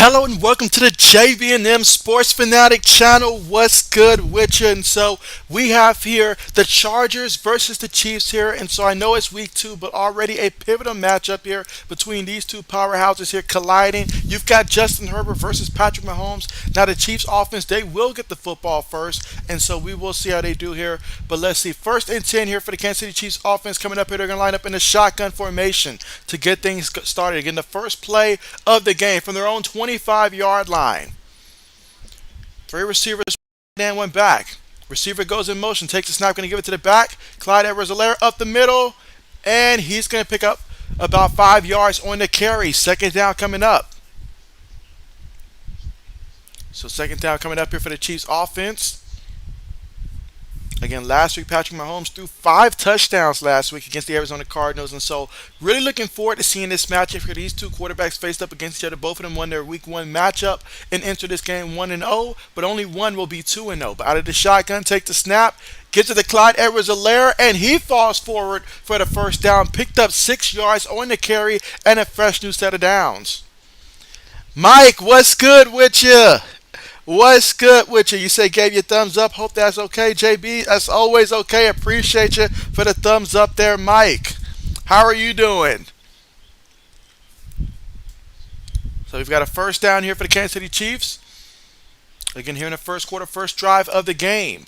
Hello and welcome to the JB&M Sports Fanatic channel. What's good with you? And so we have here the Chargers versus the Chiefs here. And so I know it's week 2, but already a pivotal matchup here between these two powerhouses here colliding. You've got Justin Herbert versus Patrick Mahomes. Now the Chiefs offense, they will get the football first. And so we will see how they do here. But let's see. First and 10 here for the Kansas City Chiefs offense coming up here. They're going to line up in a shotgun formation to get things started. Again, the first play of the game from their own 25-yard line. Three receivers and one back. Receiver goes in motion, takes the snap, going to give it to the back. Clyde Edwards-Helaire up the middle, and he's going to pick up about 5 yards on the carry. Second down coming up. So second down coming up here for the Chiefs offense. Again, last week Patrick Mahomes threw 5 touchdowns last week against the Arizona Cardinals, and so really looking forward to seeing this matchup here. These two quarterbacks faced up against each other. Both of them won their week 1 matchup and enter this game 1-0, but only one will be 2-0. But out of the shotgun, take the snap, gets to the Clyde Edwards-Helaire, and he falls forward for the first down. Picked up 6 yards on the carry and a fresh new set of downs. Mike, what's good with you? What's good with you? You say gave you a thumbs up. Hope that's okay, JB. That's always okay. Appreciate you for the thumbs up there, Mike. How are you doing? So we've got a first down here for the Kansas City Chiefs. Again, here in the first quarter, first drive of the game.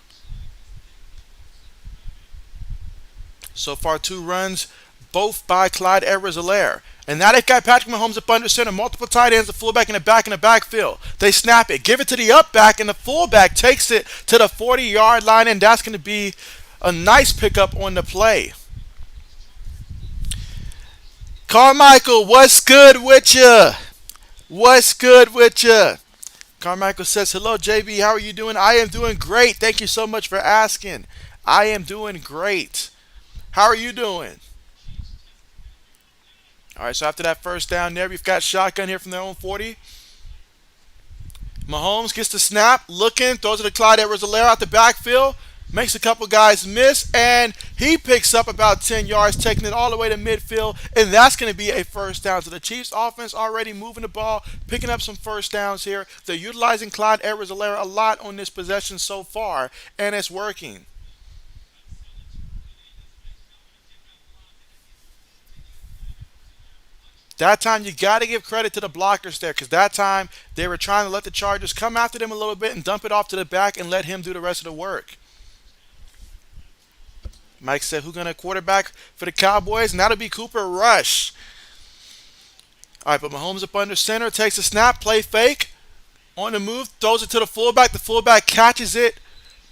So far, 2 runs, both by Clyde Edwards-Helaire. And now they've got Patrick Mahomes up under center, multiple tight ends, the fullback in the backfield. They snap it, give it to the up back, and the fullback takes it to the 40-yard line, and that's going to be a nice pickup on the play. Carmichael, what's good with you? What's good with you? Carmichael says, hello, JB. How are you doing? I am doing great. Thank you so much for asking. I am doing great. How are you doing? All right, so after that first down there, we've got shotgun here from their own 40. Mahomes gets the snap, looking, throws it to Clyde Edwards-Helaire out the backfield, makes a couple guys miss, and he picks up about 10 yards, taking it all the way to midfield, and that's going to be a first down. So the Chiefs offense already moving the ball, picking up some first downs here. They're utilizing Clyde Edwards-Helaire a lot on this possession so far, and it's working. That time you got to give credit to the blockers there, because that time they were trying to let the Chargers come after them a little bit and dump it off to the back and let him do the rest of the work. Mike said, who's going to quarterback for the Cowboys? And that'll be Cooper Rush. All right, but Mahomes up under center, takes a snap, play fake, on the move, throws it to the fullback. The fullback catches it,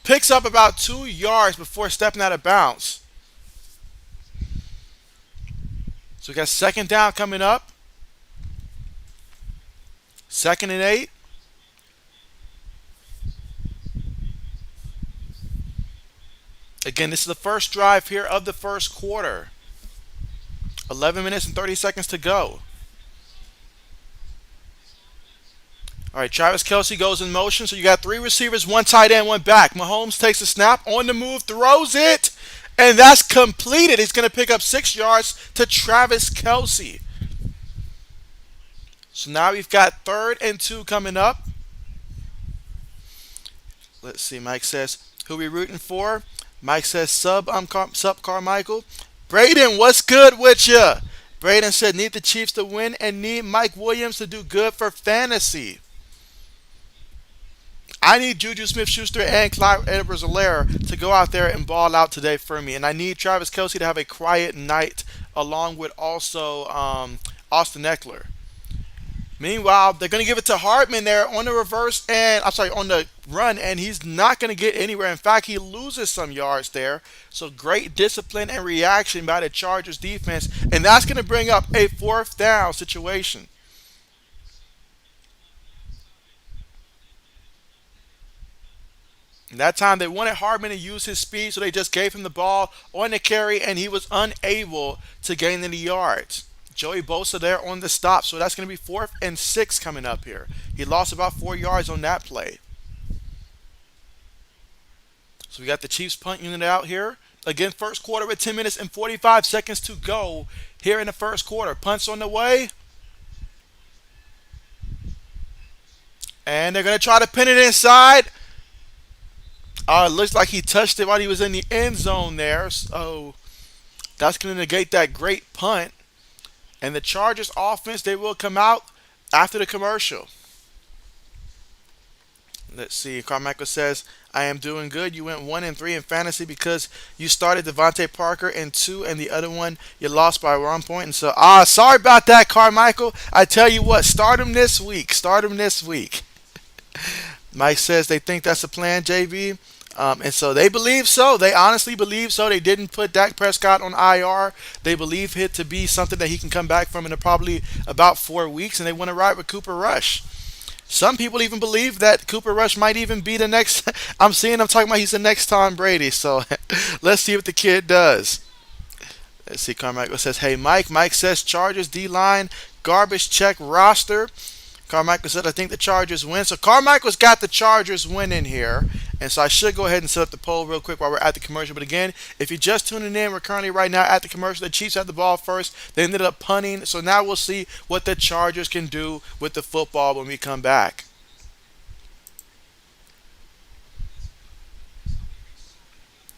picks up about 2 yards before stepping out of bounds. So we got second down coming up. Second and 8. Again, this is the first drive here of the first quarter. 11 minutes and 30 seconds to go. All right, Travis Kelce goes in motion. So you got 3 receivers, 1 tight end, 1 back. Mahomes takes a snap, on the move, throws it. And that's completed. He's going to pick up 6 yards to Travis Kelce. So now we've got 3rd and 2 coming up. Let's see. Mike says, who we rooting for? Mike says, sub Carmichael. Braden, what's good with you? Braden said, need the Chiefs to win and need Mike Williams to do good for fantasy. I need Juju Smith-Schuster and Clyde Edwards-Helaire to go out there and ball out today for me. And I need Travis Kelce to have a quiet night along with also Austin Eckler. Meanwhile, they're going to give it to Hartman there on the reverse and, on the run, and he's not going to get anywhere. In fact, he loses some yards there. So great discipline and reaction by the Chargers defense, and that's going to bring up a 4th down situation. And that time they wanted Hardman to use his speed, so they just gave him the ball on the carry, and he was unable to gain any yards. Joey Bosa there on the stop, so that's going to be 4th and 6 coming up here. He lost about 4 yards on that play. So we got the Chiefs punt unit out here. Again, first quarter with 10 minutes and 45 seconds to go here in the first quarter. Punts on the way. And they're going to try to pin it inside. It looks like he touched it while he was in the end zone there. So that's going to negate that great punt. And the Chargers offense, they will come out after the commercial. Let's see. Carmichael says, I am doing good. You went 1-3 in fantasy because you started Devontae Parker in 2, and the other one you lost by 1 point. And so, sorry about that, Carmichael. I tell you what, start him this week. Start him this week. Mike says they think that's the plan, JB. And so they believe so. They honestly believe so. They didn't put Dak Prescott on IR. They believe it to be something that he can come back from in probably about 4 weeks, and they want to ride with Cooper Rush. Some people even believe that Cooper Rush might even be the next. I'm talking about he's the next Tom Brady. So let's see what the kid does. Let's see. Carmichael says, hey, Mike. Mike says Chargers D-line, garbage check roster. Carmichael said, I think the Chargers win. So Carmichael's got the Chargers winning here. And so I should go ahead and set up the poll real quick while we're at the commercial. But again, if you're just tuning in, we're currently right now at the commercial. The Chiefs had the ball first. They ended up punting. So now we'll see what the Chargers can do with the football when we come back.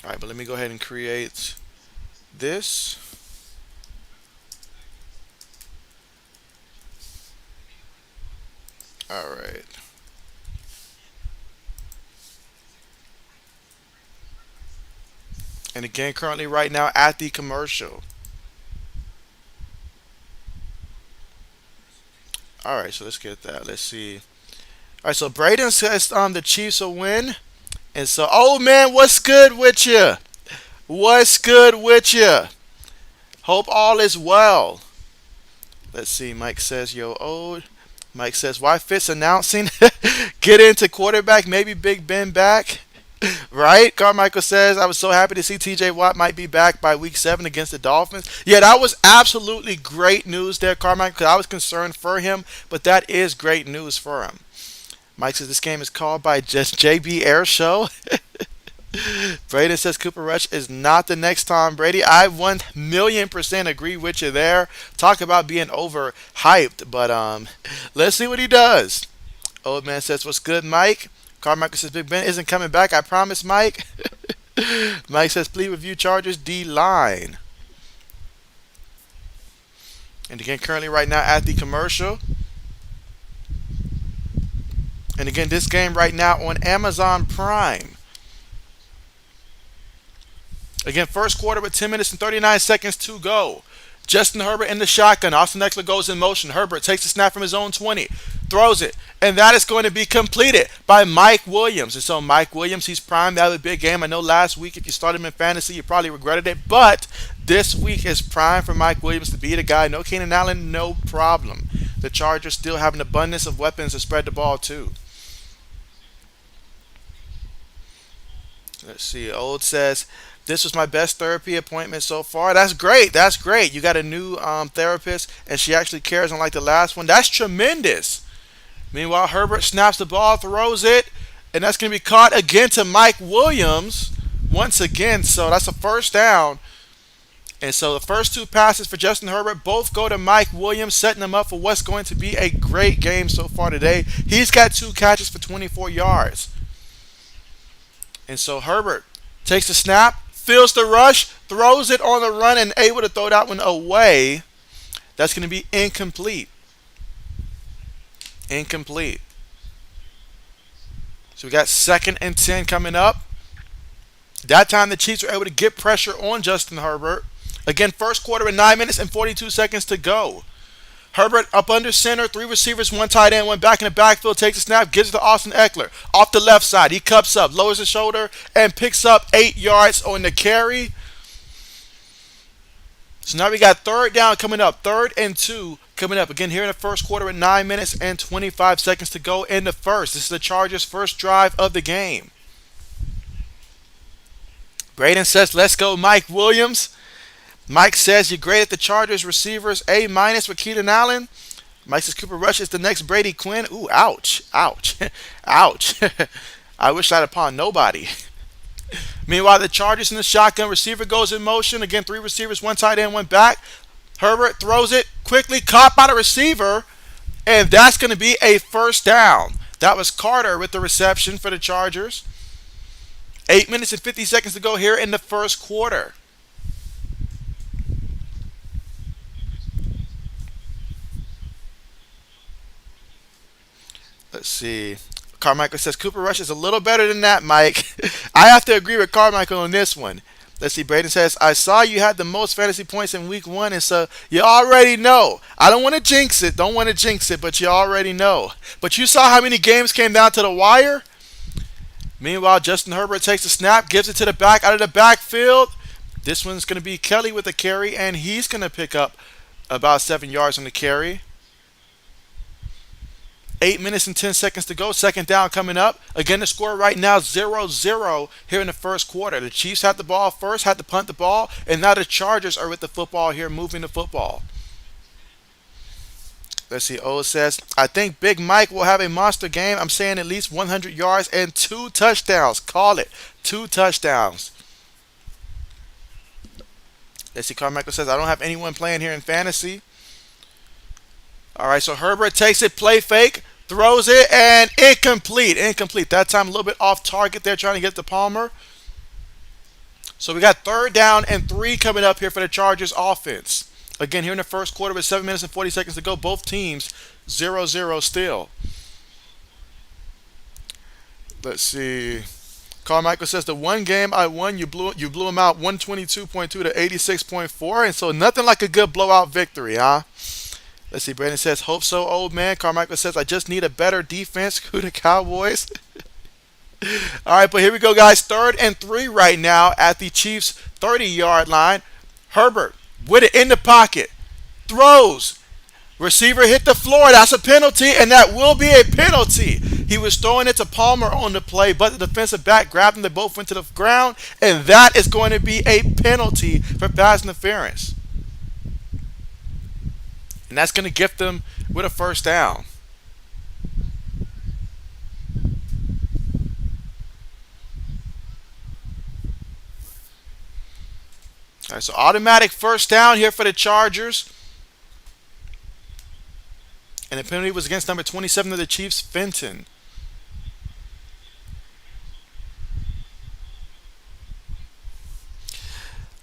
All right, but let me go ahead and create this. All right. And again, currently right now at the commercial. All right, so let's get that. Let's see. All right, so Braden says the Chiefs will win. And so, oh man, what's good with you? What's good with you? Hope all is well. Let's see. Mike says, yo, old. Mike says, why Fitz announcing? Get into quarterback, maybe Big Ben back. Right? Carmichael says, I was so happy to see TJ Watt might be back by week 7 against the Dolphins. Yeah, that was absolutely great news there, Carmichael, because I was concerned for him, but that is great news for him. Mike says, this game is called by just JB Air Show. Braden says Cooper Rush is not the next Tom Brady. I 1,000,000% agree with you there. Talk about being overhyped, but let's see what he does. Old man says, what's good, Mike? Carmichael says, Big Ben isn't coming back. I promise, Mike. Mike says, please review Chargers D-line. And again, currently right now at the commercial. And again, this game right now on Amazon Prime. Again, first quarter with 10 minutes and 39 seconds to go. Justin Herbert in the shotgun. Austin Eckler goes in motion. Herbert takes a snap from his own 20. Throws it. And that is going to be completed by Mike Williams. And so Mike Williams, he's primed out of the big game. I know last week if you started him in fantasy, you probably regretted it. But this week is prime for Mike Williams to be the guy. No Keenan Allen, no problem. The Chargers still have an abundance of weapons to spread the ball to. Let's see. Old says, this was my best therapy appointment so far. That's great. That's great. You got a new therapist, and she actually cares unlike the last one. That's tremendous. Meanwhile, Herbert snaps the ball, throws it, and that's going to be caught again to Mike Williams once again. So that's a first down. And so the first two passes for Justin Herbert both go to Mike Williams, setting him up for what's going to be a great game so far today. He's got 2 catches for 24 yards. And so Herbert takes the snap, feels the rush, throws it on the run, and able to throw that one away. That's going to be incomplete. Incomplete. So we got 2nd and 10 coming up. That time the Chiefs were able to get pressure on Justin Herbert. Again, first quarter with 9 minutes and 42 seconds to go. Herbert up under center, 3 receivers, 1 tight end, 1 back in the backfield, takes a snap, gives it to Austin Eckler. Off the left side, he cups up, lowers his shoulder, and picks up 8 yards on the carry. So now we got 3rd down coming up, 3rd and 2 coming up. Again, here in the first quarter with 9 minutes and 25 seconds to go in the first. This is the Chargers' first drive of the game. Braden says, let's go, Mike Williams. Mike says, you graded the Chargers receivers A- with Keenan Allen. Mike says, Cooper Rush is the next Brady Quinn. Ooh, ouch, ouch, ouch. I wish that upon nobody. Meanwhile, the Chargers in the shotgun. Receiver goes in motion. Again, 3 receivers, 1 tight end, 1 back. Herbert throws it quickly, caught by the receiver, and that's going to be a first down. That was Carter with the reception for the Chargers. 8 minutes and 50 seconds to go here in the first quarter. Let's see. Carmichael says Cooper Rush is a little better than that, Mike. I have to agree with Carmichael on this one. Let's see. Braden says, I saw you had the most fantasy points in week one, and so you already know. I don't want to jinx it. Don't want to jinx it, but you already know. But you saw how many games came down to the wire? Meanwhile, Justin Herbert takes the snap, gives it to the back, out of the backfield. This one's going to be Kelly with the carry, and he's going to pick up about 7 yards on the carry. 8 minutes and 10 seconds to go. Second down coming up. Again, the score right now 0-0 here in the first quarter. The Chiefs had the ball first, had to punt the ball, and now the Chargers are with the football here, moving the football. Let's see. O says, I think Big Mike will have a monster game. I'm saying at least 100 yards and 2 touchdowns. Call it. 2 touchdowns. Let's see. Carmichael says, I don't have anyone playing here in fantasy. All right, so Herbert takes it, play fake, throws it, and incomplete. Incomplete. That time a little bit off target there, trying to get to Palmer. So we got 3rd down and 3 coming up here for the Chargers offense. Again, here in the first quarter with 7 minutes and 40 seconds to go. Both teams 0-0 still. Let's see. Carmichael says the one game I won, you blew them out 122.2 to 86.4, and so nothing like a good blowout victory, huh? Let's see. Brandon says, hope so, old man. Carmichael says, I just need a better defense. Who the Cowboys? All right, but here we go, guys. 3rd and 3 right now at the Chiefs' 30-yard line. Herbert with it in the pocket. Throws. Receiver hit the floor. That's a penalty, and that will be a penalty. He was throwing it to Palmer on the play, but the defensive back grabbed him. They both went to the ground, and that is going to be a penalty for pass interference. And that's going to gift them with a first down. All right, so automatic first down here for the Chargers. And the penalty was against number 27 of the Chiefs, Fenton.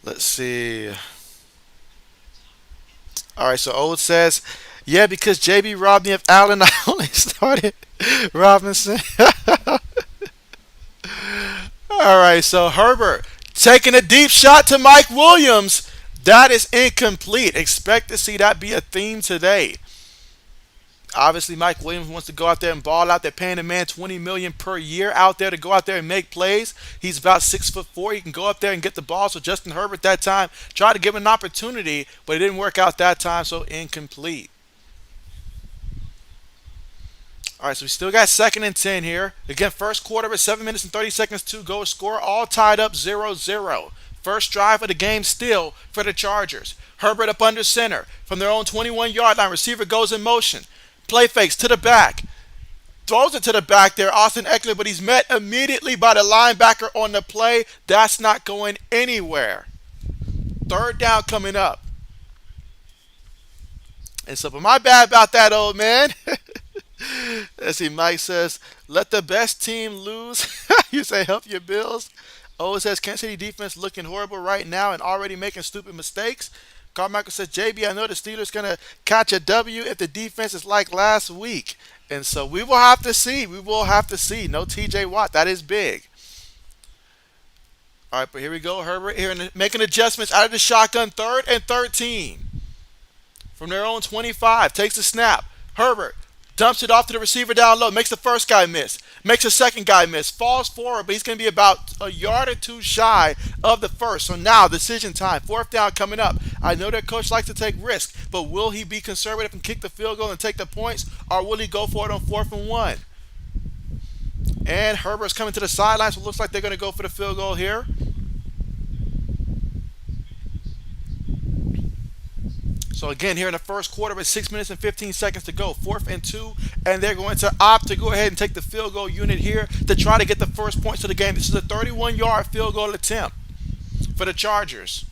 Let's see. All right, so Old says, yeah, because JB robbed me of Allen, I only started Robinson. All right, so Herbert taking a deep shot to Mike Williams. That is incomplete. Expect to see that be a theme today. Obviously, Mike Williams wants to go out there and ball out. They're paying the man $20 million per year out there to go out there and make plays. He's about 6'4". He can go up there and get the ball. So Justin Herbert that time tried to give him an opportunity, but it didn't work out that time, so incomplete. All right, so we still got 2nd and 10 here. Again, first quarter with 7 minutes and 30 seconds to go. Score all tied up 0-0. First drive of the game still for the Chargers. Herbert up under center from their own 21-yard line. Receiver goes in motion. Play fakes to the back. Throws it to the back there, Austin Eckler, but he's met immediately by the linebacker on the play. That's not going anywhere. 3rd down coming up. And so, but my bad about that, old man. Let's see, Mike says, let the best team lose. You say, help your bills. O says, Kansas City defense looking horrible right now and already making stupid mistakes. Carmichael says, JB, I know the Steelers going to catch a W if the defense is like last week. And so we will have to see. We will have to see. No TJ Watt. That is big. All right, but here we go. Herbert here making adjustments out of the shotgun. 3rd and 13. From their own 25. Takes the snap. Herbert dumps it off to the receiver down low. Makes the first guy miss. Makes the second guy miss. Falls forward, but he's going to be about a yard or 2 shy of the first. So now, decision time. 4th down coming up. I know their coach likes to take risks, but will he be conservative and kick the field goal and take the points, or will he go for it on 4th and 1? And Herbert's coming to the sideline, so it looks like they're going to go for the field goal here. So again, here in the first quarter with 6 minutes and 15 seconds to go, 4th and 2, and they're going to opt to go ahead and take the field goal unit here to try to get the first points of the game. This is a 31-yard field goal attempt for the Chargers.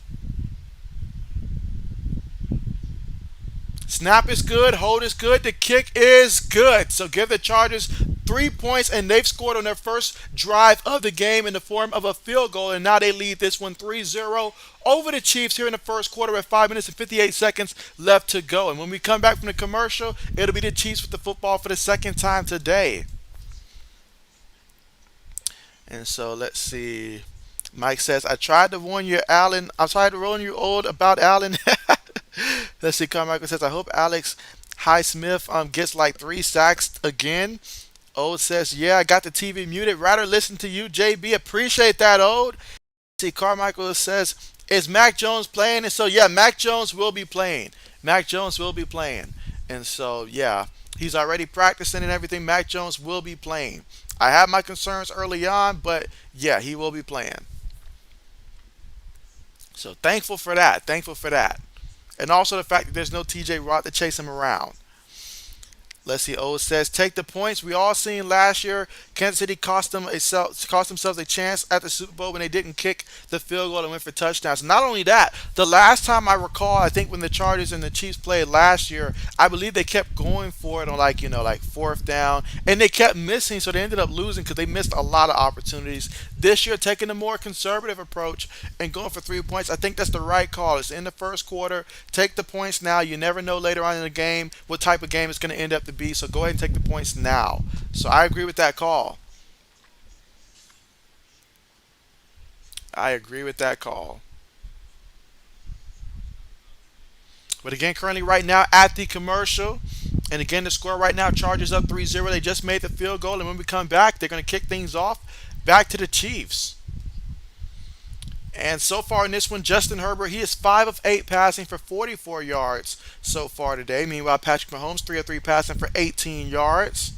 Snap is good, hold is good, the kick is good. So give the Chargers 3 points, and they've scored on their first drive of the game in the form of a field goal, and now they lead this one 3-0 over the Chiefs here in the first quarter with 5 minutes and 58 seconds left to go. And when we come back from the commercial, it'll be the Chiefs with the football for the second time today. And so let's see. Mike says, I tried to warn you, Allen. I tried to warn you, old, about Allen. Let's see. Carmichael says, I hope Alex Highsmith gets like 3 sacks again. Old says, yeah, I got the TV muted. Rather listen to you, JB. Appreciate that, Old. See, Carmichael says, is Mac Jones playing? And so, yeah, Mac Jones will be playing. Mac Jones will be playing. And so, yeah, he's already practicing and everything. Mac Jones will be playing. I had my concerns early on, but yeah, he will be playing. So thankful for that. Thankful for that. And also the fact that there's no TJ Watt to chase him around. Let's see. O says, take the points. We all seen last year Kansas City cost themselves a chance at the Super Bowl when they didn't kick the field goal and went for touchdowns. Not only that, the last time I recall, I think when the Chargers and the Chiefs played last year, I believe they kept going for it on like fourth down, and they kept missing, so they ended up losing because they missed a lot of opportunities. This year, taking a more conservative approach and going for 3 points, I think that's the right call. It's in the first quarter. Take the points now. You never know later on in the game what type of game it's going to end up to be. So go ahead and take the points now. So I agree with that call. I agree with that call. But again, currently right now at the commercial. And again, the score right now, Chargers up 3-0. They just made the field goal. And when we come back, they're going to kick things off back to the Chiefs. And so far in this one, Justin Herbert, he is 5 of 8 passing for 44 yards so far today. Meanwhile, Patrick Mahomes, 3 of 3 passing for 18 yards.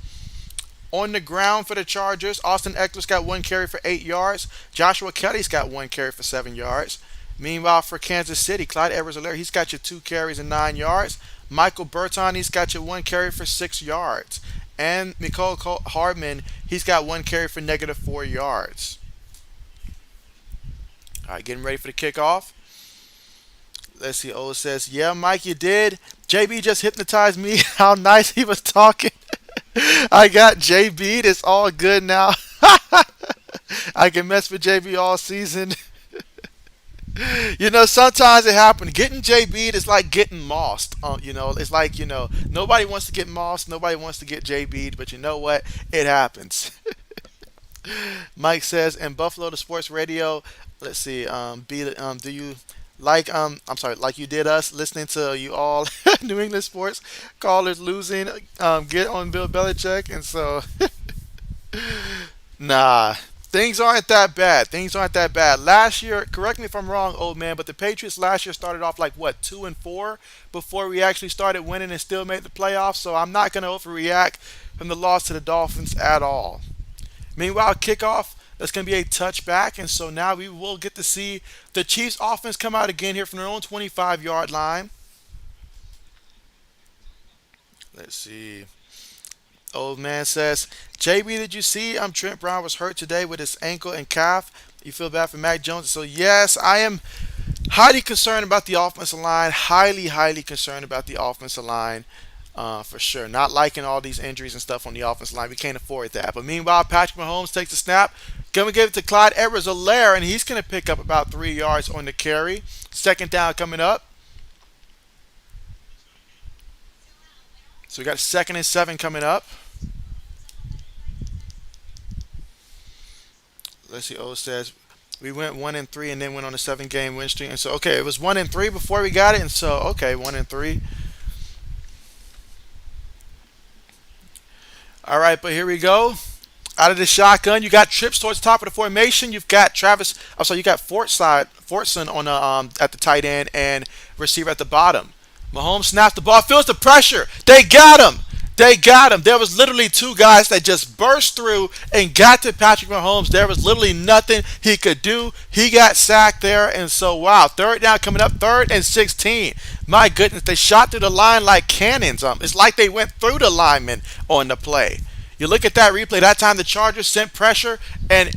On the ground for the Chargers, Austin Eckler's got 1 carry for 8 yards. Joshua Kelly's got 1 carry for 7 yards. Meanwhile, for Kansas City, Clyde Edwards-Helaire, he's got you 2 carries and 9 yards. Michael Burton, he's got you 1 carry for 6 yards. And Nicole Hardman, he's got 1 carry for -4 yards. All right, getting ready for the kickoff. Let's see. O says, yeah, Mike, you did. JB just hypnotized me. How nice he was talking. I got JB. It's all good now. I can mess with JB all season. Sometimes it happens. Getting JB is like getting mossed. It's like, nobody wants to get mossed. Nobody wants to get JB, but you know what? It happens. Mike says, in Buffalo, the sports radio, let's see, do you like you did us, listening to you all New England sports callers losing, get on Bill Belichick, and so, nah, things aren't that bad. Things aren't that bad. Last year, correct me if I'm wrong, old man, but the Patriots last year started off like, what, 2-4 before we actually started winning and still made the playoffs, so I'm not going to overreact from the loss to the Dolphins at all. Meanwhile, kickoff, that's going to be a touchback, and so now we will get to see the Chiefs offense come out again here from their own 25-yard line. Let's see. Old man says, JB, did you see Trent Brown was hurt today with his ankle and calf? You feel bad for Mac Jones? So, yes, I am highly concerned about the offensive line. Highly, highly concerned about the offensive line. For sure. Not liking all these injuries and stuff on the offensive line. We can't afford that. But meanwhile, Patrick Mahomes takes the snap. Going to give it to Clyde Edwards-Helaire, and he's going to pick up about 3 yards on the carry. Second down coming up. So we got 2nd and 7 coming up. Let's see. O says we went 1-3 and then went on a 7-game win streak. And so, okay, it was 1-3 before we got it. And so, okay, 1-3. All right, but here we go. Out of the shotgun, you got trips towards the top of the formation. You've got you got Fortson on at the tight end and receiver at the bottom. Mahomes snaps the ball, feels the pressure. They got him. They got him. There was literally 2 guys that just burst through and got to Patrick Mahomes. There was literally nothing he could do. He got sacked there, and so, wow. 3rd down coming up, 3rd and 16. My goodness, they shot through the line like cannons. It's like they went through the linemen on the play. You look at that replay. That time the Chargers sent pressure, and,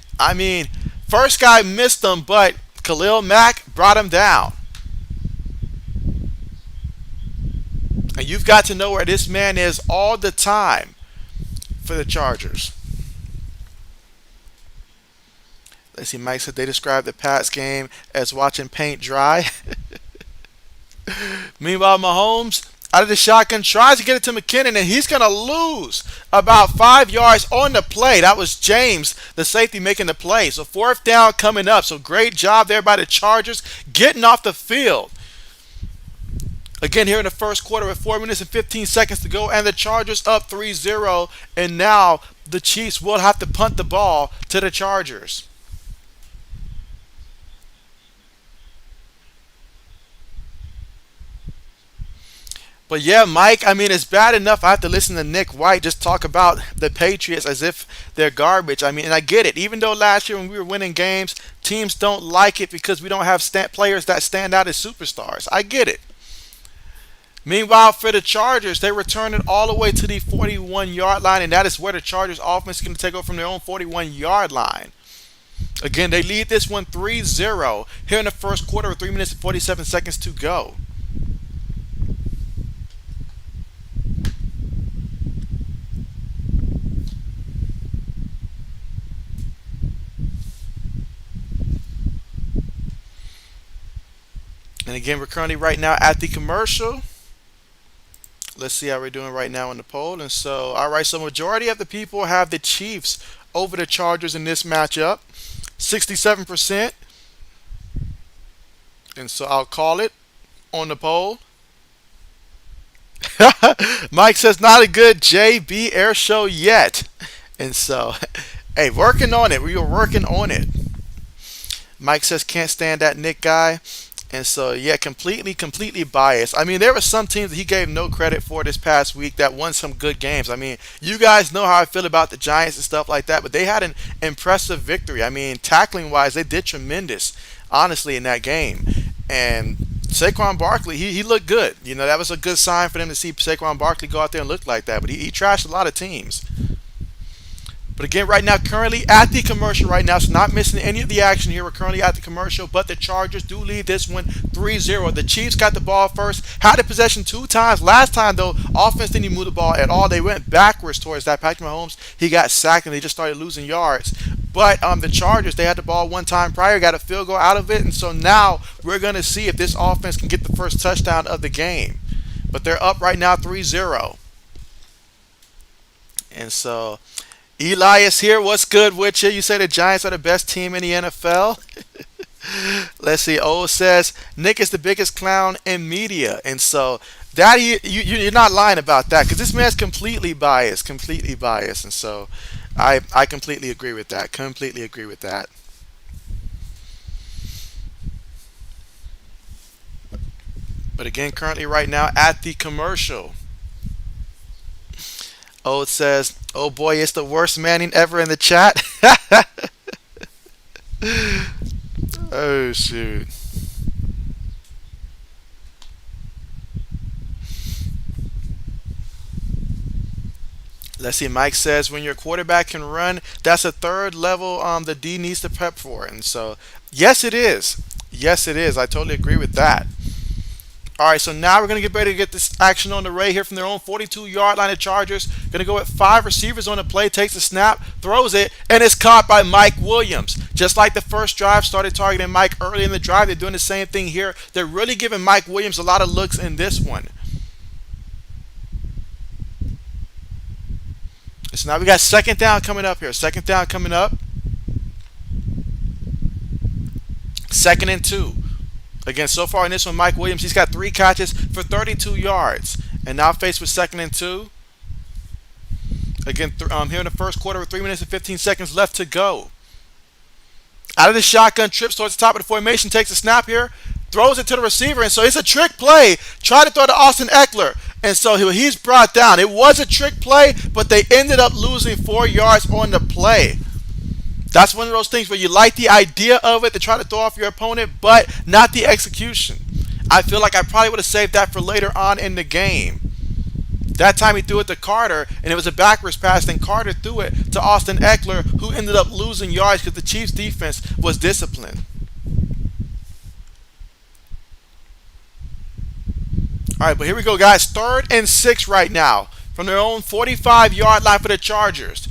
first guy missed them, but Khalil Mack brought him down. And you've got to know where this man is all the time. for the Chargers. Let's see, Mike said they described the Pats game as watching paint dry. Meanwhile, Mahomes out of the shotgun tries to get it to McKinnon, and he's going to lose about 5 yards on the play. That was James, the safety, making the play. So fourth down coming up. So great job there by the Chargers getting off the field. Again, here in the first quarter with 4 minutes and 15 seconds to go, and the Chargers up 3-0, and now the Chiefs will have to punt the ball to the Chargers. But yeah, Mike, I mean, it's bad enough I have to listen to Nick White just talk about the Patriots as if they're garbage. I mean, and I get it. Even though last year when we were winning games, teams don't like it because we don't have players that stand out as superstars. I get it. Meanwhile, for the Chargers, they return it all the way to the 41-yard line, and that is where the Chargers offense is going to take over from their own 41-yard line. Again, they lead this one 3-0 here in the first quarter with 3 minutes and 47 seconds to go. And again, we're currently right now at the commercial. Let's see how we're doing right now in the poll. And so, all right, so majority of the people have the Chiefs over the Chargers in this matchup, 67%. And so I'll call it on the poll. Mike says not a good JB air show yet. And so, hey, working on it. We are working on it. Mike says can't stand that Nick guy. And so, yeah, completely biased. I mean, there were some teams that he gave no credit for this past week that won some good games. I mean, you guys know how I feel about the Giants and stuff like that, but they had an impressive victory. I mean, tackling-wise, they did tremendous, honestly, in that game. And Saquon Barkley, he looked good. You know, that was a good sign for them to see Saquon Barkley go out there and look like that. But he trashed a lot of teams. But again, right now, currently at the commercial right now, so not missing any of the action here. We're currently at the commercial, but the Chargers do lead this one 3-0. The Chiefs got the ball first, had the possession 2 times. Last time, though, offense didn't even move the ball at all. They went backwards towards that. Patrick Mahomes, he got sacked, and they just started losing yards. But the Chargers, they had the ball 1 time prior, got a field goal out of it, and so now we're going to see if this offense can get the first touchdown of the game. But they're up right now 3-0. And so Elias here, what's good with you? You say the Giants are the best team in the NFL? Let's see. O says Nick is the biggest clown in media, and so that you're not lying about that because this man's completely biased, and so I completely agree with that. Completely agree with that. But again, currently right now at the commercial. Oh, it says, oh boy, it's the worst Manning ever in the chat. Oh, shoot. Let's see. Mike says when your quarterback can run, that's a third level the D needs to prep for. And so, yes, it is. Yes, it is. I totally agree with that. All right, so now we're going to get ready to get this action on the way here from their own 42-yard line of Chargers. Going to go with 5 receivers on the play, takes the snap, throws it, and it's caught by Mike Williams. Just like the first drive started targeting Mike early in the drive, they're doing the same thing here. They're really giving Mike Williams a lot of looks in this one. So now we got second down coming up here. Second down coming up. 2nd and 2. Again, so far in this one, Mike Williams, he's got 3 catches for 32 yards. And now faced with 2nd and 2. Again, here in the first quarter with 3 minutes and 15 seconds left to go. Out of the shotgun, trips towards the top of the formation, takes a snap here, throws it to the receiver, and so it's a trick play. Try to throw to Austin Eckler, and so he's brought down. It was a trick play, but they ended up losing 4 yards on the play. That's one of those things where you like the idea of it to try to throw off your opponent, but not the execution. I feel like I probably would have saved that for later on in the game. That time he threw it to Carter, and it was a backwards pass, and Carter threw it to Austin Eckler, who ended up losing yards because the Chiefs' defense was disciplined. All right, but here we go, guys. 3rd and 6 right now. from their own 45-yard line for the Chargers.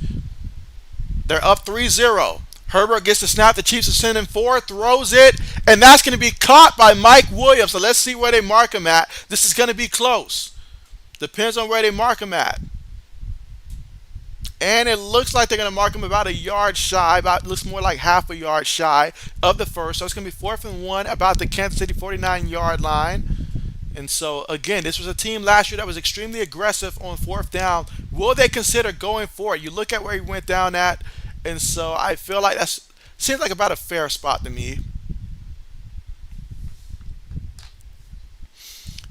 They're up 3-0. Herbert gets the snap. The Chiefs are sending four, throws it, and that's going to be caught by Mike Williams. So let's see where they mark him at. This is going to be close. Depends on where they mark him at. And it looks like they're going to mark him about a yard shy. About looks more like half a yard shy of the first. So it's going to be 4th and 1 about the Kansas City 49-yard line. And so, again, this was a team last year that was extremely aggressive on 4th down. Will they consider going for it? You look at where he went down at, and so I feel like that seems like about a fair spot to me.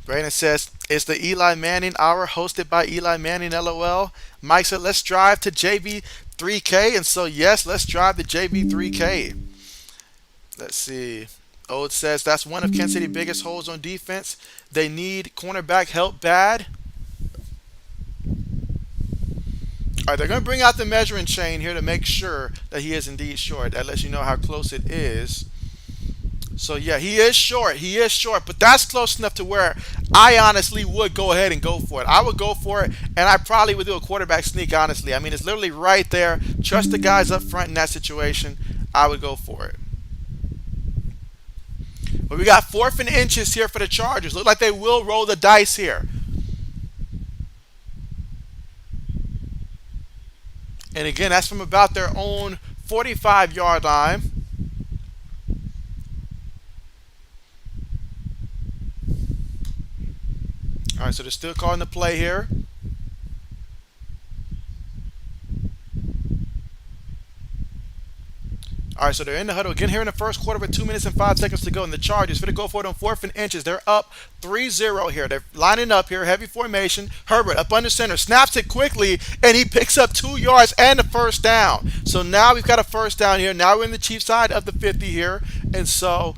Brandon says, it's the Eli Manning hour hosted by Eli Manning, LOL. Mike said, let's drive to JB3K. And so, yes, let's drive to JB3K. Let's see. Ode says, that's one of Kansas City's biggest holes on defense. They need cornerback help bad. All right, they're going to bring out the measuring chain here to make sure that he is indeed short. That lets you know how close it is. So, yeah, he is short. He is short, but that's close enough to where I honestly would go ahead and go for it. I would go for it, and I probably would do a quarterback sneak, honestly. I mean, it's literally right there. Trust the guys up front in that situation. I would go for it. But we got 4th and inches here for the Chargers. Look like they will roll the dice here. And again, that's from about their own 45-yard line. All right, so they're still calling the play here. All right, so they're in the huddle again here in the first quarter with 2 minutes and 5 seconds to go. And the Chargers going to go for it on 4th and inches. They're up 3-0 here. They're lining up here, heavy formation. Herbert up under center, snaps it quickly, and he picks up 2 yards and a first down. So now we've got a first down here. Now we're in the Chiefs side of the 50 here. And so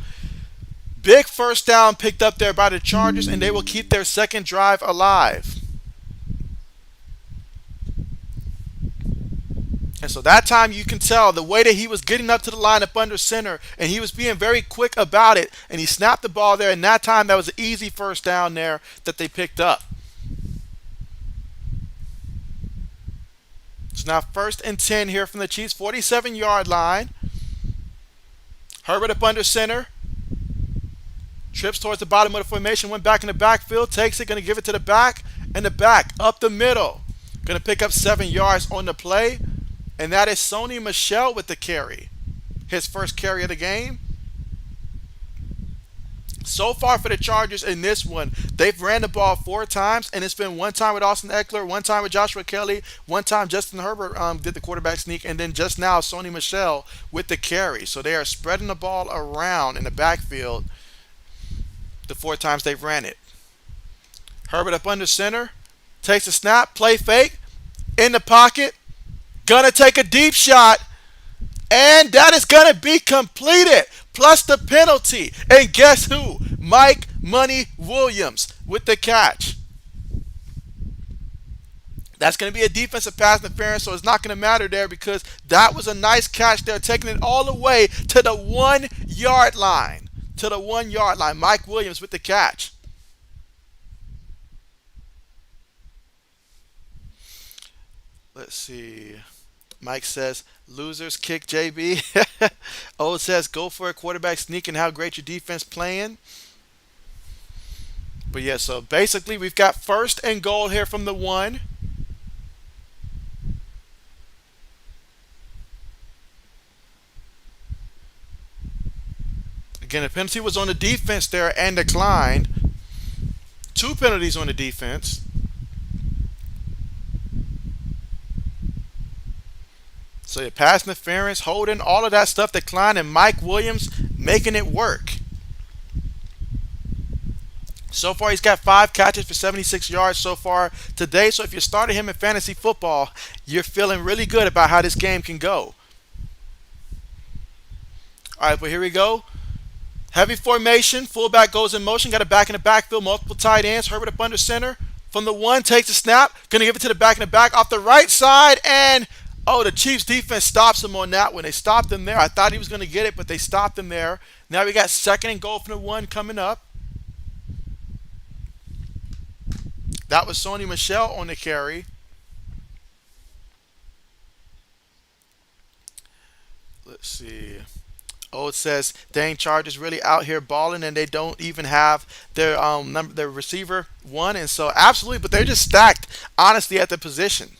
big first down picked up there by the Chargers, and they will keep their second drive alive. And so that time you can tell the way that he was getting up to the line up under center, and he was being very quick about it, and he snapped the ball there, and that time that was an easy first down there that they picked up. So now 1st and 10 here from the Chiefs, 47-yard line. Herbert up under center. Trips towards the bottom of the formation, went back in the backfield, takes it, going to give it to the back, and the back up the middle. Going to pick up 7 yards on the play. And that is Sony Michel with the carry. His first carry of the game. So far for the Chargers in this one, they've ran the ball 4 times, and it's been 1 time with Austin Eckler, 1 time with Joshua Kelly, 1 time Justin Herbert did the quarterback sneak, and then just now Sony Michel with the carry. So they are spreading the ball around in the backfield the 4 times they've ran it. Herbert up under center, takes a snap, play fake, in the pocket. Gonna take a deep shot, and that is gonna be completed, plus the penalty. And guess who? Mike Money Williams with the catch. That's gonna be a defensive pass interference, so it's not gonna matter there because that was a nice catch there, taking it all the way to the 1-yard line. To the 1-yard line. Mike Williams with the catch. Let's see. Mike says, losers kick JB. O says, go for a quarterback sneak and how great your defense playing. But yeah, so basically we've got 1st and goal here from the 1. Again, the penalty was on the defense there and declined. 2 penalties on the defense. So your pass interference, holding, all of that stuff declined, and Mike Williams making it work. So far, he's got 5 catches for 76 yards so far today. So if you started him in fantasy football, you're feeling really good about how this game can go. All right, but here we go. Heavy formation, fullback goes in motion, got a back in the backfield, multiple tight ends, Herbert up under center. From the 1, takes a snap, going to give it to the back in the back off the right side, and oh, the Chiefs defense stops him on that one. They stopped him there. I thought he was going to get it, but they stopped him there. Now we got 2nd and goal from the 1 coming up. That was Sony Michelle on the carry. Let's see. Oh, it says, dang, Chargers really out here balling, and they don't even have their receiver one, and so absolutely, but they're just stacked honestly at the position.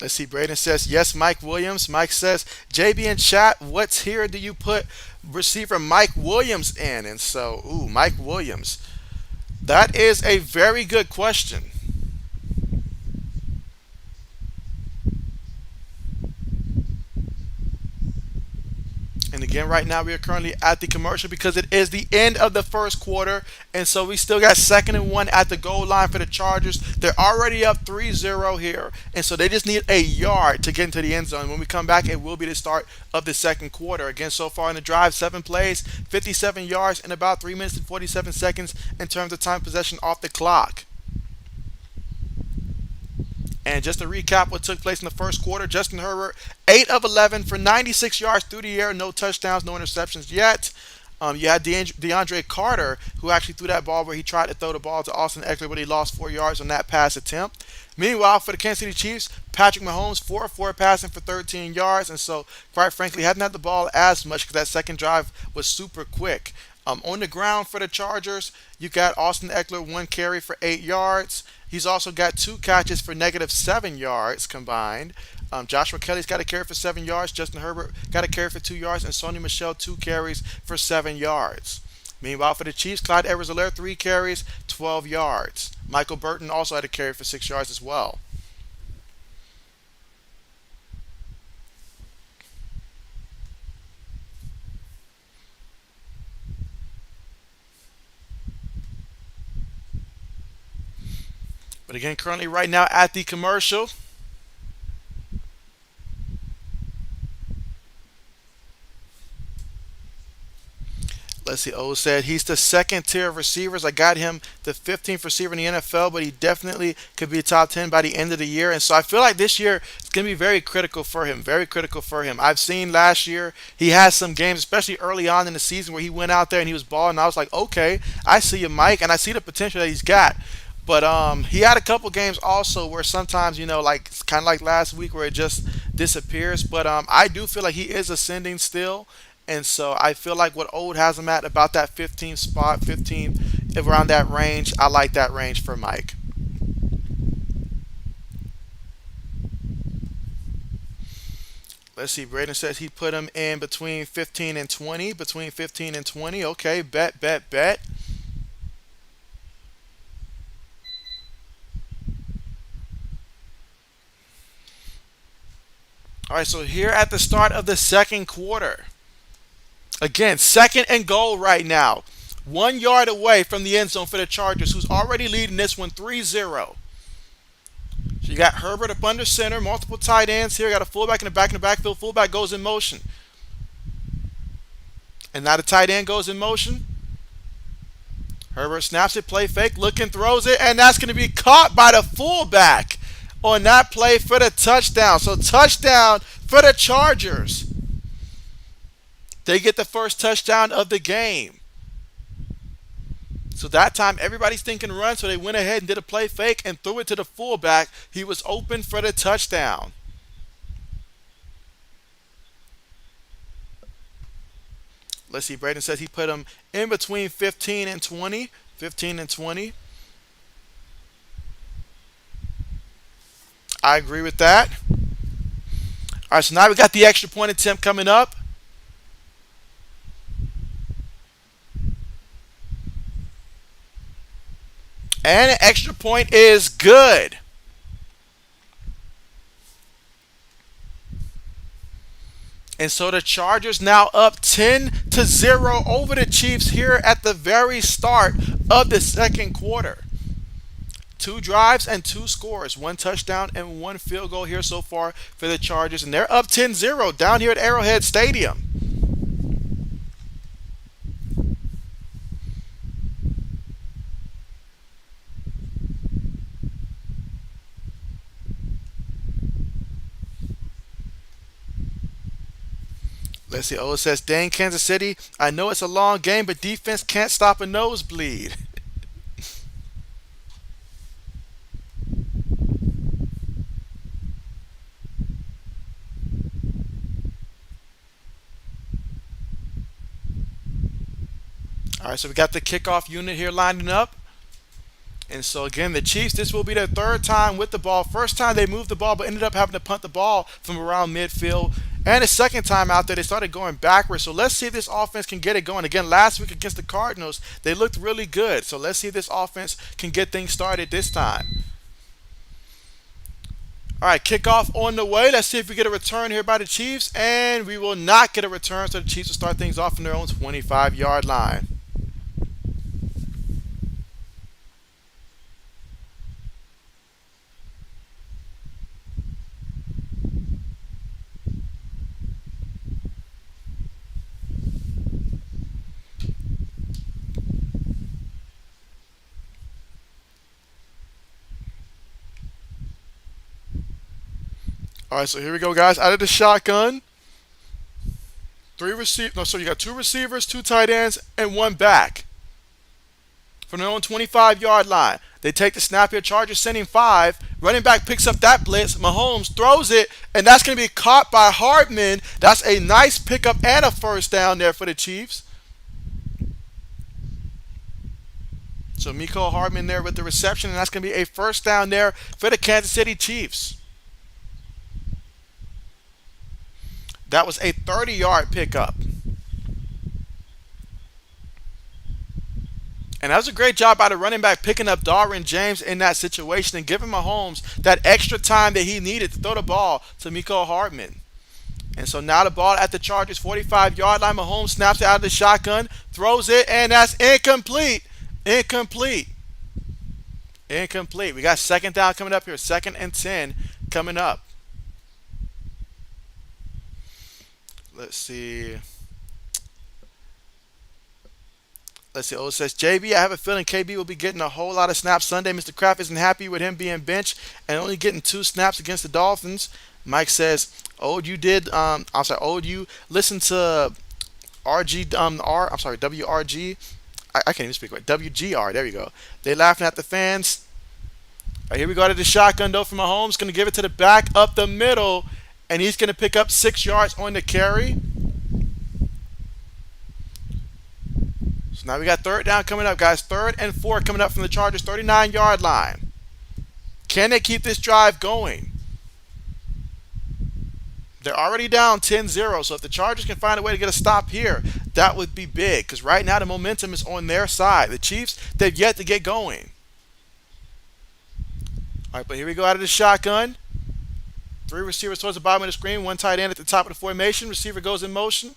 Let's see. Braden says, yes, Mike Williams. Mike says, JB in chat, what's here do you put receiver Mike Williams in? And so, ooh, Mike Williams. That is a very good question. And again, right now we are currently at the commercial because it is the end of the first quarter. And so we still got 2nd and 1 at the goal line for the Chargers. They're already up 3-0 here. And so they just need a yard to get into the end zone. When we come back, it will be the start of the second quarter. Again, so far in the drive, 7 plays, 57 yards, and about 3 minutes and 47 seconds in terms of time possession off the clock. And just to recap what took place in the first quarter, Justin Herbert, 8 of 11 for 96 yards through the air, no touchdowns, no interceptions yet. You had DeAndre Carter, who actually threw that ball where he tried to throw the ball to Austin Eckler, but he lost 4 yards on that pass attempt. Meanwhile, for the Kansas City Chiefs, Patrick Mahomes, 4 of 4 passing for 13 yards. And so, quite frankly, hadn't had the ball as much because that second drive was super quick. On the ground for the Chargers, you got Austin Eckler, 1 carry for 8 yards. He's also got 2 catches for -7 yards combined. Joshua Kelly's got a carry for 7 yards. Justin Herbert got a carry for 2 yards. And Sony Michelle, 2 carries for 7 yards. Meanwhile, for the Chiefs, Clyde Edwards-Helaire, 3 carries, 12 yards. Michael Burton also had a carry for 6 yards as well. But again, currently right now at the commercial, let's see. O said he's the second tier of receivers. I got him the 15th receiver in the NFL, but he definitely could be top 10 by the end of the year. And so I feel like this year it's going to be very critical for him. Very critical for him. I've seen last year he has some games, especially early on in the season, where he went out there and he was balling. And I was like, okay, I see you, Mike, and I see the potential that he's got. But he had a couple games also where sometimes like kind of like last week where it just disappears. But I do feel like he is ascending still, and so I feel like what Old has him at about that 15th spot, 15 around that range. I like that range for Mike. Let's see. Braden says he put him in between 15 and 20. Between 15 and 20. Okay, bet, bet, bet. All right, so here at the start of the second quarter, again, 2nd and goal right now. 1 yard away from the end zone for the Chargers, who's already leading this one 3-0. So you got Herbert up under center, multiple tight ends here. Got a fullback in the backfield. Fullback goes in motion. And now the tight end goes in motion. Herbert snaps it, play fake, looking, throws it, and that's going to be caught by the fullback on that play for the touchdown. So touchdown for the Chargers. They get the first touchdown of the game. So that time everybody's thinking run, so they went ahead and did a play fake and threw it to the fullback. He was open for the touchdown. Let's see, Braden says he put him in between 15 and 20. 15 and 20. I agree with that. All right, so now we got the extra point attempt coming up. And an extra point is good. And so the Chargers now up 10-0 over the Chiefs here at the very start of the second quarter. 2 drives and 2 scores. 1 touchdown and 1 field goal here so far for the Chargers. And they're up 10-0 down here at Arrowhead Stadium. Let's see. Oh, it says, dang, Kansas City. I know it's a long game, but defense can't stop a nosebleed. All right, so we got the kickoff unit here lining up. And so again, the Chiefs, this will be their third time with the ball. First time they moved the ball, but ended up having to punt the ball from around midfield. And the second time out there, they started going backwards. So let's see if this offense can get it going. Again, last week against the Cardinals, they looked really good. So let's see if this offense can get things started this time. All right, kickoff on the way. Let's see if we get a return here by the Chiefs. And we will not get a return, so the Chiefs will start things off from their own 25-yard line. All right, so here we go, guys. Out of the shotgun, three receive. No, so you got two receivers, two tight ends, and one back from their own 25-yard line. They take the snap here. Chargers sending five. Running back picks up that blitz. Mahomes throws it, and that's going to be caught by Hartman. That's a nice pickup and a first down there for the Chiefs. So Mecole Hardman there with the reception, and that's going to be a first down there for the Kansas City Chiefs. That was a 30-yard pickup. And that was a great job by the running back picking up Darwin James in that situation and giving Mahomes that extra time that he needed to throw the ball to Mecole Hardman. And so now the ball at the Chargers 45-yard line. Mahomes snaps it out of the shotgun, throws it, and that's incomplete. Incomplete. Incomplete. We got second down coming up here. 2nd and 10 coming up. Let's see. Let's see. Oh, it says JB. I have a feeling KB will be getting a whole lot of snaps Sunday. Mr. Kraft isn't happy with him being benched and only getting 2 snaps against the Dolphins. Mike says, "Oh, you did. I'm sorry. Oh, you listen to RG. I'm sorry. WRG. I can't even speak right. WGR. There you go. They laughing at the fans. All right, here we go to the shotgun though from Mahomes. Going to give it to the back up the middle, and he's going to pick up 6 yards on the carry. So now we got third down coming up, guys. 3rd and 4 coming up from the Chargers 39-yard line. Can they keep this drive going? They're already down 10-0, so if the Chargers can find a way to get a stop here, that would be big because right now the momentum is on their side. The Chiefs, they've yet to get going. All right, but here we go out of the shotgun. 3 receivers towards the bottom of the screen, 1 tight end at the top of the formation. Receiver goes in motion.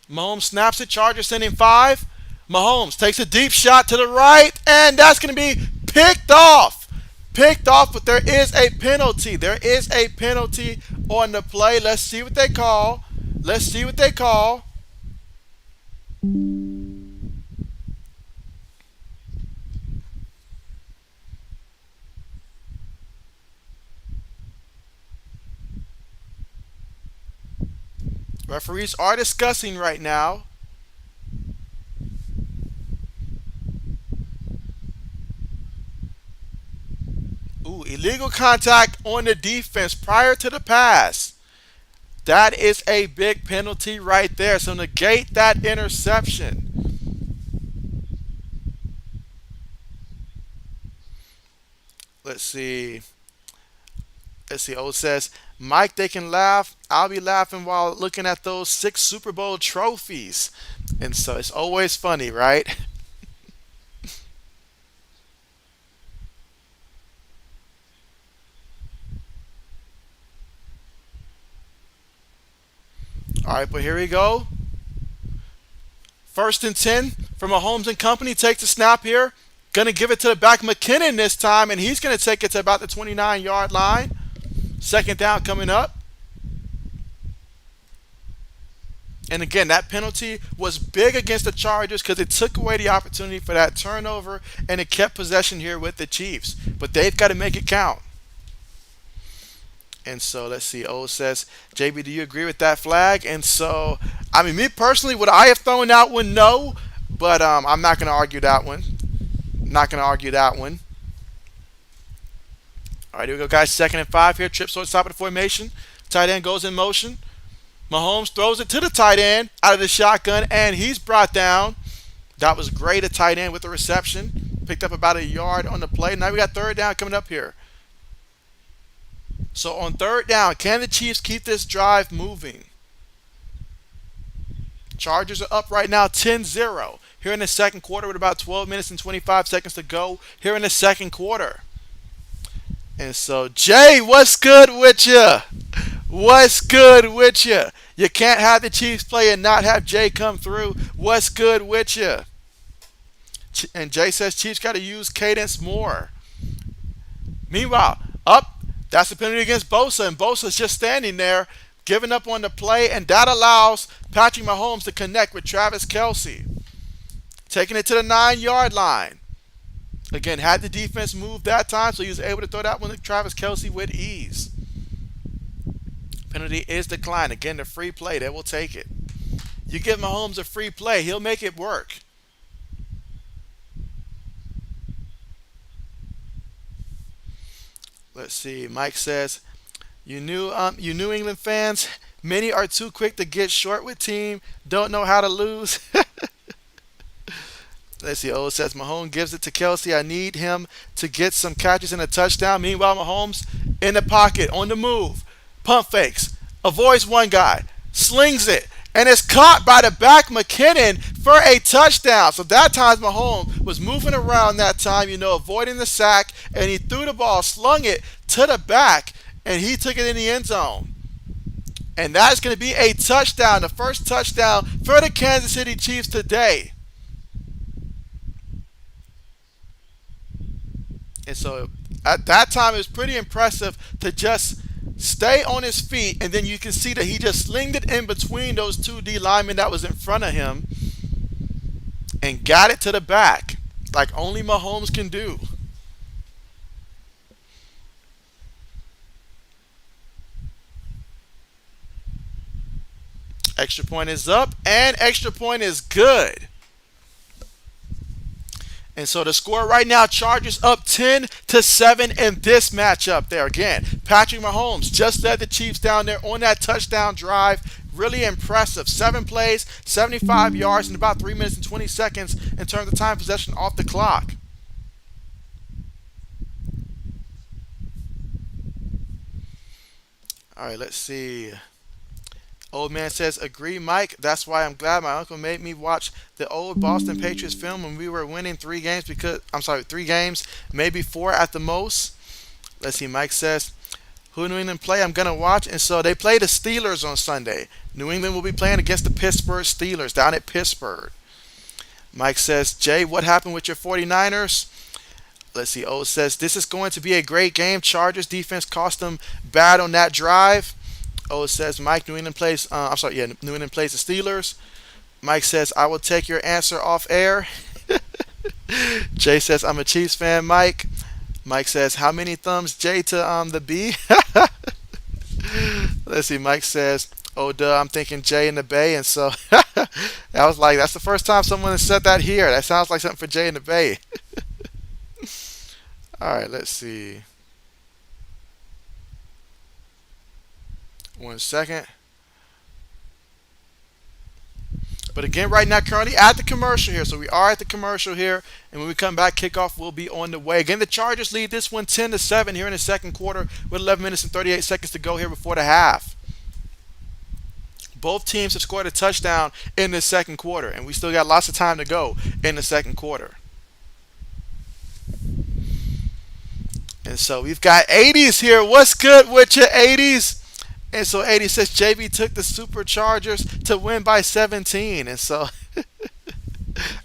Mahomes snaps it. Chargers sending 5. Mahomes takes a deep shot to the right, and that's going to be picked off. Picked off, but there is a penalty. There is a penalty on the play. Let's see what they call. Let's see what they call. Referees are discussing right now. Ooh, illegal contact on the defense prior to the pass. That is a big penalty right there. So negate that interception. Let's see. Let's see. Oh, it says, Mike, they can laugh. I'll be laughing while looking at those 6 Super Bowl trophies. And so it's always funny, right? All right, but here we go. 1st and 10 from Mahomes and company. Takes the snap here. Going to give it to the back McKinnon this time, and he's going to take it to about the 29-yard line. 2nd down coming up. And again, that penalty was big against the Chargers because it took away the opportunity for that turnover, and it kept possession here with the Chiefs. But they've got to make it count. And so let's see. O says, JB, do you agree with that flag? And so, I mean, me personally, would I have thrown that one? No, but I'm not going to argue that one. Not going to argue that one. All right, here we go, guys. 2nd and 5 here. Trips towards the top of the formation. Tight end goes in motion. Mahomes throws it to the tight end out of the shotgun, and he's brought down. That was great, a tight end with the reception. Picked up about a yard on the play. Now we got 3rd down coming up here. So on 3rd down, can the Chiefs keep this drive moving? Chargers are up right now 10-0 here in the 2nd quarter with about 12 minutes and 25 seconds to go here in the 2nd quarter. And so, Jay, what's good with you? What's good with you? You can't have the Chiefs play and not have Jay come through. What's good with you? And Jay says Chiefs got to use cadence more. Meanwhile, up, that's the penalty against Bosa, and Bosa's just standing there, giving up on the play, and that allows Patrick Mahomes to connect with Travis Kelce. Taking it to the 9-yard line. Again, had the defense move that time, so he was able to throw that one to Travis Kelce with ease. Penalty is declined. Again, the free play, they will take it. You give Mahomes a free play, he'll make it work. Let's see. Mike says, you New England fans, many are too quick to get short with team, don't know how to lose. Let's see. O says Mahomes gives it to Kelce. I need him to get some catches and a touchdown. Meanwhile, Mahomes in the pocket, on the move, pump fakes, avoids one guy, slings it, and is caught by the back McKinnon for a touchdown. So that time Mahomes was moving around that time, avoiding the sack, and he threw the ball, slung it to the back, and he took it in the end zone. And that's going to be a touchdown, the first touchdown for the Kansas City Chiefs today. And so at that time, it was pretty impressive to just stay on his feet, and then you can see that he just slinged it in between those 2 D linemen that was in front of him and got it to the back like only Mahomes can do. Extra point is up, and extra point is good. And so the score right now, Chargers up 10-7 in this matchup there. Again, Patrick Mahomes just led the Chiefs down there on that touchdown drive. Really impressive. 7 plays, 75 yards in about 3 minutes and 20 seconds in terms of time possession off the clock. All right, let's see. Old man says, agree, Mike. That's why I'm glad my uncle made me watch the old Boston Patriots film when we were winning 3 games 3 games, maybe 4 at the most. Let's see, Mike says, who New England play? I'm going to watch. And so they play the Steelers on Sunday. New England will be playing against the Pittsburgh Steelers down at Pittsburgh. Mike says, Jay, what happened with your 49ers? Let's see, O says, this is going to be a great game. Chargers defense cost them bad on that drive. O says, Mike, New England plays New England plays the Steelers. Mike says, I will take your answer off air. Jay says, I'm a Chiefs fan, Mike. Mike says, how many thumbs, Jay, to the B? Let's see, Mike says, oh, duh, I'm thinking Jay in the Bay. And so I was like, that's the first time someone has said that here. That sounds like something for Jay in the Bay. All right, let's see. 1 second. But again, right now, currently at the commercial here. So we are at the commercial here. And when we come back, kickoff will be on the way. Again, the Chargers lead this one 10-7 here in the 2nd quarter with 11 minutes and 38 seconds to go here before the half. Both teams have scored a touchdown in the 2nd quarter. And we still got lots of time to go in the 2nd quarter. And so we've got 80s here. What's good with your 80s? And so 80 says JB took the Superchargers to win by 17. And so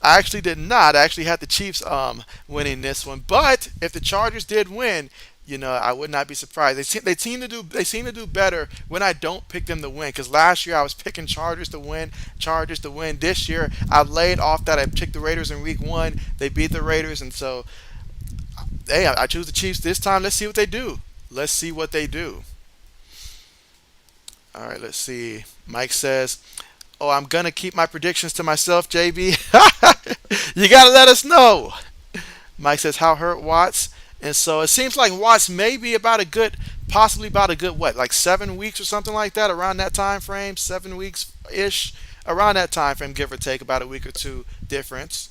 I actually did not. I actually had the Chiefs winning this one. But if the Chargers did win, I would not be surprised. They seem to do better when I don't pick them to win. Because last year I was picking Chargers to win. This year I've laid off that. I picked the Raiders in week 1. They beat the Raiders. And so, hey, I choose the Chiefs this time. Let's see what they do. All right, let's see. Mike says, "Oh, I'm gonna keep my predictions to myself, JB." You gotta let us know. Mike says, "How hurt Watts?" And so it seems like Watts may be about a good, possibly about a good what, like 7 weeks or something like that, around that time frame, 7 weeks ish, around that time frame, give or take, about a week or two difference.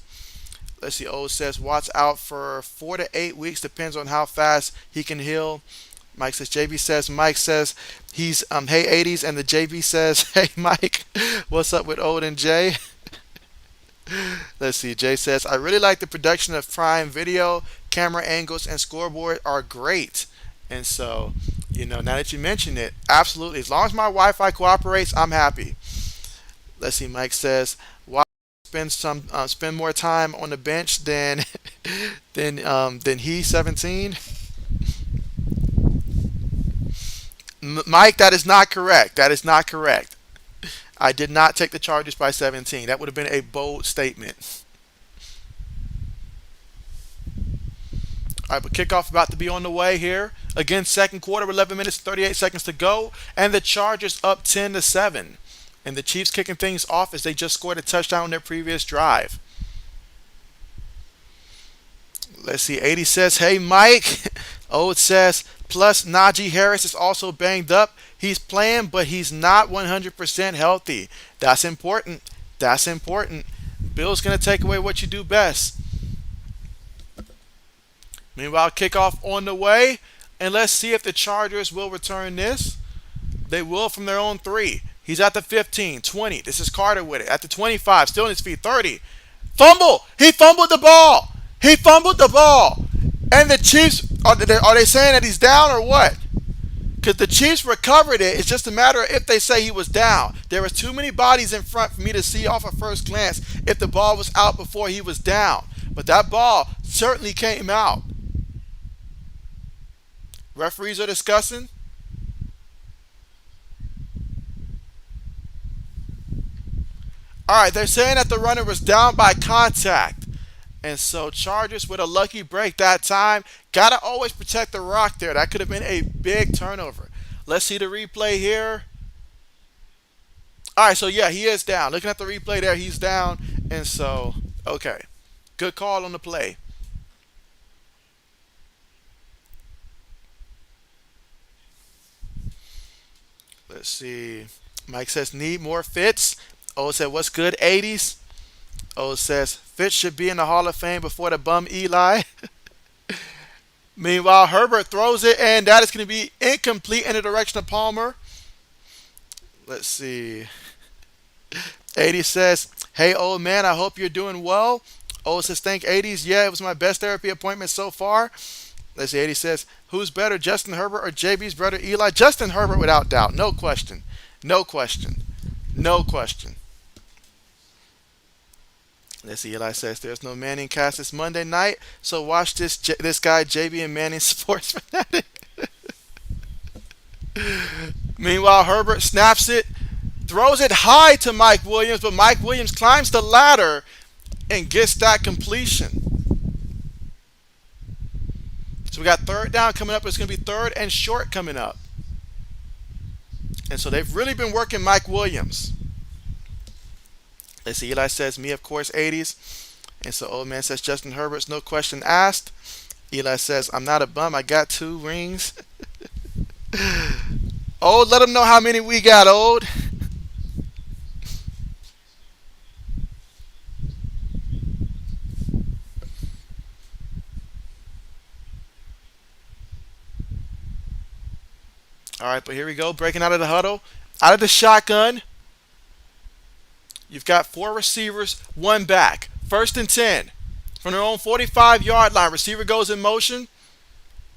Let's see. O says Watts out for 4 to 8 weeks, depends on how fast he can heal. Mike says JB says Mike says he's hey 80s, and the JB says hey Mike, what's up with Old and Jay? Let's see. Jay says I really like the production of Prime Video, camera angles and scoreboard are great. And so, now that you mention it, absolutely. As long as my Wi-Fi cooperates, I'm happy. Let's see. Mike says why spend more time on the bench than than he 17. Mike, that is not correct. That is not correct. I did not take the Chargers by 17. That would have been a bold statement. All right, but kickoff about to be on the way here. Again, second quarter, 11 minutes, 38 seconds to go, and the Chargers up 10-7. And the Chiefs kicking things off as they just scored a touchdown on their previous drive. Let's see. 80 says, hey, Mike. Old says, plus Najee Harris is also banged up. He's playing, but he's not 100% healthy. That's important. That's important. Bill's going to take away what you do best. Meanwhile, kickoff on the way. And let's see if the Chargers will return this. They will from their own 3. He's at the 15, 20. This is Carter with it. At the 25, still on his feet, 30. Fumble! He fumbled the ball! He fumbled the ball! And the Chiefs, are they saying that he's down or what? Because the Chiefs recovered it. It's just a matter of if they say he was down. There was too many bodies in front for me to see off at first glance if the ball was out before he was down. But that ball certainly came out. Referees are discussing. All right, they're saying that the runner was down by contact. And so Chargers with a lucky break that time. Got to always protect the rock there. That could have been a big turnover. Let's see the replay here. All right, so yeah, he is down. Looking at the replay there, he's down. And so, okay. Good call on the play. Let's see. Mike says, need more fits. O said, what's good, 80s? O says, Fitz should be in the Hall of Fame before the bum Eli. Meanwhile, Herbert throws it, and that is going to be incomplete in the direction of Palmer. Let's see. 80 says, hey, old man, I hope you're doing well. O says, thank 80s. Yeah, it was my best therapy appointment so far. Let's see. 80 says, who's better, Justin Herbert or JB's brother Eli? Justin Herbert, without doubt. No question. No question. No question. Let's see. Eli says there's no Manning cast this Monday night, so watch this guy JB and Manning Sports Fanatic. Meanwhile, Herbert snaps it, throws it high to Mike Williams, but Mike Williams climbs the ladder and gets that completion. So we got third down coming up. It's going to be third and short coming up. And so they've really been working Mike Williams. Let's see. Eli says, me, of course, 80s. And so old man says, Justin Herbert's no question asked. Eli says, I'm not a bum. I got 2 rings. Old, let them know how many we got, old. All right, but here we go. Breaking out of the huddle. Out of the shotgun. You've got 4 receivers, 1 back. First and 10. From their own 45-yard line. Receiver goes in motion.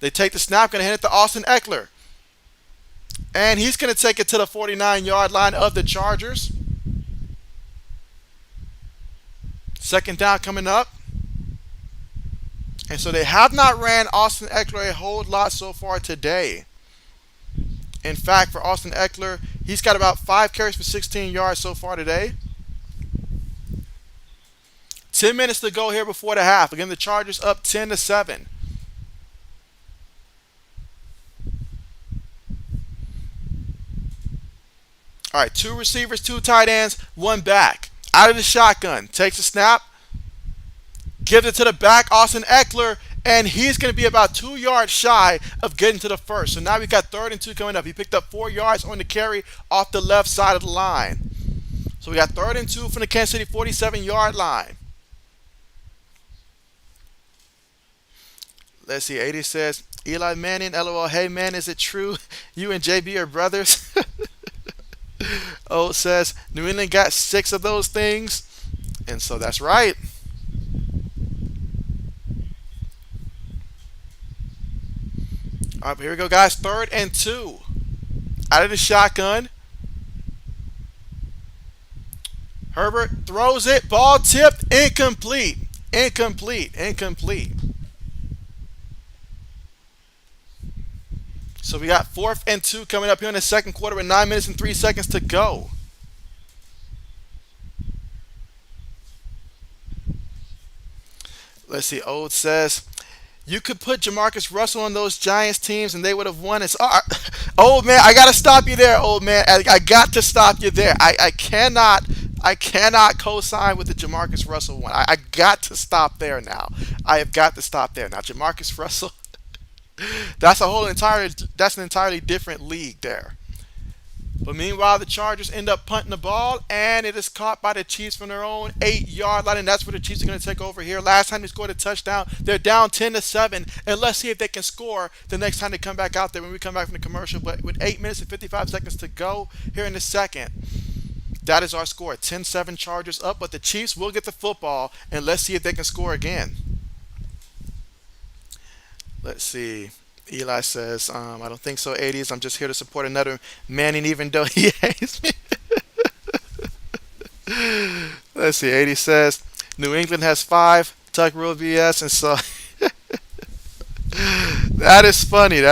They take the snap. Going to hand it to Austin Eckler. And he's going to take it to the 49-yard line of the Chargers. Second down coming up. And so they have not ran Austin Eckler a whole lot so far today. In fact, for Austin Eckler, he's got about 5 carries for 16 yards so far today. 10 minutes to go here before the half. Again, the Chargers up 10-7. All right, two receivers, two tight ends, one back. Out of the shotgun, takes a snap, gives it to the back, Austin Eckler, and he's going to be about 2 yards shy of getting to the first. So now we got 3rd and 2 coming up. He picked up 4 yards on the carry off the left side of the line. So we got 3rd and 2 from the Kansas City 47-yard line. Let's see. 80 says, Eli Manning, LOL. Hey, man, is it true you and JB are brothers? O says, New England got 6 of those things. And so that's right. All right, but here we go, guys. 3rd and 2. Out of the shotgun. Herbert throws it. Ball tipped. Incomplete. Incomplete. So we got 4th and 2 coming up here in the second quarter with 9 minutes and 3 seconds to go. Let's see. Old says, you could put Jamarcus Russell on those Giants teams and they would have won. It's old man. I gotta stop you there, old man. I got to stop you there. I cannot co-sign with the Jamarcus Russell one. I got to stop there now. I have got to stop there now. Jamarcus Russell. That's an entirely different league there. But meanwhile, the Chargers end up punting the ball, and it is caught by the Chiefs from their own 8-yard line, and that's where the Chiefs are going to take over here. Last time they scored a touchdown, they're down 10-7, and let's see if they can score the next time they come back out there when we come back from the commercial. But with 8 minutes and 55 seconds to go here in the second, that is our score. 10-7 Chargers up, but the Chiefs will get the football, and let's see if they can score again. Let's see. Eli says, I don't think so, 80s. I'm just here to support another Manning even though he hates me. Let's see. 80 says, New England has 5. Tuck rule BS. And so that is funny.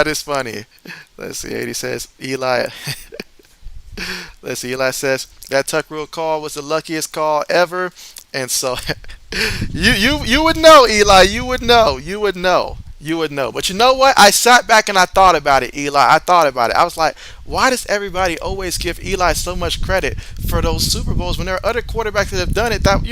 Let's see. 80 says, Eli. Let's see. Eli says, that Tuck rule call was the luckiest call ever. And so you would know, Eli. You would know. But you know what? I sat back and I thought about it, Eli. I thought about it. I was like, why does everybody always give Eli so much credit for those Super Bowls when there are other quarterbacks that have done it that,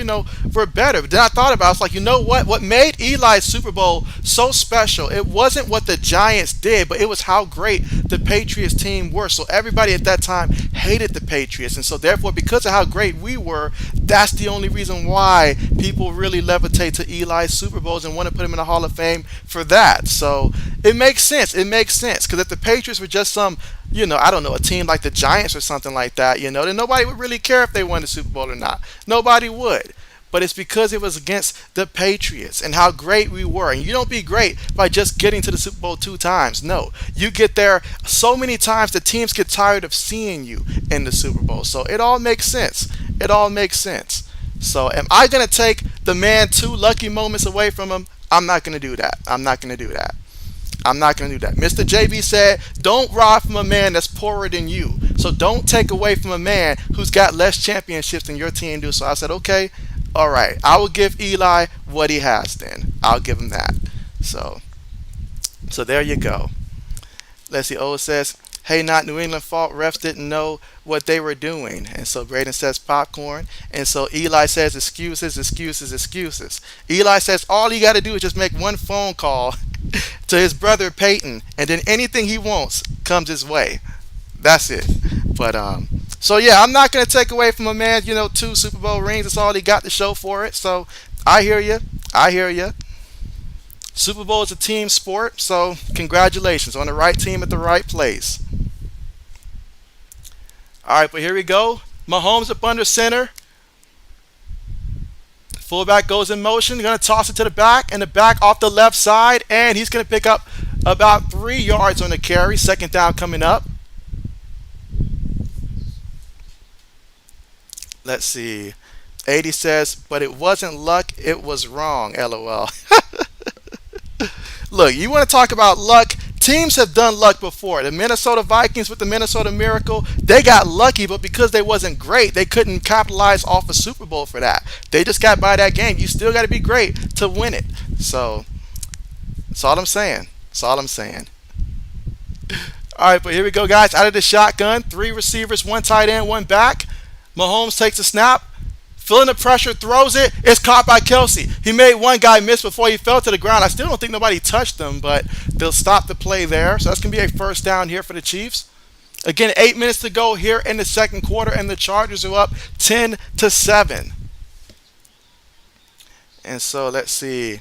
were better? But then I thought about it. I was like, you know what? What made Eli's Super Bowl so special, it wasn't what the Giants did, but it was how great the Patriots team were. So everybody at that time hated the Patriots. And so therefore, because of how great we were, that's the only reason why people really levitate to Eli's Super Bowls and want to put him in the Hall of Fame for that. So it makes sense. Because if the Patriots were just some, I don't know, a team like the Giants or something like that, then nobody would really care if they won the Super Bowl or not. Nobody would. But it's because it was against the Patriots and how great we were. And you don't be great by just getting to the Super Bowl 2 times. No, you get there so many times the teams get tired of seeing you in the Super Bowl. So it all makes sense. So am I going to take the man 2 lucky moments away from him? I'm not going to do that. Mr. JB said, don't rob from a man that's poorer than you. So don't take away from a man who's got less championships than your team do. So I said, okay, all right. I will give Eli what he has then. I'll give him that. So there you go. Let's see. O says, hey, not New England fault. Refs didn't know what they were doing. And so Braden says popcorn. And so Eli says excuses. Eli says all you got to do is just make one phone call to his brother Peyton, and then anything he wants comes his way. That's it. But so yeah, I'm not going to take away from a man, 2 Super Bowl rings. That's all he got to show for it. So I hear you. Super Bowl is a team sport, so congratulations on the right team at the right place. All right, but here we go. Mahomes up under center. Fullback goes in motion. Going to toss it to the back, and the back off the left side, and he's going to pick up about 3 yards on the carry. Second down coming up. Let's see. 80 says, but it wasn't luck, it was wrong, LOL. Look, you want to talk about luck? Teams have done luck before. The Minnesota Vikings with the Minnesota Miracle, they got lucky, but because they wasn't great, they couldn't capitalize off a Super Bowl for that. They just got by that game. You still got to be great to win it. So, that's all I'm saying. All All right, but here we go, guys. Out of the shotgun, three receivers, one tight end, one back. Mahomes takes a snap, feeling the pressure, throws it. It's caught by Kelsey. He made one guy miss before he fell to the ground. I still don't think nobody touched him, but they'll stop the play there. So that's going to be a first down here for the Chiefs. Again, 8 minutes to go here in the second quarter, and the Chargers are up 10-7. And so let's see.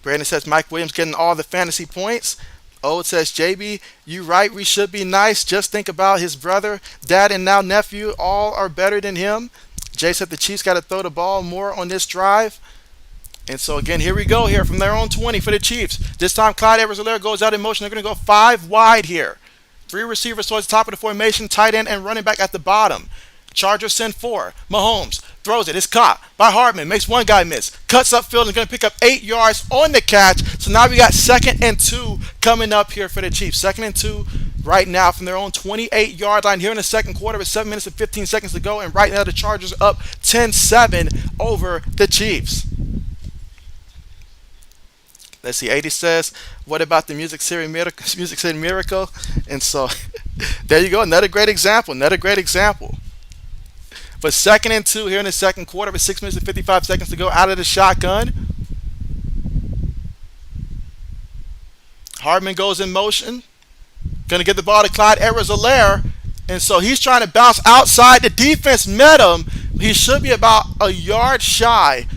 Brandon says Mike Williams getting all the fantasy points. Old says, JB, you right, we should be nice. Just think about his brother, dad, and now nephew. All are better than him. Jay said the Chiefs got to throw the ball more on this drive. And so again, here we go here from their own 20 for the Chiefs. This time Clyde Edwards-Helaire goes out in motion. They're going to go 5 wide here. Three receivers towards the top of the formation, tight end and running back at the bottom. Chargers send 4. Mahomes throws it. It's caught by Hardman. Makes one guy miss. Cuts upfield and going to pick up 8 yards on the catch. So now we got 2nd and 2 coming up here for the Chiefs. 2nd and 2 right now from their own 28-yard line here in the second quarter with 7 minutes and 15 seconds to go. And right now the Chargers are up 10-7 over the Chiefs. Let's see. 80 says, what about the Music City Miracle? And so there you go. Another great example. But 2nd and 2 here in the second quarter with 6 minutes and 55 seconds to go out of the shotgun. Hardman goes in motion. Going to get the ball to Clyde Edwards-Helaire. And so he's trying to bounce outside. The defense met him. He should be about a yard shy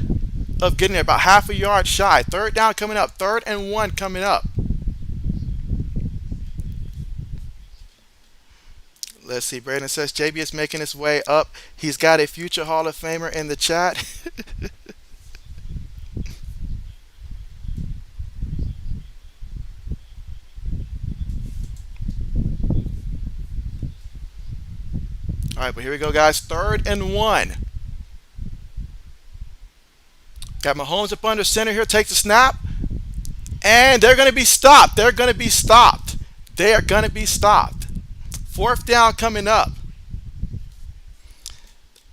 of getting there, about half a yard shy. 3rd down coming up. 3rd and 1 coming up. Let's see. Brandon says JB is making his way up. He's got a future Hall of Famer in the chat. All right, but here we go, guys. 3rd and 1. Got Mahomes up under center here. Takes the snap. And they're going to be stopped. They are going to be stopped. 4th down coming up.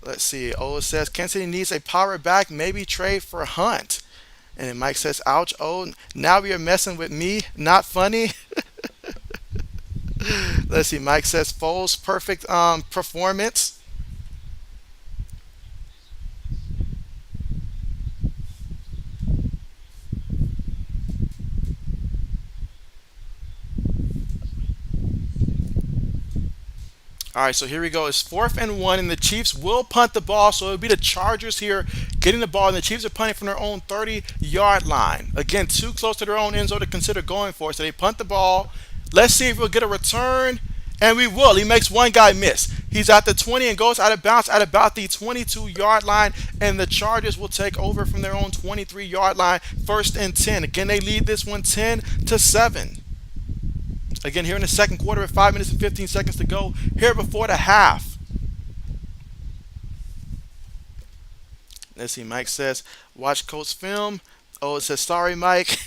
Let's see. Ola says Kansas City needs a power back. Maybe trade for Hunt. And then Mike says, ouch. Oh, now you're messing with me. Not funny. Let's see. Mike says Foles perfect performance. All right, so here we go. It's 4th and 1, and the Chiefs will punt the ball. So it'll be the Chargers here getting the ball, and the Chiefs are punting from their own 30-yard line. Again, too close to their own end zone to consider going for it. So they punt the ball. Let's see if we'll get a return, and we will. He makes one guy miss. He's at the 20 and goes out of bounds at about the 22-yard line, and the Chargers will take over from their own 23-yard line. 1st and 10. Again, they lead this one 10-7. Again, here in the second quarter with 5 minutes and 15 seconds to go here before the half. Let's see. Mike says, watch Coach film. Oh, it says, sorry, Mike.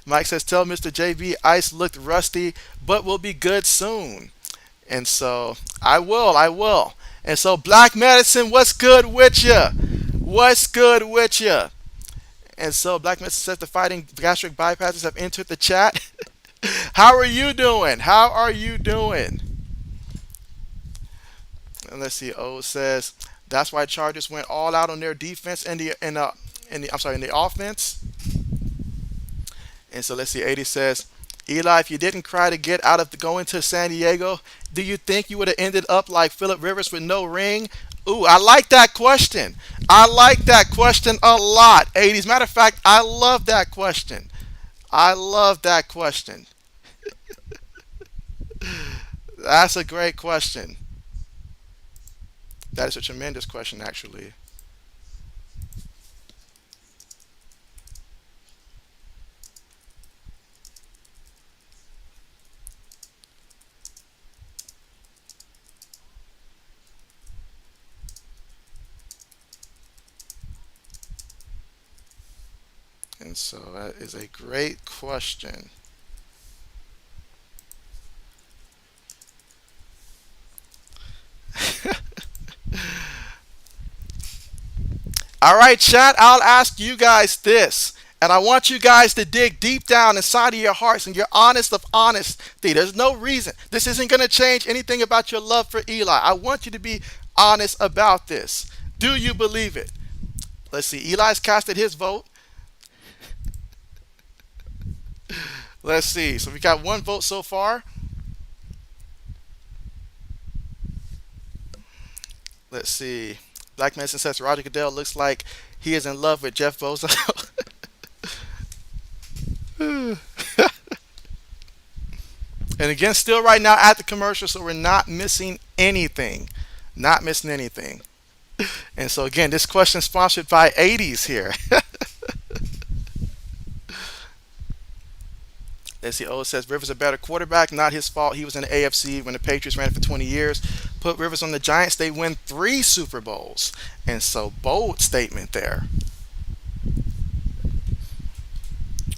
Mike says, tell Mr. JB Ice looked rusty, but will be good soon. And so, I will. And so, Black Medicine, what's good with you? And so, Black Medicine says the fighting gastric bypasses have entered the chat. How are you doing? And let's see. O says that's why Chargers went all out on their defense and in the offense. And so let's see. 80 says, Eli, if you didn't cry to get out of going to San Diego, do you think you would have ended up like Phillip Rivers with no ring? Ooh, I like that question. A lot. 80s. Matter of fact, I love that question. That's a great question. That is a tremendous question, actually. And so that is a great question. All right, chat, I'll ask you guys this. And I want you guys to dig deep down inside of your hearts and you're honest of honesty. There's no reason. This isn't going to change anything about your love for Eli. I want you to be honest about this. Do you believe it? Let's see. Eli's casted his vote. Let's see. So we got one vote so far. Let's see. Black Medicine says Roger Goodell looks like he is in love with Jeff Bezos. And again, still right now at the commercial, so we're not missing anything. Not missing anything. And so again, this question is sponsored by 80s here. Let's see. Oh, it says Rivers a better quarterback. Not his fault. He was in the AFC when the Patriots ran it for 20 years. Put Rivers on the Giants. They win 3 Super Bowls. And so bold statement there.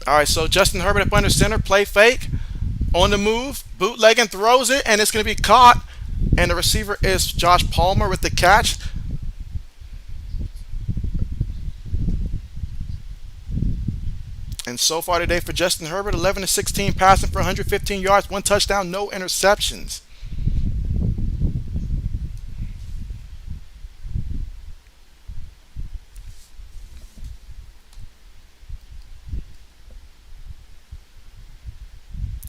All right, so Justin Herbert up under center, play fake, on the move, bootlegging, throws it, and it's going to be caught. And the receiver is Josh Palmer with the catch. And so far today for Justin Herbert, 11 to 16 passing for 115 yards, 1 touchdown, no interceptions.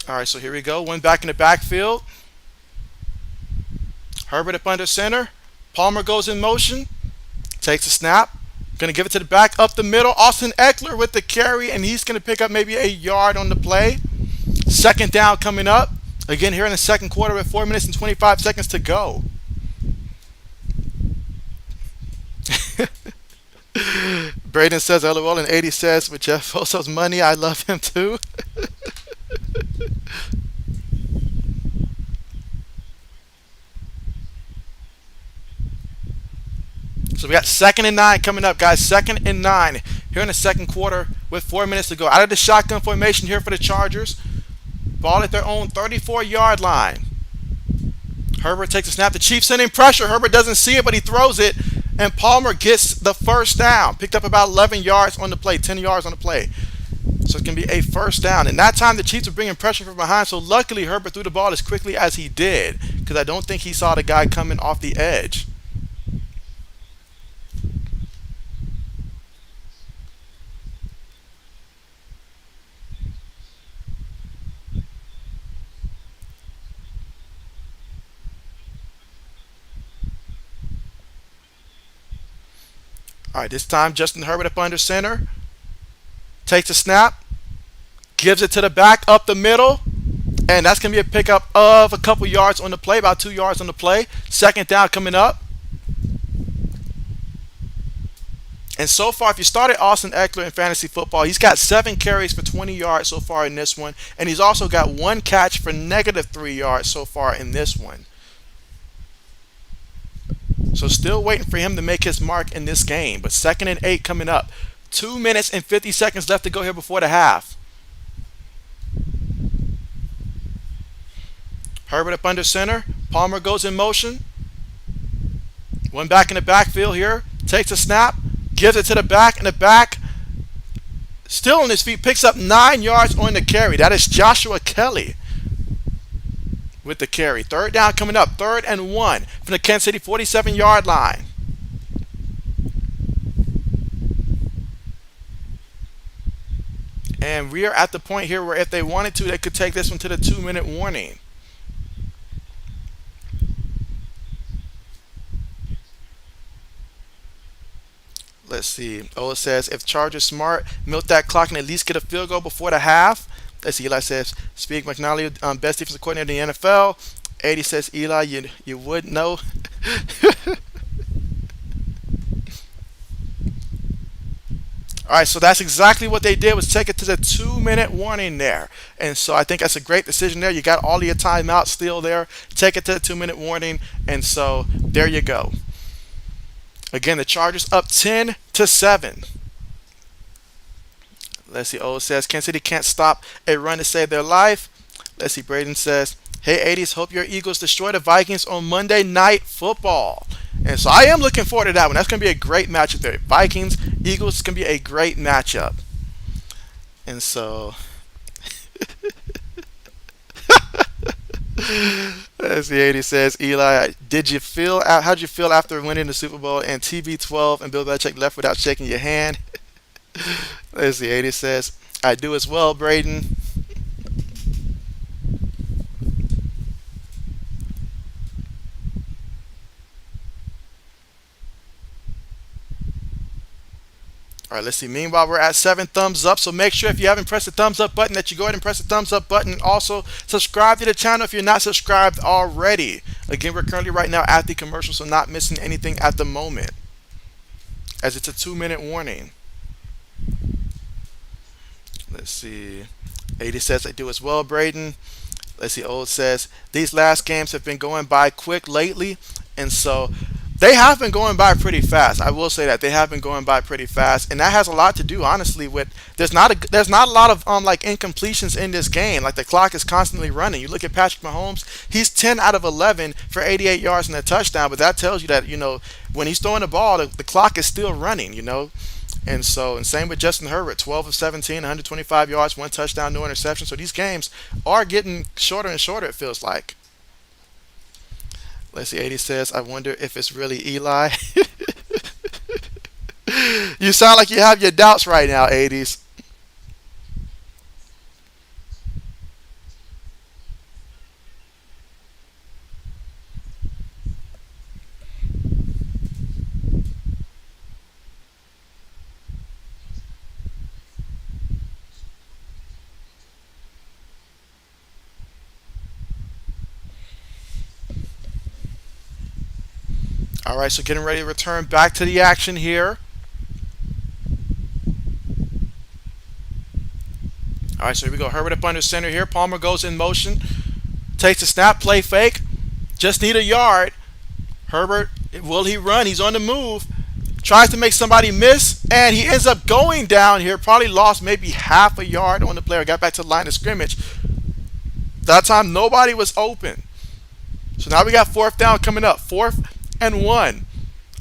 All right, so here we go. One back in the backfield. Herbert up under center. Palmer goes in motion. Takes a snap. Going to give it to the back up the middle. Austin Eckler with the carry, and he's going to pick up maybe a yard on the play. Second down coming up. Again here in the second quarter with 4 minutes and 25 seconds to go. Braden says LOL, and 80 says with Jeff Bezos' money, I love him too. So we got 2nd and 9 coming up, guys. 2nd and 9 here in the second quarter with 4 minutes to go. Out of the shotgun formation here for the Chargers. Ball at their own 34-yard line. Herbert takes a snap. The Chiefs sending pressure. Herbert doesn't see it, but he throws it. And Palmer gets the first down. Picked up about 11 yards on the play, 10 yards on the play. So it's going to be a first down. And that time the Chiefs were bringing pressure from behind. So luckily Herbert threw the ball as quickly as he did, because I don't think he saw the guy coming off the edge. All right, this time Justin Herbert up under center. Takes a snap. Gives it to the back up the middle. And that's going to be a pickup of a couple yards on the play, about 2 yards on the play. Second down coming up. And so far, if you started Austin Eckler in fantasy football, he's got 7 carries for 20 yards so far in this one. And he's also got 1 catch for -3 yards so far in this one. So still waiting for him to make his mark in this game. But 2nd and 8 coming up. 2 minutes and 50 seconds left to go here before the half. Herbert up under center. Palmer goes in motion. One back in the backfield here. Takes a snap. Gives it to the back. And the back, still on his feet, picks up 9 yards on the carry. That is Joshua Kelly with the carry. Third down coming up. 3rd and 1 from the Kansas City 47-yard line. And we are at the point here where if they wanted to, they could take this one to the 2-minute warning. Let's see. Ola says, if Chargers smart, milk that clock and at least get a field goal before the half. Let's see. Eli says, Speak McNally, best defensive coordinator in the NFL. 80 says, Eli, you would know. All right, so that's exactly what they did, was take it to the 2-minute warning there. And so I think that's a great decision there. You got all of your timeouts still there. Take it to the 2-minute warning. And so there you go. Again, the Chargers up 10-7. Let's see. O says, Kansas City can't stop a run to save their life. Let's see. Braden says, hey, 80s, hope your Eagles destroy the Vikings on Monday Night Football. And so I am looking forward to that one. That's going to be a great matchup there. Vikings, Eagles, is going to be a great matchup. And so, as the 80 says, Eli, how'd you feel after winning the Super Bowl and TB12 and Bill Belichick left without shaking your hand? As the 80 says, I do as well, Braden. All right, let's see. Meanwhile, we're at 7 thumbs up. So make sure if you haven't pressed the thumbs up button that you go ahead and press the thumbs up button. Also, subscribe to the channel if you're not subscribed already. Again, we're currently right now at the commercial, so not missing anything at the moment, as it's a 2-minute warning. Let's see. 80 says I do as well, Braden. Let's see. Old says these last games have been going by quick lately, and so they have been going by pretty fast. I will say that they have been going by pretty fast, and that has a lot to do, honestly, with there's not a lot of like incompletions in this game. Like the clock is constantly running. You look at Patrick Mahomes; he's 10 out of 11 for 88 yards and a touchdown. But that tells you that when he's throwing the ball, the clock is still running. And same with Justin Herbert, 12 of 17, 125 yards, one touchdown, no interception. So these games are getting shorter and shorter, it feels like. Let's see, 80 says, I wonder if it's really Eli. You sound like you have your doubts right now, 80s. All right, so getting ready to return back to the action here. All right, so here we go. Herbert up under center here. Palmer goes in motion. Takes the snap, play fake. Just need a yard. Herbert, will he run? He's on the move. Tries to make somebody miss, and he ends up going down here. Probably lost maybe half a yard on the player. Got back to the line of scrimmage. That time, nobody was open. So now we got fourth down coming up. 4th and 1.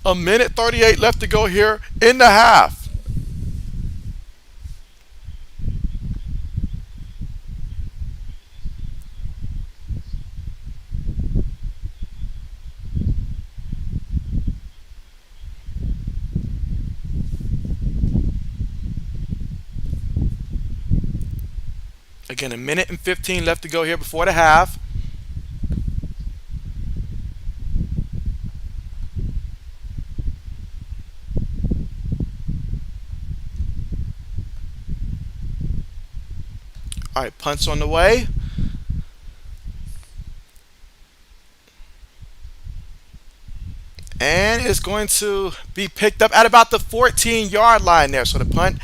A minute 38 left to go here in the half. Again, a minute and 15 left to go here before the half. All right, punts on the way. And it's going to be picked up at about the 14-yard line there. So the punt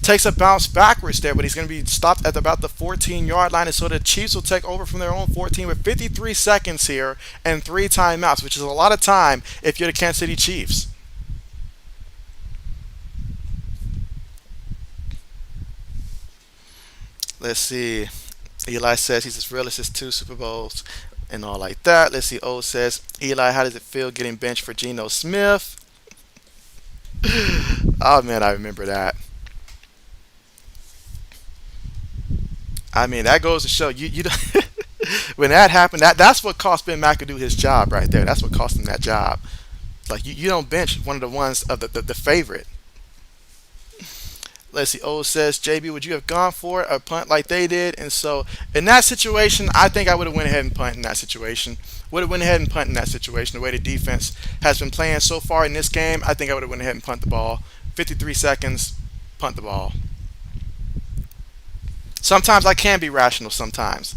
takes a bounce backwards there, but he's going to be stopped at about the 14-yard line. And so the Chiefs will take over from their own 14 with 53 seconds here and 3 timeouts, which is a lot of time if you're the Kansas City Chiefs. Let's see. Eli says he's as real as his 2 Super Bowls and all like that. Let's see. O says, Eli, how does it feel getting benched for Geno Smith? Oh man, I remember that. I mean, that goes to show you when that happened. That's what cost Ben McAdoo his job right there. That's what cost him that job. Like you don't bench one of the ones of the favorite. Let's see. O says, JB, would you have gone for it, a punt like they did? And so in that situation, I think I would have went ahead and punt in that situation. Would have went ahead and punt in that situation. The way the defense has been playing so far in this game, I think I would have went ahead and punt the ball. 53 seconds, punt the ball. Sometimes I can be rational. Sometimes.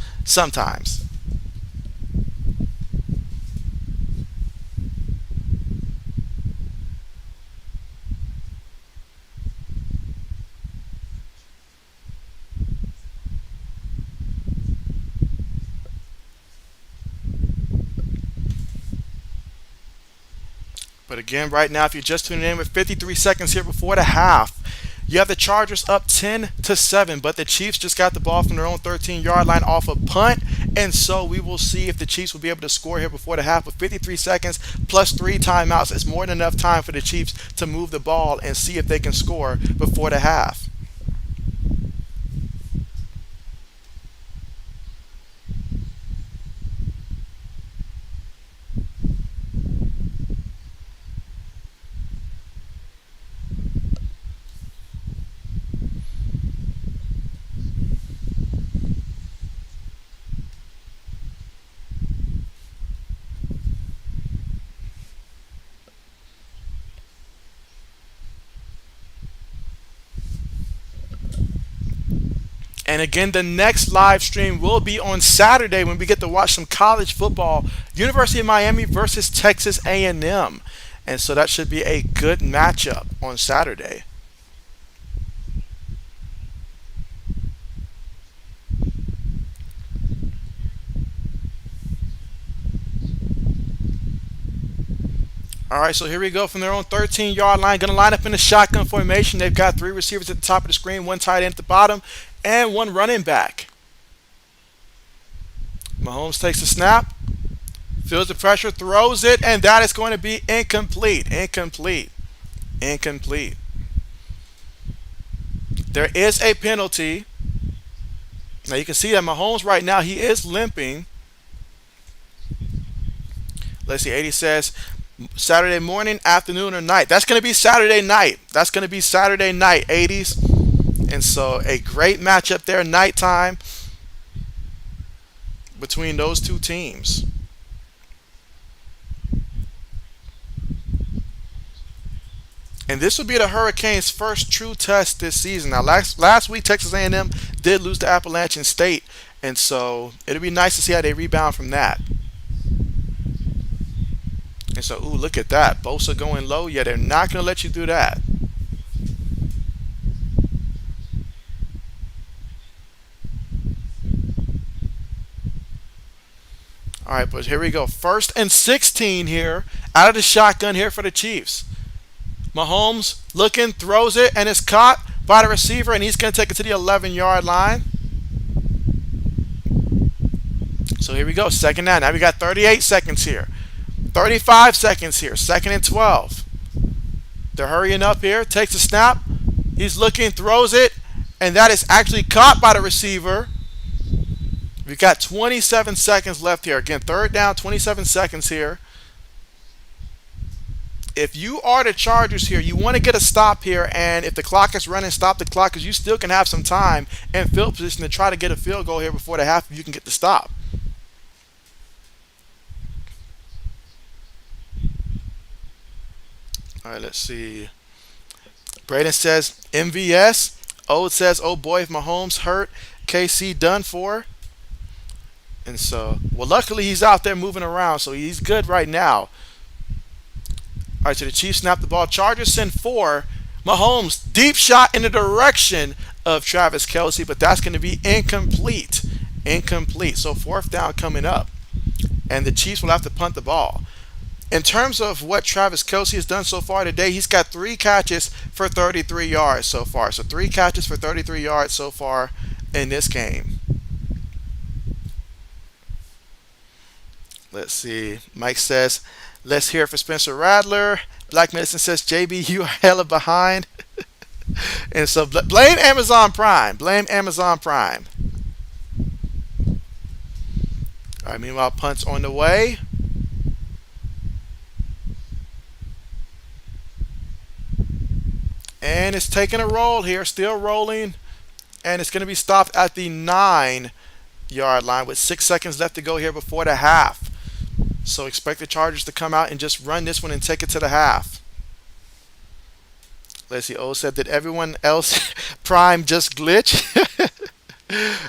But again, right now, if you're just tuning in with 53 seconds here before the half, you have the Chargers up 10-7, but the Chiefs just got the ball from their own 13-yard line off a punt, and so we will see if the Chiefs will be able to score here before the half with 53 seconds plus 3 timeouts. It's more than enough time for the Chiefs to move the ball and see if they can score before the half. And again, the next live stream will be on Saturday when we get to watch some college football. University of Miami versus Texas A&M. And so that should be a good matchup on Saturday. All right, so here we go from their own 13-yard line. Going to line up in the shotgun formation. They've got three receivers at the top of the screen, one tight end at the bottom, and one running back. Mahomes takes the snap, feels the pressure, throws it, and that is going to be incomplete. Incomplete. Incomplete. There is a penalty. Now you can see that Mahomes right now, he is limping. Let's see, 80 says Saturday morning, afternoon, or night. That's going to be Saturday night. That's going to be Saturday night, 80s. And so a great matchup there, nighttime, between those two teams. And this will be the Hurricanes' first true test this season. Now, last week, Texas A&M did lose to Appalachian State, and so it'll be nice to see how they rebound from that. And so, ooh, look at that. Bosa going low. Yeah, they're not going to let you do that. All right, but here we go. 1st and 16 here, out of the shotgun here for the Chiefs. Mahomes looking, throws it, and it's caught by the receiver, and he's going to take it to the 11-yard line. So here we go, 2nd down. Now we got 38 seconds here. 35 seconds here, 2nd and 12. They're hurrying up here, takes a snap. He's looking, throws it, and that is actually caught by the receiver. We've got 27 seconds left here. Again, 3rd down, 27 seconds here. If you are the Chargers here, you want to get a stop here, and if the clock is running, stop the clock, because you still can have some time and field position to try to get a field goal here before the half if you can get the stop. All right, let's see. Braden says MVS. Ode says, oh boy, if Mahomes hurt, KC done for. And so, well, luckily he's out there moving around, so he's good right now. All right, so the Chiefs snap the ball. Chargers send 4. Mahomes, deep shot in the direction of Travis Kelce, but that's going to be incomplete. Incomplete. So 4th down coming up. And the Chiefs will have to punt the ball. In terms of what Travis Kelce has done so far today, he's got 3 catches for 33 yards so far. So 3 catches for 33 yards so far in this game. Let's see. Mike says, let's hear it for Spencer Rattler. Black Medicine says, JB, you are hella behind. And so blame Amazon Prime. Blame Amazon Prime. All right, meanwhile, punt's on the way. And it's taking a roll here, still rolling. And it's going to be stopped at the 9-yard line with 6 seconds left to go here before the half. So expect the Chargers to come out and just run this one and take it to the half. Let's see. O said, did everyone else Prime just glitch?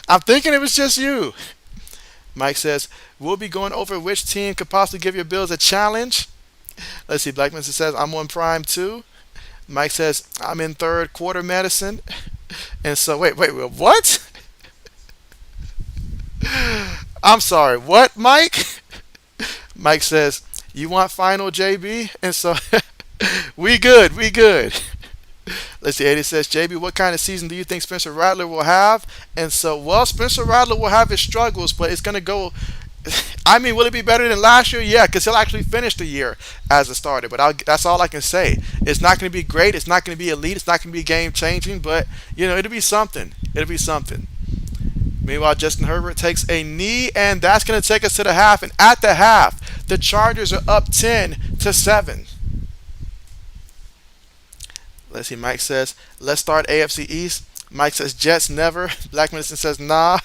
I'm thinking it was just you. Mike says, we'll be going over which team could possibly give your Bills a challenge. Let's see. Blackman says, I'm on Prime too. Mike says, I'm in 3rd quarter medicine. And so, wait, what? I'm sorry. What, Mike? Mike says, you want final, JB? And so, we good. Let's see, Eddie says, JB, what kind of season do you think Spencer Rattler will have? And so, well, Spencer Rattler will have his struggles, but it's going to go. I mean, will it be better than last year? Yeah, because he'll actually finish the year as a starter. But that's all I can say. It's not going to be great. It's not going to be elite. It's not going to be game-changing. But, it'll be something. It'll be something. Meanwhile, Justin Herbert takes a knee, and that's going to take us to the half. And at the half, the Chargers are up 10-7. Let's see. Mike says, let's start AFC East. Mike says, Jets never. Black Medicine says, nah.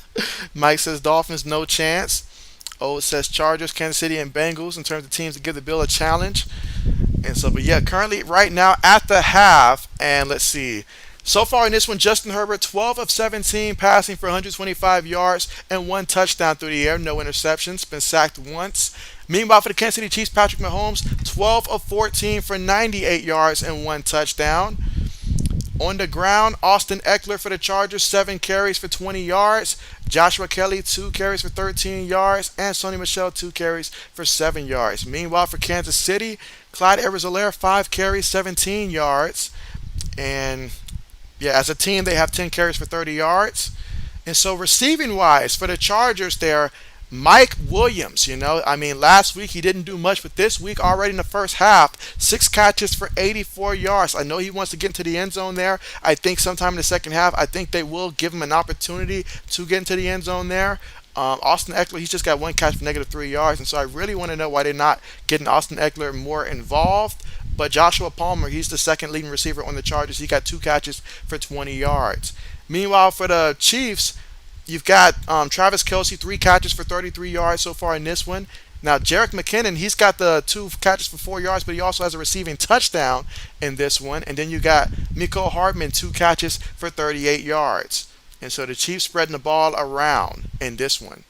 Mike says, Dolphins, no chance. O says, Chargers, Kansas City, and Bengals in terms of teams to give the Bill a challenge. And so, but yeah, currently right now at the half, and let's see, So far in this one, Justin Herbert, 12 of 17, passing for 125 yards and one touchdown through the air, no interceptions, been sacked once. Meanwhile, for the Kansas City Chiefs, Patrick Mahomes, 12 of 14 for 98 yards and one touchdown. On the ground, Austin Eckler for the Chargers, 7 carries for 20 yards. Joshua Kelly, 2 carries for 13 yards. And Sony Michel, 2 carries for 7 yards. Meanwhile, for Kansas City, Clyde Edwards-Helaire, 5 carries, 17 yards. And yeah, as a team, they have 10 carries for 30 yards. And so receiving wise for the Chargers there, Mike Williams, I mean, last week he didn't do much, but this week already in the first half, 6 catches for 84 yards. I know he wants to get into the end zone there. I think sometime in the second half, I think they will give him an opportunity to get into the end zone there. Austin Eckler, he's just got 1 catch for -3 yards, and so I really want to know why they're not getting Austin Eckler more involved. But Joshua Palmer, he's the second leading receiver on the Chargers. He got 2 catches for 20 yards. Meanwhile, for the Chiefs, you've got Travis Kelsey, 3 catches for 33 yards so far in this one. Now, Jerick McKinnon, he's got the 2 catches for 4 yards, but he also has a receiving touchdown in this one. And then you got Miko Hardman, 2 catches for 38 yards. And so the Chiefs spreading the ball around in this one.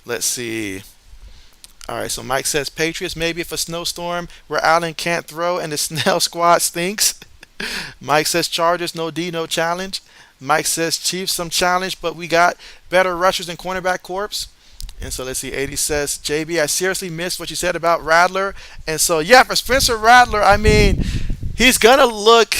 Let's see. All right, so Mike says Patriots maybe if a snowstorm where Allen can't throw and the Snell squad stinks. Mike says Chargers, no D, no challenge. Mike says Chiefs, some challenge, but we got better rushers and cornerback corps. And so let's see, 80 says, JB, I seriously missed what you said about Rattler. And so, yeah, for Spencer Rattler, I mean, he's going to look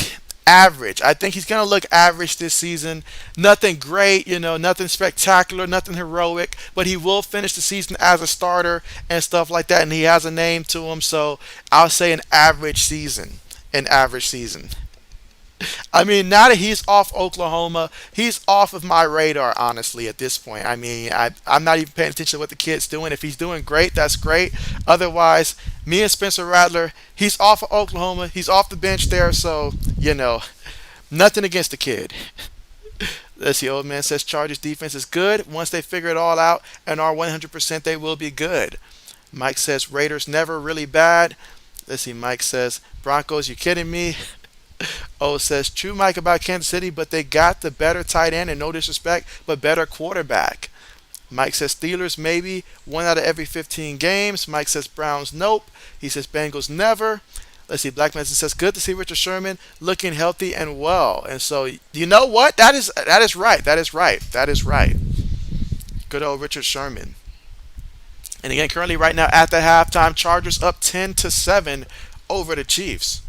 average. I think he's going to look average this season. Nothing great, nothing spectacular, nothing heroic, but he will finish the season as a starter and stuff like that. And he has a name to him. So I'll say an average season. An average season. I mean, now that he's off Oklahoma, he's off of my radar, honestly, at this point. I mean, I'm not even paying attention to what the kid's doing. If he's doing great, that's great. Otherwise, me and Spencer Rattler, he's off of Oklahoma. He's off the bench there, so, nothing against the kid. Let's see, old man says Chargers defense is good. Once they figure it all out and are 100%, they will be good. Mike says Raiders never really bad. Let's see, Mike says Broncos, you kidding me? O says, true, Mike, about Kansas City, but they got the better tight end, and no disrespect, but better quarterback. Mike says Steelers maybe 1 out of every 15 games. Mike says Browns nope. He says Bengals never. Let's see, Black Medicine says good to see Richard Sherman looking healthy and well. And so, you know what? That is right. That is right. That is right. Good old Richard Sherman. And again, currently right now at the halftime, Chargers up 10-7 over the Chiefs.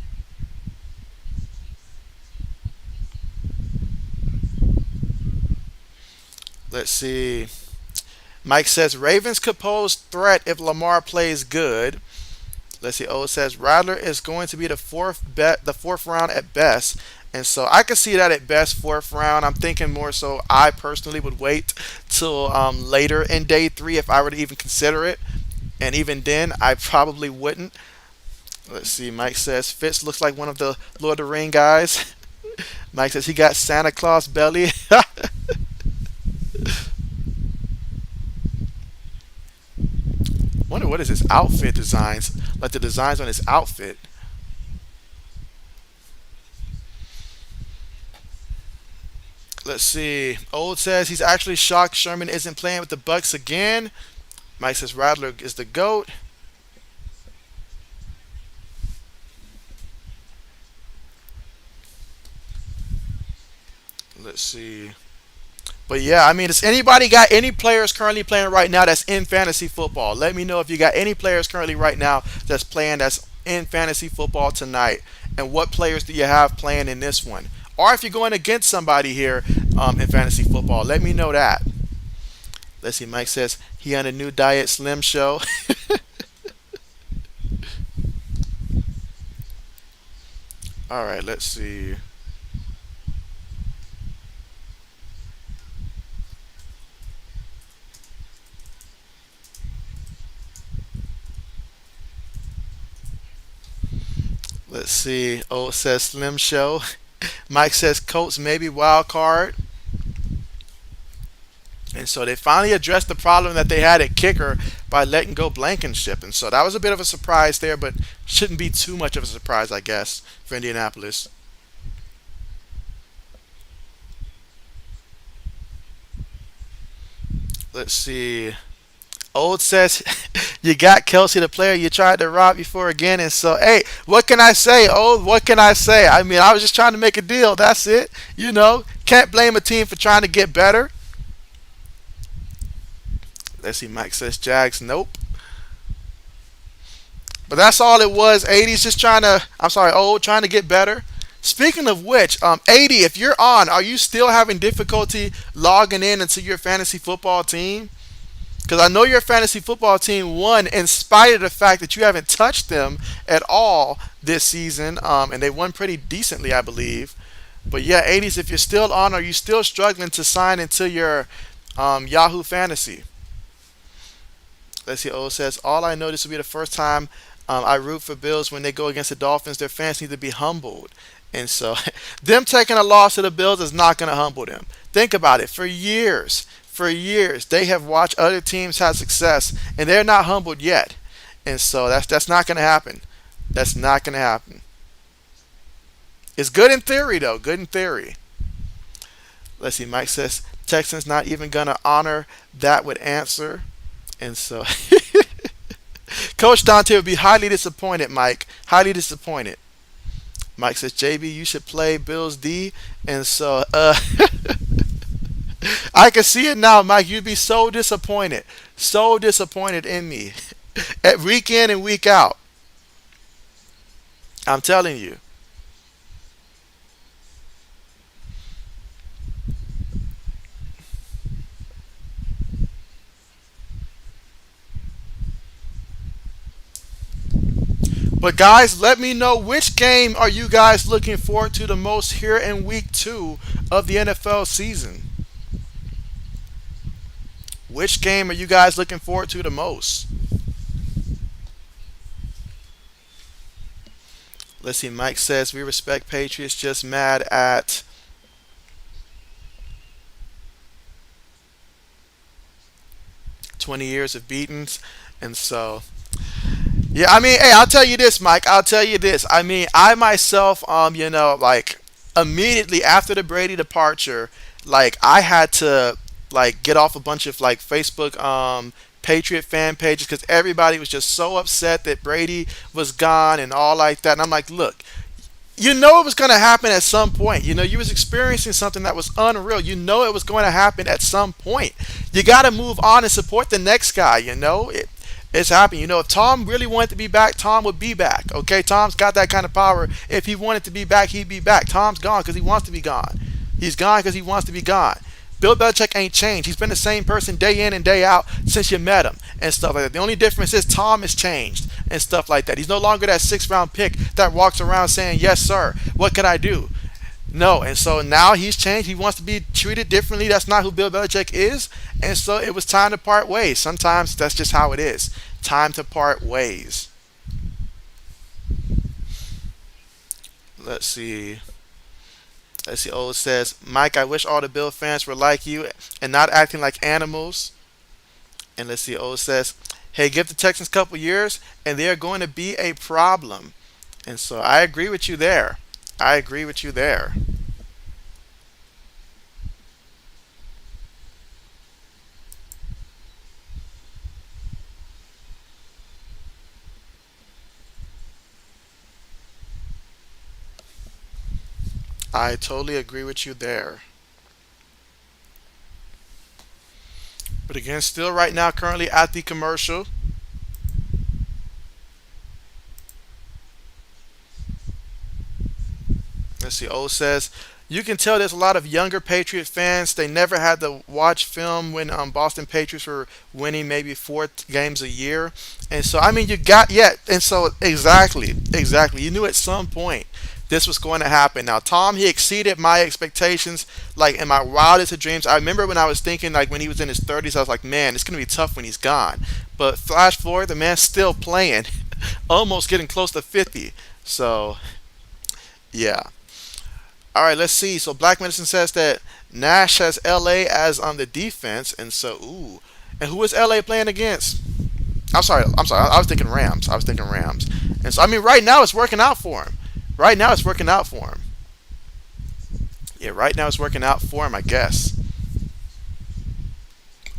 Let's see. Mike says Ravens could pose threat if Lamar plays good. Let's see. O says Rattler is going to be the fourth round at best, and so I can see that at best 4th round. I'm thinking more so. I personally would wait till later in day 3 if I were to even consider it, and even then I probably wouldn't. Let's see. Mike says Fitz looks like one of the Lord of the Ring guys. Mike says he got Santa Claus belly. Wonder what is his outfit designs, like the designs on his outfit. Let's see. Old says he's actually shocked Sherman isn't playing with the Bucks again. Mike says Rattler is the GOAT. Let's see. But yeah, I mean, does anybody got any players currently playing right now that's in fantasy football? Let me know if you got any players currently right now that's in fantasy football tonight. And what players do you have playing in this one? Or if you're going against somebody here in fantasy football, let me know that. Let's see, Mike says he on a new Diet Slim show. All right, let's see. Let's see. Oh, it says Slim Show. Mike says Colts maybe wild card. And so they finally addressed the problem that they had at kicker by letting go Blankenship. And so that was a bit of a surprise there, but shouldn't be too much of a surprise, I guess, for Indianapolis. Let's see. Old says you got Kelsey, the player you tried to rob before again. And so, hey, what can I say? Old, what can I say? I mean, I was just trying to make a deal. That's it. Can't blame a team for trying to get better. Let's see. Mike says Jags. Nope. But that's all it was. 80's just trying to. I'm sorry, old trying to get better. Speaking of which, 80, if you're on, are you still having difficulty logging in into your fantasy football team? Because I know your fantasy football team won in spite of the fact that you haven't touched them at all this season, and they won pretty decently, I believe. But yeah, 80s, if you're still on, are you still struggling to sign into your Yahoo Fantasy? Let's see. O says, all I know, this will be the first time I root for Bills when they go against the Dolphins. Their fans need to be humbled. And so, them taking a loss to the Bills is not going to humble them. Think about it. For years, they have watched other teams have success, and they're not humbled yet. And so, that's not going to happen. That's not going to happen. It's good in theory, though. Good in theory. Let's see. Mike says Texans not even going to honor that with answer. And so, Coach Dante would be highly disappointed, Mike. Highly disappointed. Mike says, JB, you should play Bills D. And so, I can see it now, Mike. You'd be so disappointed. So disappointed in me. At week in and week out. I'm telling you. But guys, let me know which game are you guys looking forward to the most here in week 2 of the NFL season? Which game are you guys looking forward to the most? Let's see. Mike says we respect Patriots, just mad at 20 years of beatings. And so, yeah, I mean, hey, I'll tell you this, Mike. I'll tell you this. I mean, I myself, like immediately after the Brady departure, like I had to like get off a bunch of like Facebook Patriot fan pages because everybody was just so upset that Brady was gone and all like that. And I'm like, look, you know it was going to happen at some point. You was experiencing something that was unreal. You know it was going to happen at some point. You got to move on and support the next guy. It's happening. If Tom really wanted to be back, Tom would be back. Okay, Tom's got that kind of power. If he wanted to be back, he'd be back. Tom's gone because he wants to be gone. He's gone because he wants to be gone. Bill Belichick ain't changed. He's been the same person day in and day out since you met him and stuff like that. The only difference is Tom has changed and stuff like that. He's no longer that 6th-round pick that walks around saying, yes, sir, what can I do? No, and so now he's changed. He wants to be treated differently. That's not who Bill Belichick is. And so it was time to part ways. Sometimes that's just how it is. Time to part ways. Let's see. Let's see. Old says, Mike, I wish all the Bill fans were like you and not acting like animals. And let's see. Old says, hey, give the Texans a couple years and they're going to be a problem. And so I agree with you there. I agree with you there. I totally agree with you there. But again, still right now, currently at the commercial. Let's see. O says, you can tell there's a lot of younger Patriot fans. They never had to watch film when Boston Patriots were winning maybe 4 games a year. And so, I mean, you got, yeah. And so, exactly. You knew at some point this was going to happen. Now, Tom, he exceeded my expectations, like in my wildest of dreams. I remember when I was thinking, like when he was in his 30s, I was like, man, it's going to be tough when he's gone. But flash forward, the man's still playing, almost getting close to 50. So, yeah. All right, let's see. So Black Medicine says that Nash has LA as on the defense, and so ooh. And who is LA playing against? I'm sorry. I'm sorry. I was thinking Rams. I was thinking Rams. And so I mean, right now it's working out for him. Right now it's working out for him. Yeah, right now it's working out for him, I guess.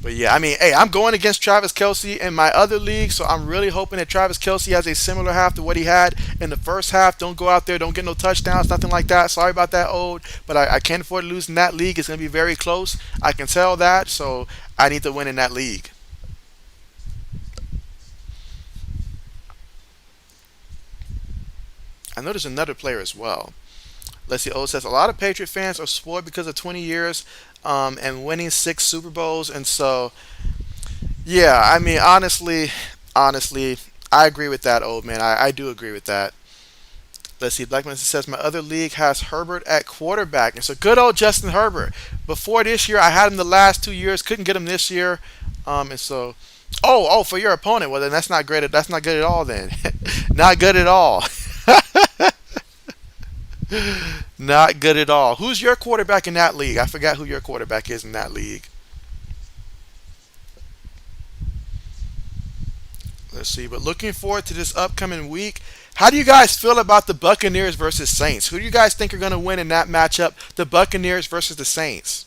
But yeah, I mean, hey, I'm going against Travis Kelsey in my other league, so I'm really hoping that Travis Kelsey has a similar half to what he had in the first half. Don't go out there, don't get no touchdowns, nothing like that. Sorry about that, old, but I can't afford to lose in that league. It's going to be very close. I can tell that, so I need to win in that league. I know there's another player as well. Let's see. O says a lot of Patriot fans are spoiled because of 20 years and winning 6 Super Bowls, and so yeah. I mean, honestly, I agree with that, old man. I do agree with that. Let's see. Blackman says my other league has Herbert at quarterback, and so good old Justin Herbert. Before this year, I had him the last 2 years. Couldn't get him this year, and so. Oh, for your opponent. Well, then that's not great. That's not good at all. Then, not good at all. Not good at all. Who's your quarterback in that league? I forgot who your quarterback is in that league. Let's see. But looking forward to this upcoming week. How do you guys feel about the Buccaneers versus Saints? Who do you guys think are going to win in that matchup? The Buccaneers versus the Saints.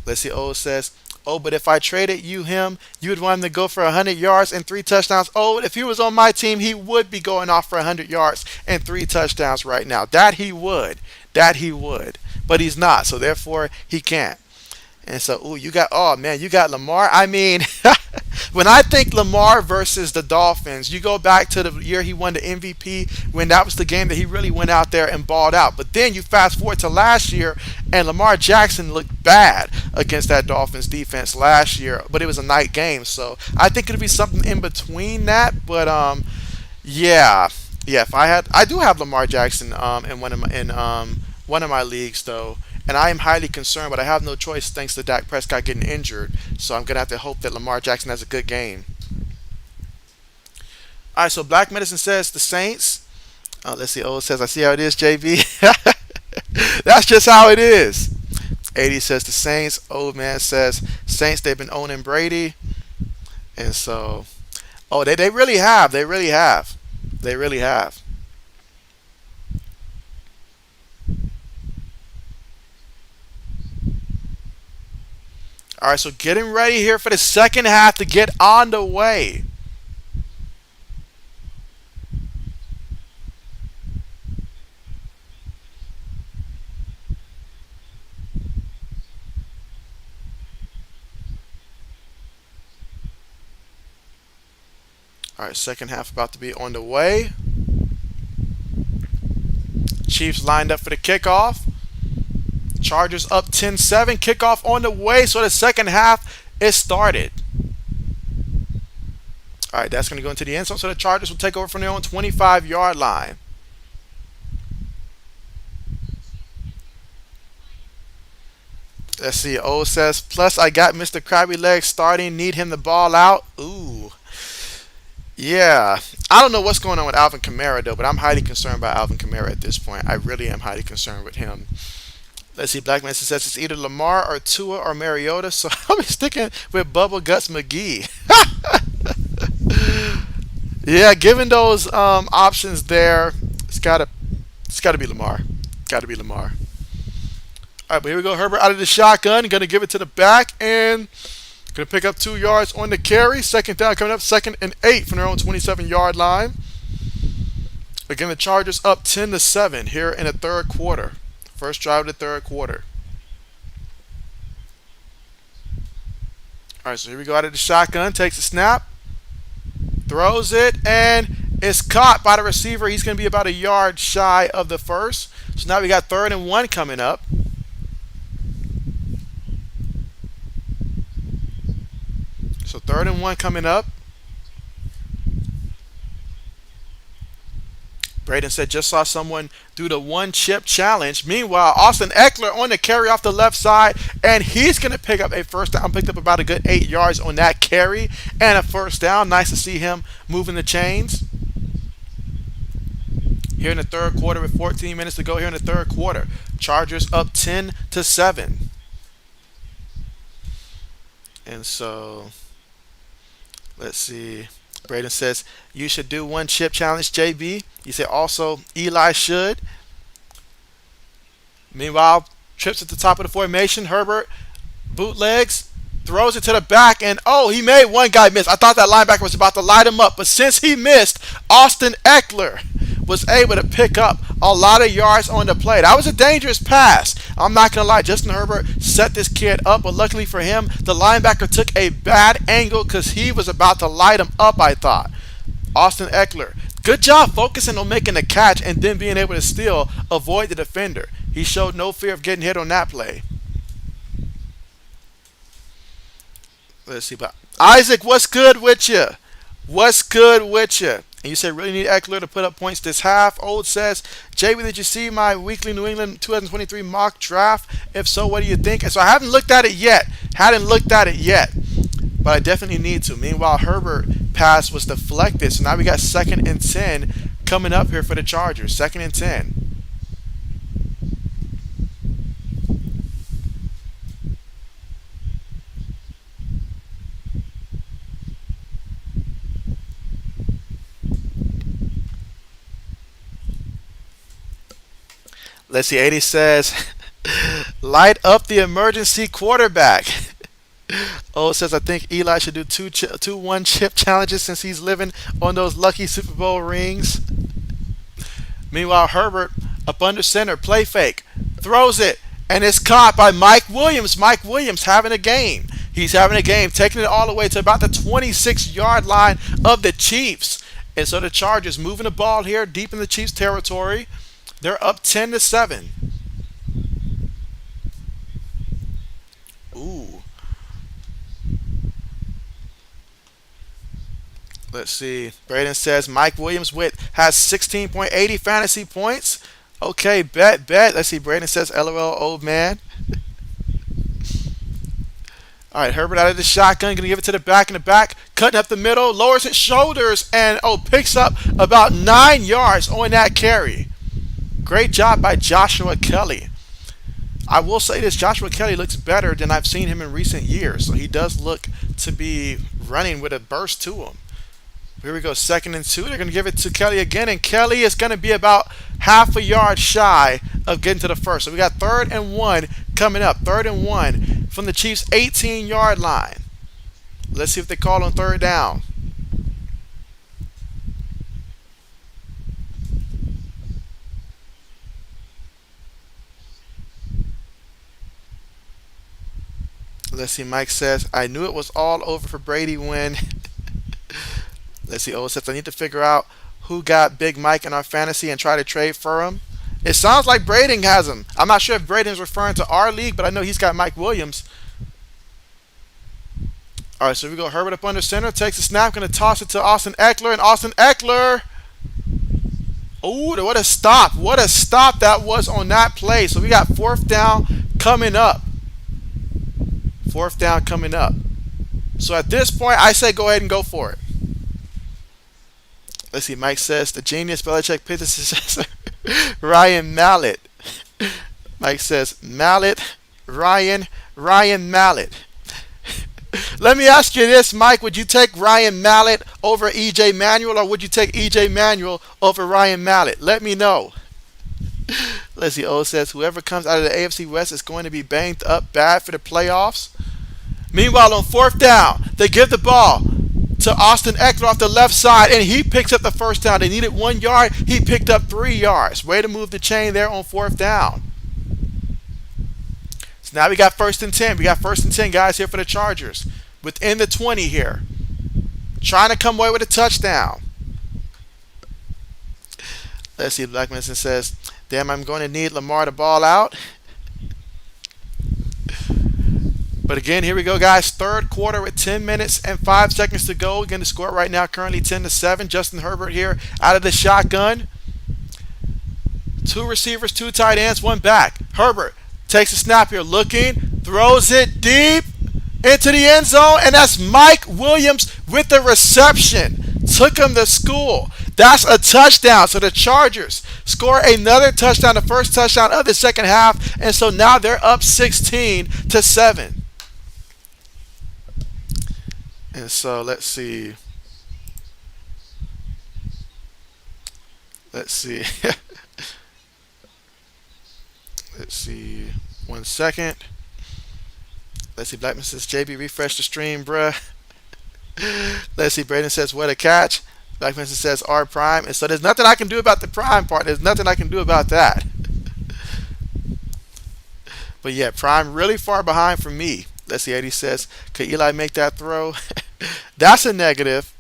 Let's see. O says, oh, but if I traded him, you would want him to go for 100 yards and 3 touchdowns. Oh, if he was on my team, he would be going off for 100 yards and 3 touchdowns right now. That he would. That he would. But he's not, so therefore he can't. And so, ooh, oh man, you got Lamar. I mean, when I think Lamar versus the Dolphins, you go back to the year he won the MVP when that was the game that he really went out there and balled out. But then you fast forward to last year, and Lamar Jackson looked bad against that Dolphins defense last year, but it was a night game. So I think it'll be something in between that. But yeah, yeah. If I do have Lamar Jackson in one of my leagues though, and I am highly concerned, but I have no choice thanks to Dak Prescott getting injured. So I'm gonna have to hope that Lamar Jackson has a good game. All right, so Black Medicine says the Saints. Let's see. Oh, it says I see how it is, JB. That's just how it is. 80 says the Saints. Old man says Saints. They've been owning Brady, and so oh, they really have. They really have. They really have. All right, so getting ready here for the second half to get on the way. All right, second half about to be on the way. Chiefs lined up for the kickoff. Chargers up 10-7. Kickoff on the way, so the second half is started. All right, that's going to go into the end zone, so the Chargers will take over from their own 25-yard line. Let's see. O says, plus I got Mr. Krabby Legs starting. Need him to ball out. Ooh. Yeah. I don't know what's going on with Alvin Kamara, though, but I'm highly concerned about Alvin Kamara at this point. I really am highly concerned with him. Let's see. Black Man says it's either Lamar or Tua or Mariota, so I'll be sticking with Bubble Guts McGee. Yeah, given those options there, it's gotta be Lamar. Gotta be Lamar. All right, but here we go. Herbert out of the shotgun, gonna give it to the back and gonna pick up 2 yards on the carry. Second down coming up, 2nd and 8 from their own 27-yard line. Again, the Chargers up 10-7 here in the third quarter. First drive of the third quarter. All right, so here we go out of the shotgun. Takes a snap, throws it, and it's caught by the receiver. He's going to be about a yard shy of the first. So now we got 3rd and 1 coming up. So 3rd and 1 coming up. Braden said, just saw someone do the one chip challenge. Meanwhile, Austin Eckler on the carry off the left side, and he's going to pick up a first down. Picked up about a good 8 yards on that carry and a first down. Nice to see him moving the chains. Here in the third quarter with 14 minutes to go here in the third quarter. Chargers up 10-7. And so let's see. Braden says you should do one chip challenge, JB. You say also Eli should. Meanwhile, trips at the top of the formation. Herbert bootlegs, throws it to the back, and oh, he made one guy miss. I thought that linebacker was about to light him up, but since he missed, Austin Eckler was able to pick up a lot of yards on the play. That was a dangerous pass. I'm not going to lie. Justin Herbert set this kid up, but luckily for him, the linebacker took a bad angle because he was about to light him up, I thought. Austin Eckler, good job focusing on making the catch and then being able to still avoid the defender. He showed no fear of getting hit on that play. Let's see. But Isaac, what's good with you? What's good with you? And you say really need Eckler to put up points this half. Old says, JB, did you see my weekly New England 2023 mock draft? If so, what do you think? And so I haven't looked at it yet. But I definitely need to. Meanwhile, Herbert pass was deflected. So now we got 2nd and 10 coming up here for the Chargers. 2nd and 10. Let's see, 80 says, light up the emergency quarterback. Oh, says, I think Eli should do two one chip challenges since he's living on those lucky Super Bowl rings. Meanwhile, Herbert up under center, play fake, throws it, and it's caught by Mike Williams. Mike Williams having a game. He's having a game, taking it all the way to about the 26-yard line of the Chiefs. And so the Chargers moving the ball here deep in the Chiefs territory. They're up 10-7. Ooh. Let's see. Braden says Mike Williams has 16.80 fantasy points. Okay, bet. Let's see. Braden says LOL, old man. All right, Herbert out of the shotgun, going to give it to the back in the back, cutting up the middle, lowers his shoulders, and picks up about 9 yards on that carry. Great job by Joshua Kelly. I will say this, Joshua Kelly looks better than I've seen him in recent years. So he does look to be running with a burst to him. Here we go, 2nd and 2. They're going to give it to Kelly again, and Kelly is going to be about half a yard shy of getting to the first. So we got 3rd and 1 coming up. 3rd and 1 from the Chiefs' 18-yard line. Let's see if they call on 3rd down. Let's see, Mike says, I knew it was all over for Brady when... Let's see, O says, I need to figure out who got Big Mike in our fantasy and try to trade for him. It sounds like Braden has him. I'm not sure if Braden's referring to our league, but I know he's got Mike Williams. All right, so we go Herbert up under center, takes a snap, going to toss it to Austin Eckler, and Austin Eckler... Oh, what a stop. What a stop that was on that play. So we got 4th down coming up. 4th down coming up. So at this point, I say go ahead and go for it. Let's see. Mike says the genius Belichick picked his successor, Ryan Mallett. Mike says Mallett, Ryan Mallett. Let me ask you this, Mike. Would you take Ryan Mallett over E.J. Manuel, or would you take E.J. Manuel over Ryan Mallett? Let me know. Let's see. O says whoever comes out of the AFC West is going to be banged up bad for the playoffs. Meanwhile, on 4th down, they give the ball to Austin Eckler off the left side, and he picks up the 1st down. They needed 1 yard. He picked up 3 yards. Way to move the chain there on 4th down. So now we got 1st and 10. We got 1st and 10 guys here for the Chargers. Within the 20 here. Trying to come away with a touchdown. Let's see. Blackmanson says, damn, I'm going to need Lamar to ball out. But again, here we go, guys. 3rd quarter with 10 minutes and 5 seconds to go. Again, the score right now currently 10-7. Justin Herbert here out of the shotgun. 2 receivers, 2 tight ends, 1 back. Herbert takes a snap here, looking, throws it deep into the end zone, and that's Mike Williams with the reception. Took him to school. That's a touchdown. So the Chargers score another touchdown, the first touchdown of the second half, and so now they're up 16-7. And so let's see, let's see. 1 second. Let's see. Blackman says, JB, refresh the stream, bruh. Let's see. Braden says, what a catch. Blackman says, R prime. And so there's nothing I can do about the prime part. There's nothing I can do about that. But yeah, prime really far behind for me. Let's see. Eddie says, could Eli make that throw? That's a negative.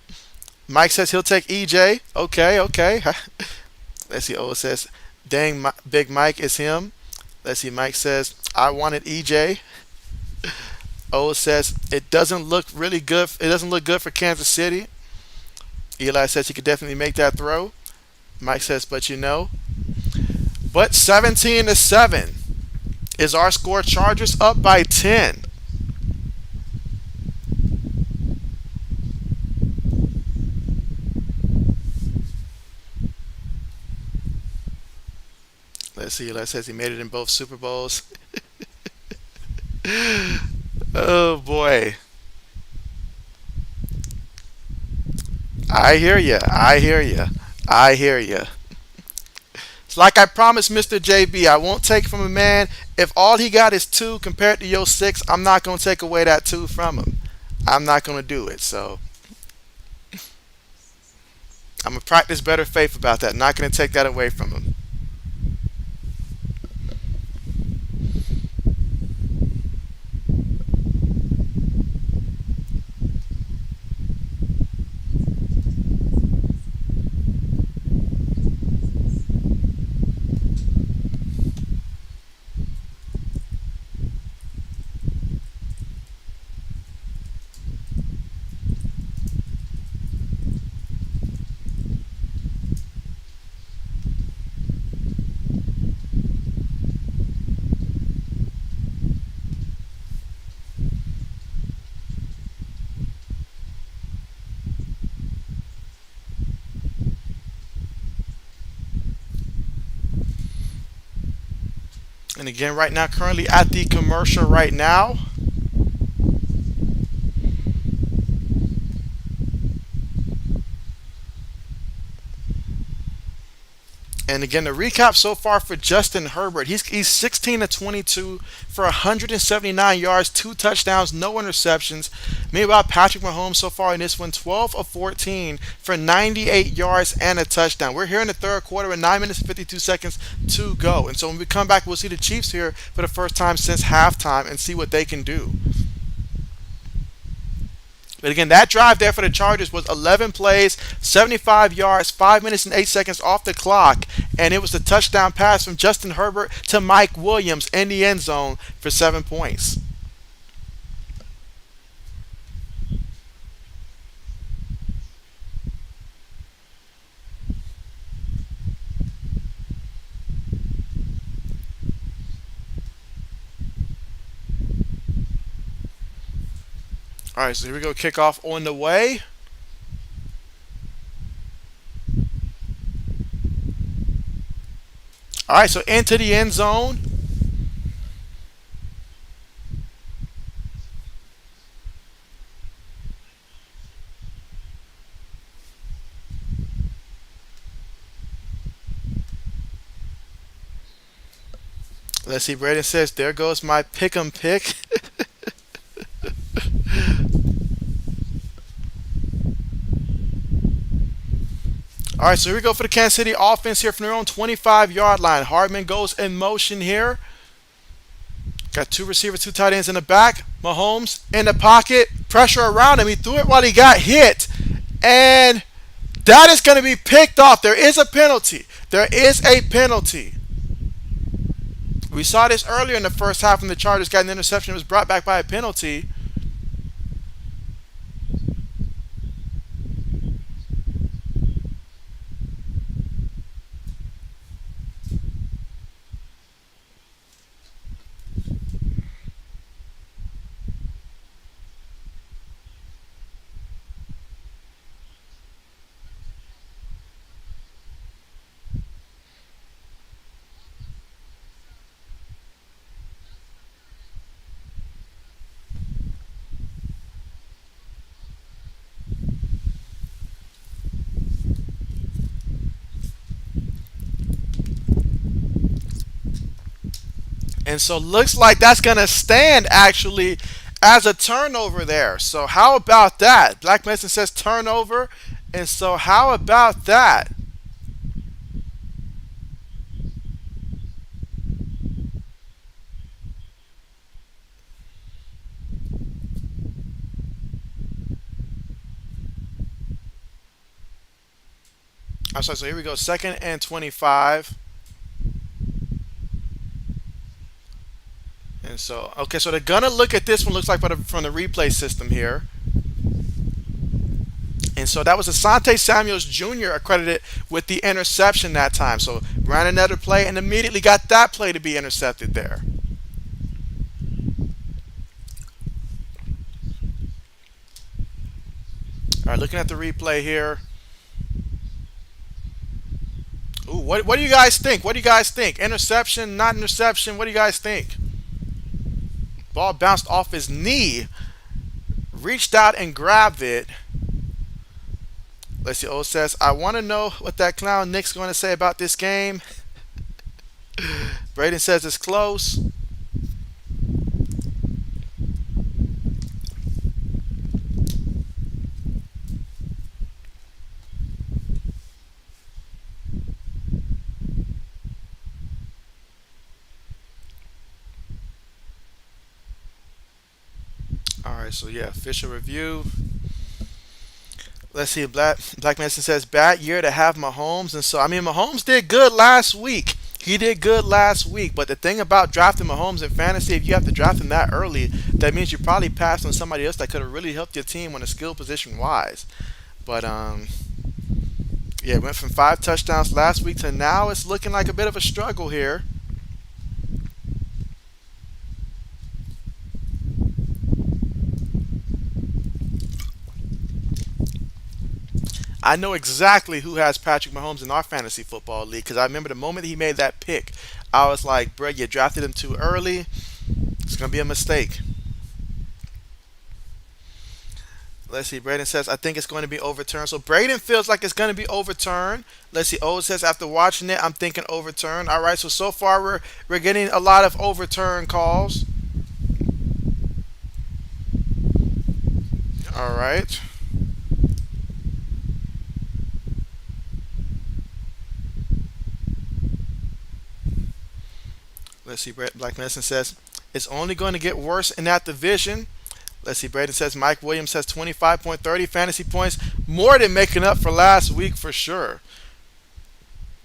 Mike says he'll take EJ. Okay, okay. Let's see. O says, dang, Big Mike is him. Let's see. Mike says, I wanted EJ. O says it doesn't look really good. It doesn't look good for Kansas City. Eli says he could definitely make that throw. Mike says, but you know. But 17-7 is our score. Chargers up by 10. Let's see. Eli says he made it in both Super Bowls. Oh boy. I hear you. I hear you. I hear you. It's like I promised Mr. JB, I won't take from a man. If all he got is two compared to your six, I'm not going to take away that two from him. I'm not going to do it. So I'm going to practice better faith about that. Not going to take that away from him. And again, right now, currently at the commercial right now. And again, the recap so far for Justin Herbert, he's 16-22 for 179 yards, 2 touchdowns, no interceptions. Meanwhile, Patrick Mahomes so far in this one, 12 of 14 for 98 yards and a touchdown. We're here in the third quarter with 9 minutes and 52 seconds to go. And so when we come back, we'll see the Chiefs here for the first time since halftime and see what they can do. But again, that drive there for the Chargers was 11 plays, 75 yards, 5 minutes and 8 seconds off the clock. And it was the touchdown pass from Justin Herbert to Mike Williams in the end zone for 7 points. All right, so here we go. Kickoff on the way. All right, so into the end zone. Let's see. Braden says, there goes my pick 'em pick. All right, so here we go for the Kansas City offense here from their own 25-yard line. Hardman goes in motion here. Got two receivers, two tight ends in the back. Mahomes in the pocket. Pressure around him. He threw it while he got hit. And that is going to be picked off. There is a penalty. There is a penalty. We saw this earlier in the first half when the Chargers got an interception. It was brought back by a penalty. And so looks like that's going to stand actually as a turnover there. So how about that? Black Mason says turnover. And so how about that? I'm sorry, so here we go. Second and 25. And so, okay, so they're going to look at this one, looks like from the replay system here. And so that was Asante Samuels Jr. accredited with the interception that time. So ran another play and immediately got that play to be intercepted there. All right, looking at the replay here. Ooh, what do you guys think? What do you guys think? Interception, not interception? What do you guys think? Ball bounced off his knee, reached out and grabbed it. Let's see. O says, I want to know what that clown Nick's going to say about this game. Braden says it's close. All right, so yeah, official review. Let's see. Black Mason says bad year to have Mahomes, and so I mean Mahomes did good last week. He did good last week, but the thing about drafting Mahomes in fantasy, if you have to draft him that early, that means you probably passed on somebody else that could have really helped your team on a skill position wise. But yeah, went from 5 touchdowns last week to now it's looking like a bit of a struggle here. I know exactly who has Patrick Mahomes in our fantasy football league because I remember the moment he made that pick, I was like, bro, you drafted him too early. It's going to be a mistake. Let's see. Braden says, I think it's going to be overturned. So Braden feels like it's going to be overturned. Let's see. O says, after watching it, I'm thinking overturned. All right. So far, we're getting a lot of overturn calls. All right. Let's see. Black Medicine says, it's only going to get worse in that division. Let's see. Braden says, Mike Williams has 25.30 fantasy points, more than making up for last week for sure.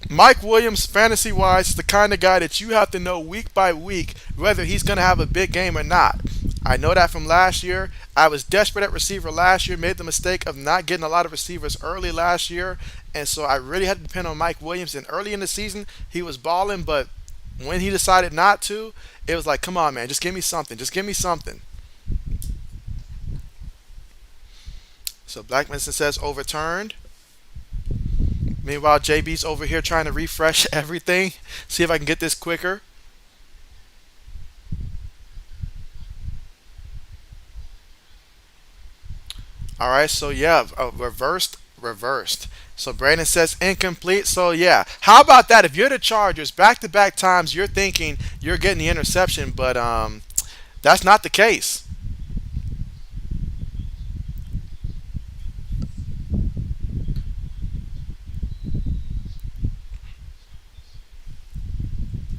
Mike Williams, fantasy wise, is the kind of guy that you have to know week by week whether he's going to have a big game or not. I know that from last year. I was desperate at receiver last year, made the mistake of not getting a lot of receivers early last year, and so I really had to depend on Mike Williams. And early in the season, he was balling, but when he decided not to, it was like, come on, man, just give me something. Just give me something. So Black Medicine says overturned. Meanwhile, JB's over here trying to refresh everything. See if I can get this quicker. All right, so yeah, reversed. So Brandon says incomplete. So yeah, how about that? If you're the Chargers, back-to-back times you're thinking you're getting the interception, but that's not the case.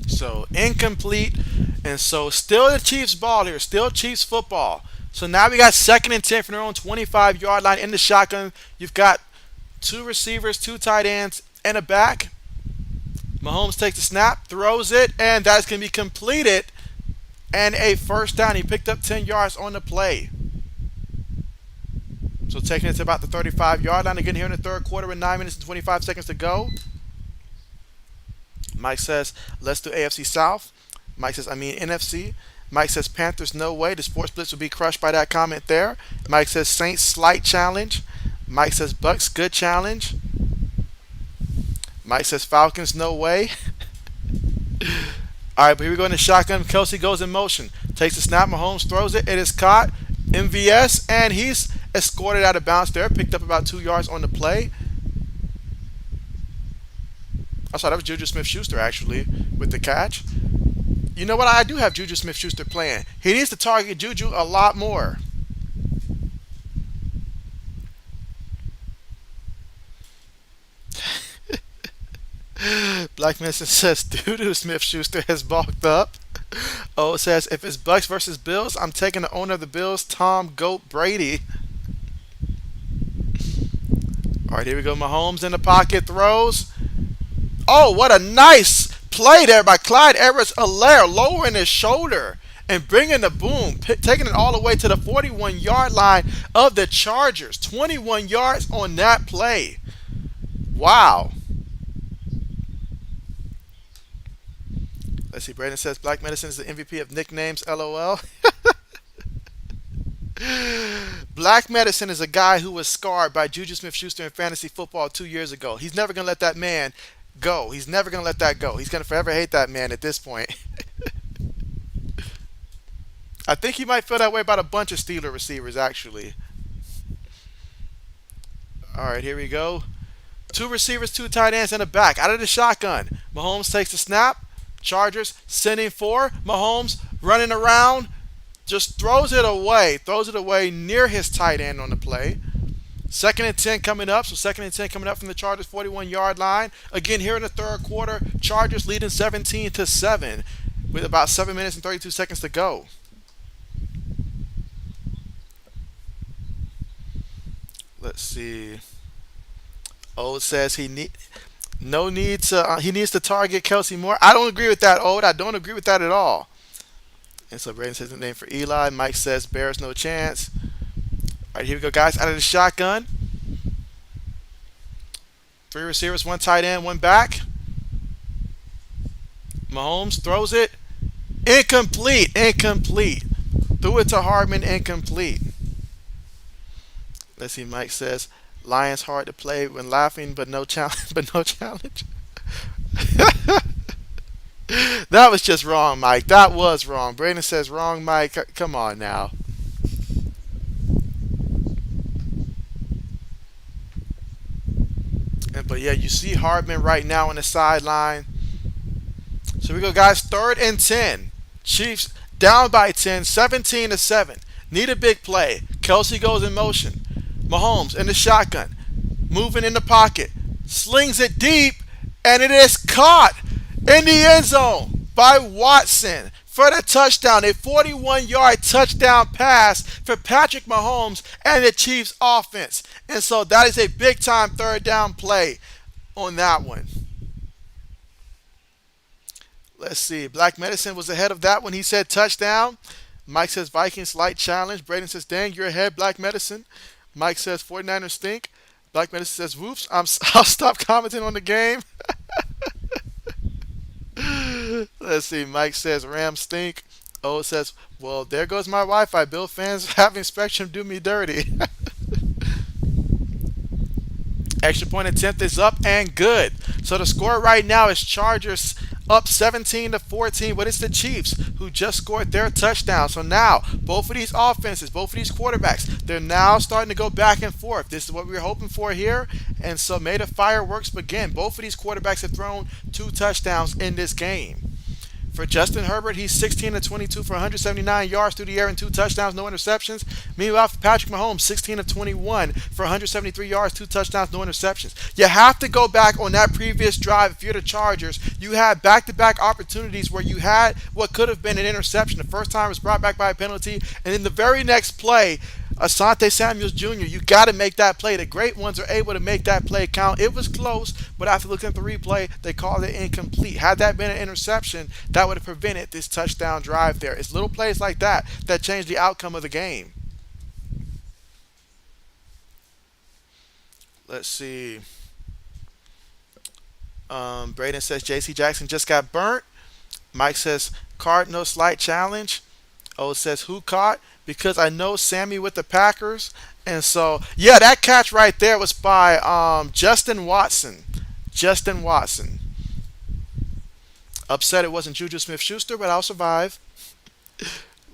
So incomplete, and so still the Chiefs ball here, still Chiefs football. So now we got second and 10 from their own 25-yard line in the shotgun. You've got two receivers, two tight ends, and a back. Mahomes takes the snap, throws it, and that's going to be completed. And a first down. He picked up 10 yards on the play. So taking it to about the 35-yard line again here in the third quarter with 9 minutes and 25 seconds to go. Mike says, let's do AFC South. Mike says, I mean NFC. Mike says, Panthers, no way. The Sports Blitz will be crushed by that comment there. Mike says, Saints, slight challenge. Mike says, Bucks, good challenge. Mike says, Falcons, no way. All right, but here we go in the shotgun. Kelsey goes in motion. Takes the snap. Mahomes throws it. It is caught. MVS, and he's escorted out of bounds there. Picked up about 2 yards on the play. I saw that was Juju Smith-Schuster, actually, with the catch. You know what? I do have Juju Smith-Schuster playing. He needs to target Juju a lot more. Black Medicine says Juju Smith-Schuster has bulked up. Oh, it says if it's Bucks versus Bills, I'm taking the owner of the Bills, Tom Goat Brady. All right, here we go. Mahomes in the pocket, throws. Oh, what a nice play there by Clyde Edwards-Helaire, lowering his shoulder and bringing the boom, taking it all the way to the 41-yard line of the Chargers. 21 yards on that play. Wow. Let's see. Brandon says Black Medicine is the MVP of nicknames. LOL. Black Medicine is a guy who was scarred by Juju Smith-Schuster in fantasy football 2 years ago. He's never going to let that man go. He's never going to let that go. He's going to forever hate that man at this point. I think he might feel that way about a bunch of Steeler receivers, actually. All right, here we go. Two receivers, two tight ends, and a back. Out of the shotgun. Mahomes takes the snap. Chargers sending for. Mahomes running around. Just throws it away. Throws it away near his tight end on the play. Second and 10 coming up. So second and 10 coming up from the Chargers 41-yard line. Again, here in the third quarter, Chargers leading 17-7 with about 7 minutes and 32 seconds to go. Let's see. Ode says he needs to target Kelsey more. I don't agree with that, Ode. I don't agree with that at all. And so Braden says the name for Eli. Mike says Bears no chance. All right, here we go, guys. Out of the shotgun. Three receivers, one tight end, one back. Mahomes throws it. Incomplete. Incomplete. Threw it to Hardman. Incomplete. Let's see. Mike says Lions hard to play when laughing, but no challenge. But no challenge. That was just wrong, Mike. That was wrong. Brandon says wrong, Mike. Come on now. But yeah, you see Hardman right now on the sideline. So we go, guys. Third and 10. Chiefs down by 10, 17-7. Need a big play. Kelsey goes in motion. Mahomes in the shotgun, moving in the pocket, slings it deep, and it is caught in the end zone by Watson for the touchdown. A 41-yard touchdown pass for Patrick Mahomes and the Chiefs offense. And so that is a big-time third down play on that one. Let's see. Black Medicine was ahead of that when he said touchdown. Mike says Vikings light challenge. Braden says, dang, you're ahead, Black Medicine. Mike says 49ers stink. Black Medicine says, whoops, I'll stop commenting on the game. Let's see. Mike says Rams stink. O says, well, there goes my Wi-Fi. Bill fans having Spectrum do me dirty. Extra point attempt is up and good. So the score right now is Chargers up 17-14, but it's the Chiefs who just scored their touchdown. So now both of these offenses, both of these quarterbacks, they're now starting to go back and forth. This is what we were hoping for here. And so may the fireworks begin. Both of these quarterbacks have thrown 2 touchdowns in this game. For Justin Herbert, he's 16-22 for 179 yards through the air and 2 touchdowns, no interceptions. Meanwhile, for Patrick Mahomes, 16-21 for 173 yards, 2 touchdowns, no interceptions. You have to go back on that previous drive. If you're the Chargers, you had back-to-back opportunities where you had what could have been an interception. The first time was brought back by a penalty, and in the very next play, Asante Samuels Jr., you got to make that play. The great ones are able to make that play count. It was close, but after looking at the replay, they called it incomplete. Had that been an interception, that would have prevented this touchdown drive there. It's little plays like that that change the outcome of the game. Let's see. Braden says J.C. Jackson just got burnt. Mike says Cardinal slight challenge. O says who caught? Because I know Sammy with the Packers. And so, yeah, that catch right there was by Justin Watson. Justin Watson. Upset it wasn't Juju Smith-Schuster, but I'll survive.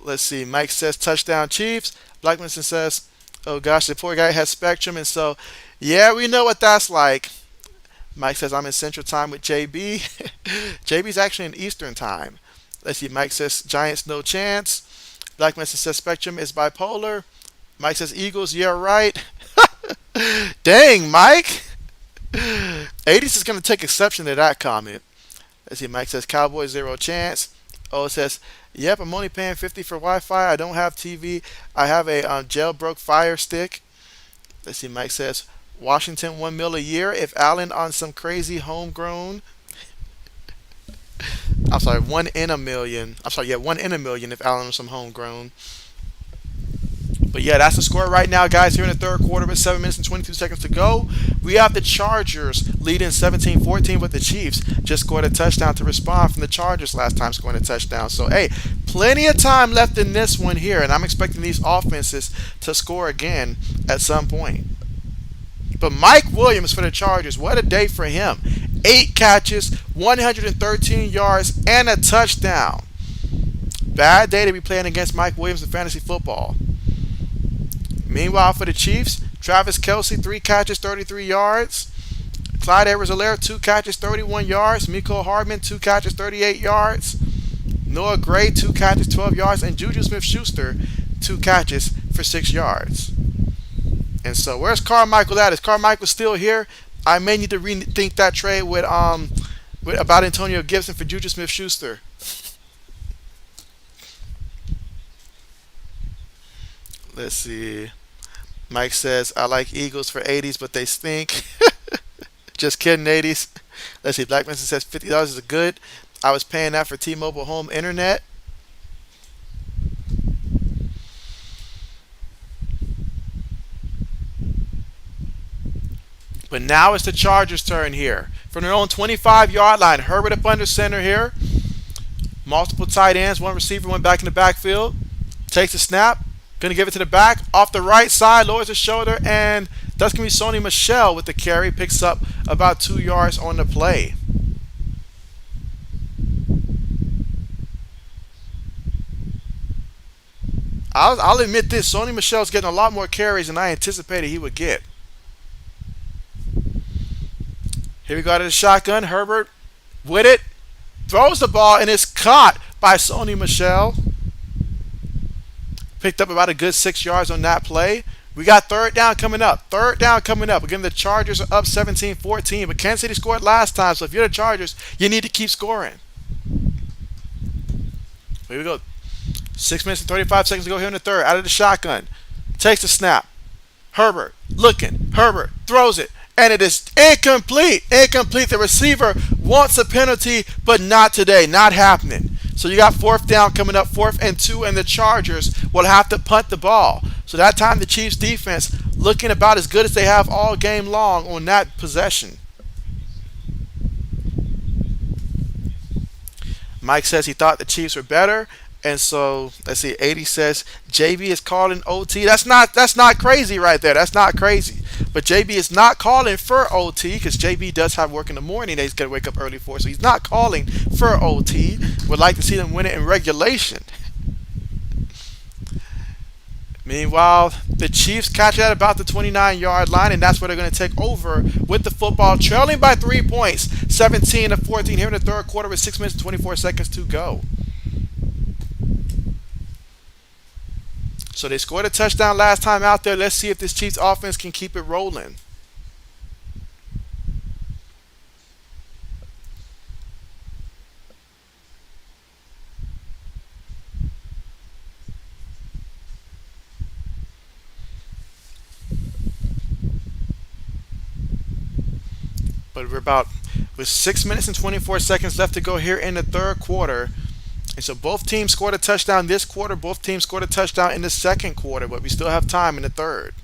Let's see. Mike says touchdown Chiefs. Blackmanson says, oh gosh, the poor guy has Spectrum. And so, yeah, we know what that's like. Mike says I'm in Central Time with JB. JB's actually in Eastern Time. Let's see. Mike says Giants no chance. Black Mesa says Spectrum is bipolar. Mike says Eagles. Yeah, right. Dang, Mike. 80s is going to take exception to that comment. Let's see. Mike says Cowboys zero chance. Oh, it says, yep, I'm only paying 50 for Wi-Fi. I don't have TV. I have a jailbroke Fire Stick. Let's see. Mike says Washington 1 mil a year if Allen on some crazy homegrown. I'm sorry, 1 in a million. I'm sorry, yeah, 1 in a million if Allen on some homegrown. But yeah, that's the score right now, guys, here in the third quarter with 7 minutes and 22 seconds to go. We have the Chargers leading 17-14, but the Chiefs just scored a touchdown to respond from the Chargers last time scoring a touchdown. So, hey, plenty of time left in this one here, and I'm expecting these offenses to score again at some point. But Mike Williams for the Chargers, what a day for him. 8 catches, 113 yards, and a touchdown. Bad day to be playing against Mike Williams in fantasy football. Meanwhile, for the Chiefs, Travis Kelsey, 3 catches, 33 yards. Clyde Edwards-Helaire, 2 catches, 31 yards. Mecole Hardman, 2 catches, 38 yards. Noah Gray, 2 catches, 12 yards. And Juju Smith-Schuster, 2 catches for 6 yards. And so, where's Carmichael at? Is Carmichael still here? I may need to rethink that trade with about Antonio Gibson for Juju Smith-Schuster. Let's see. Mike says, I like Eagles for 80s, but they stink. Just kidding, 80s. Let's see. Black Mesa says $50 is good. I was paying that for T-Mobile home internet. But now it's the Chargers' turn here. From their own 25-yard line, Herbert up under center here. Multiple tight ends, one receiver, one back in the backfield. Takes the snap. Going to give it to the back. Off the right side, lowers his shoulder, and that's going to be Sony Michel with the carry. Picks up about 2 yards on the play. I'll admit this. Sony Michel's getting a lot more carries than I anticipated he would get. Here we go to the shotgun. Herbert with it. Throws the ball, and it's caught by Sony Michel. Picked up about a good 6 yards on that play. We got third down coming up. Third down coming up. Again, the Chargers are up 17-14, but Kansas City scored last time, so if you're the Chargers, you need to keep scoring. Here we go. 6 minutes and 35 seconds to go here in the third. Out of the shotgun. Takes the snap. Herbert looking. Herbert throws it. And it is incomplete. Incomplete. The receiver wants a penalty, but not today. Not happening. So you got fourth down coming up, 4th and 2, and the Chargers will have to punt the ball. So that time the Chiefs defense looking about as good as they have all game long on that possession. Mike says he thought the Chiefs were better. And so let's see. 80 says JB is calling OT. That's not crazy right there. That's not crazy. But JB is not calling for OT because JB does have work in the morning that he's gonna wake up early for. So he's not calling for OT. Would like to see them win it in regulation. Meanwhile, the Chiefs catch it at about the 29-yard line, and that's where they're going to take over with the football, trailing by 3 points, 17-14 here in the third quarter with 6 minutes and 24 seconds to go. So they scored a touchdown last time out there. Let's see if this Chiefs offense can keep it rolling. But we're about with 6 minutes and 24 seconds left to go here in the third quarter. And so both teams scored a touchdown this quarter. Both teams scored a touchdown in the second quarter, but we still have time in the third.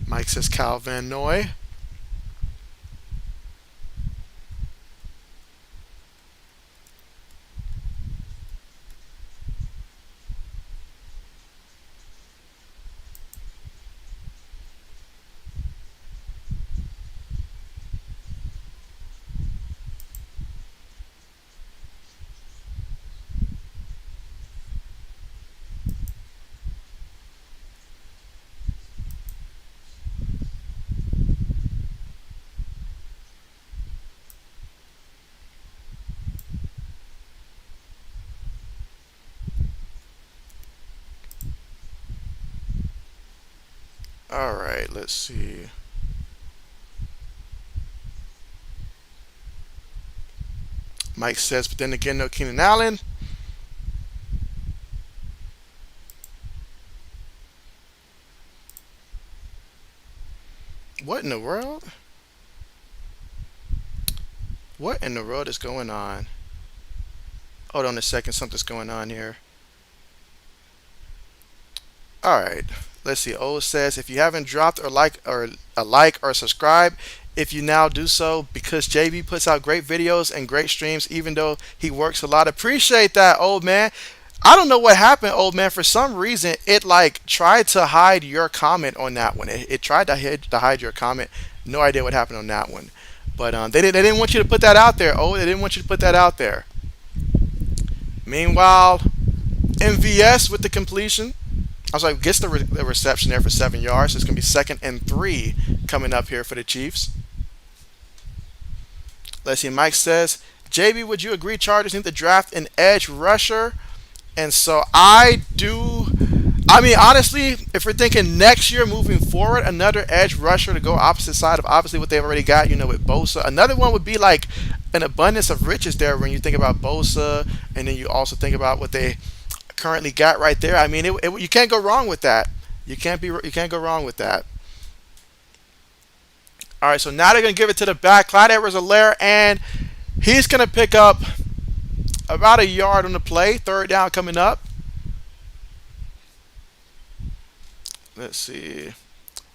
Mike says Kyle Van Noy. All right, let's see. Mike says, but then again, no Keenan Allen. What in the world? What in the world is going on? Hold on a second, something's going on here. All right, let's see. O says, if you haven't dropped or subscribe, if you now do so, because JB puts out great videos and great streams, even though he works a lot. Appreciate that, old man. I don't know what happened, old man. For some reason, it like tried to hide your comment on that one. It tried to hide your comment. No idea what happened on that one. But they didn't want you to put that out there. Oh, they didn't want you to put that out there. Meanwhile, MVS with the completion. I was like, gets the reception there for 7 yards. So it's going to be 2nd and 3 coming up here for the Chiefs. Let's see. Mike says, JB, would you agree Chargers need to draft an edge rusher? And so I do. I mean, honestly, if we're thinking next year moving forward, another edge rusher to go opposite side of obviously what they've already got, with Bosa. Another one would be like an abundance of riches there when you think about Bosa, and then you also think about what they currently got right there. I mean, you can't go wrong with that. You can't go wrong with that. All right, so now they're gonna give it to the back, Clyde Edwards-Helaire, and he's gonna pick up about a yard on the play. 3rd down coming up. Let's see.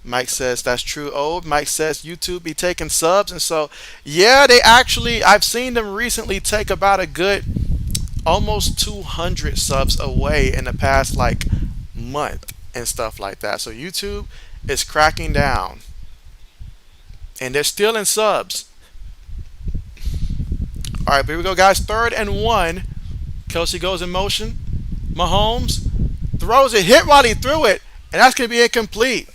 Mike says that's true. Old Mike says YouTube be taking subs, and so yeah, they actually I've seen them recently take about a good almost 200 subs away in the past like month and stuff like that. So YouTube is cracking down, and they're still in subs. All right, here we go, guys. 3rd and 1. Kelsey goes in motion. Mahomes throws it, hit while he threw it, and that's going to be incomplete.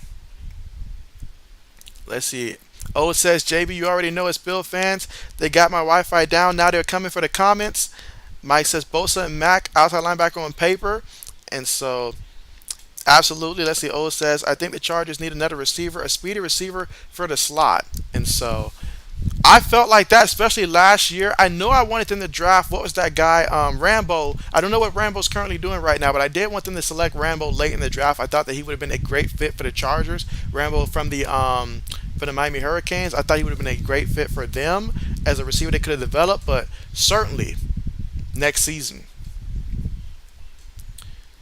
Let's see. O says, JB, you already know it's Bill fans. They got my Wi-Fi down. Now they're coming for the comments. Mike says, Bosa and Mack, outside linebacker on paper. And so, absolutely. Let's see. O says, I think the Chargers need another receiver, a speedy receiver for the slot. And so, I felt like that, especially last year. I know I wanted them to draft, what was that guy, Rambo. I don't know what Rambo's currently doing right now, but I did want them to select Rambo late in the draft. I thought that he would have been a great fit for the Chargers. Rambo from the Miami Hurricanes. I thought he would have been a great fit for them as a receiver they could have developed, but certainly next season.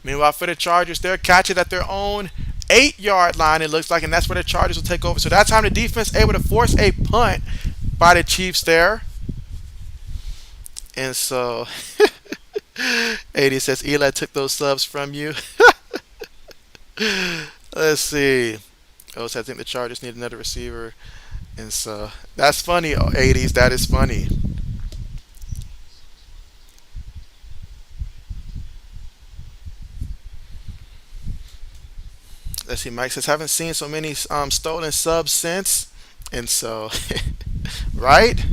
Meanwhile, for the Chargers, they're catching at their own 8-yard line, it looks like, and that's where the Chargers will take over. So that time the defense able to force a punt by the Chiefs there. And so 80 says Eli took those subs from you. Let's see. Also, I think the Chargers need another receiver. And so that's funny, 80s. That is funny. Let's see. Mike says, haven't seen so many stolen subs since. And so, right?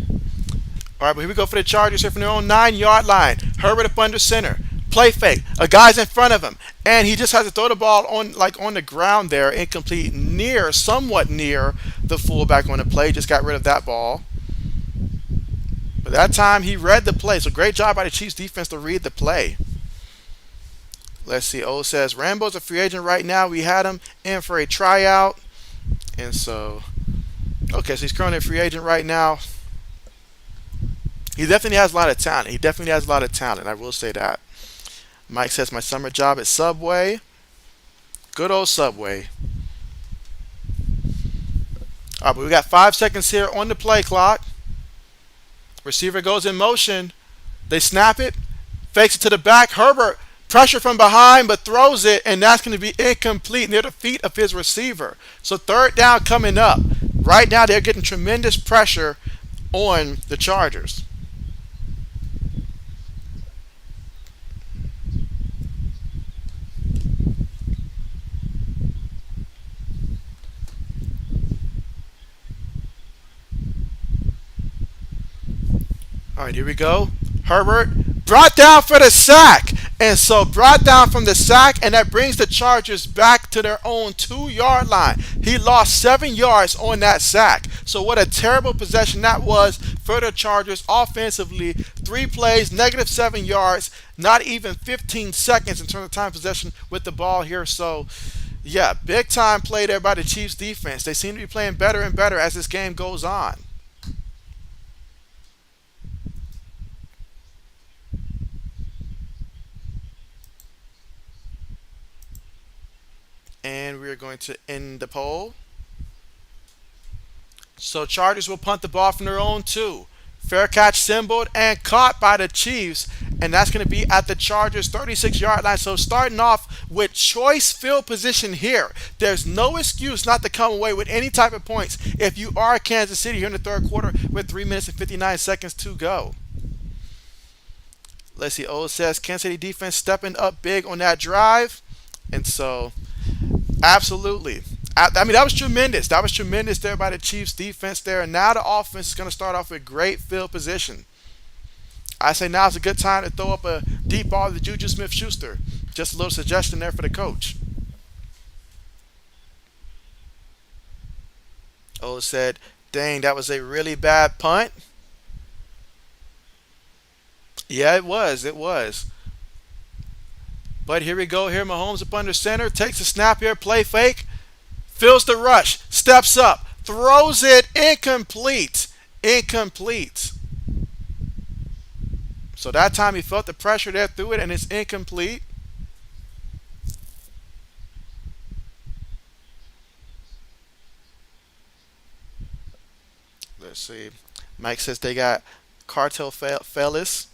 All right, but here we go for the Chargers here from their own 9-yard line. Herbert up under center. Play fake. A guy's in front of him, and he just has to throw the ball on the ground there, incomplete, somewhat near the fullback on the play. Just got rid of that ball. But that time he read the play. So great job by the Chiefs defense to read the play. Let's see. O says Rambo's a free agent right now. We had him in for a tryout, and so okay, so he's currently a free agent right now. He definitely has a lot of talent. I will say that. Mike says, my summer job at Subway. Good old Subway. All right, but we got 5 seconds here on the play clock. Receiver goes in motion. They snap it. Fakes it to the back. Herbert, pressure from behind, but throws it, and that's going to be incomplete near the feet of his receiver. So 3rd down coming up. Right now, they're getting tremendous pressure on the Chargers. All right, here we go. Herbert brought down for the sack. And so brought down from the sack, and that brings the Chargers back to their own 2 yard line. He lost 7 yards on that sack. So what a terrible possession that was for the Chargers offensively. 3 plays, -7 yards, not even 15 seconds in terms of time possession with the ball here. So yeah, big time play there by the Chiefs defense. They seem to be playing better and better as this game goes on. And we're going to end the poll. So Chargers will punt the ball from their own 2. Fair catch symboled and caught by the Chiefs. And that's going to be at the Chargers 36-yard line. So starting off with choice field position here. There's no excuse not to come away with any type of points if you are Kansas City here in the third quarter with 3 minutes and 59 seconds to go. Let's see. O says Kansas City defense stepping up big on that drive. And so absolutely. I mean, that was tremendous. That was tremendous there by the Chiefs defense there. And now the offense is going to start off with great field position. I say now is a good time to throw up a deep ball to Juju Smith-Schuster. Just a little suggestion there for the coach. O said, dang, that was a really bad punt. Yeah, it was. It was. But here we go. Here Mahomes up under center. Takes a snap here. Play fake. Feels the rush. Steps up. Throws it. Incomplete. Incomplete. So that time he felt the pressure there, threw it, and it's incomplete. Let's see. Mike says they got cartel fellas.